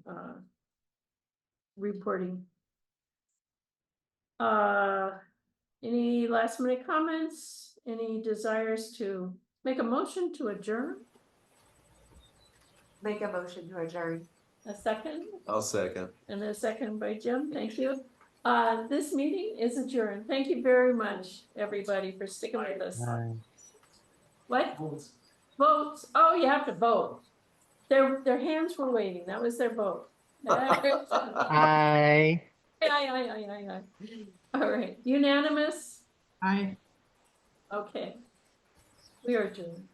reporting. Any last minute comments? Any desires to make a motion to adjourn? Make a motion to adjourn. A second? I'll second. And a second by Jim. Thank you. This meeting is adjourned. Thank you very much, everybody, for sticking with us. What? Votes. Oh, you have to vote. Their hands were waving. That was their vote. Aye. Aye. All right. Unanimous? Aye. Okay. We are adjourned.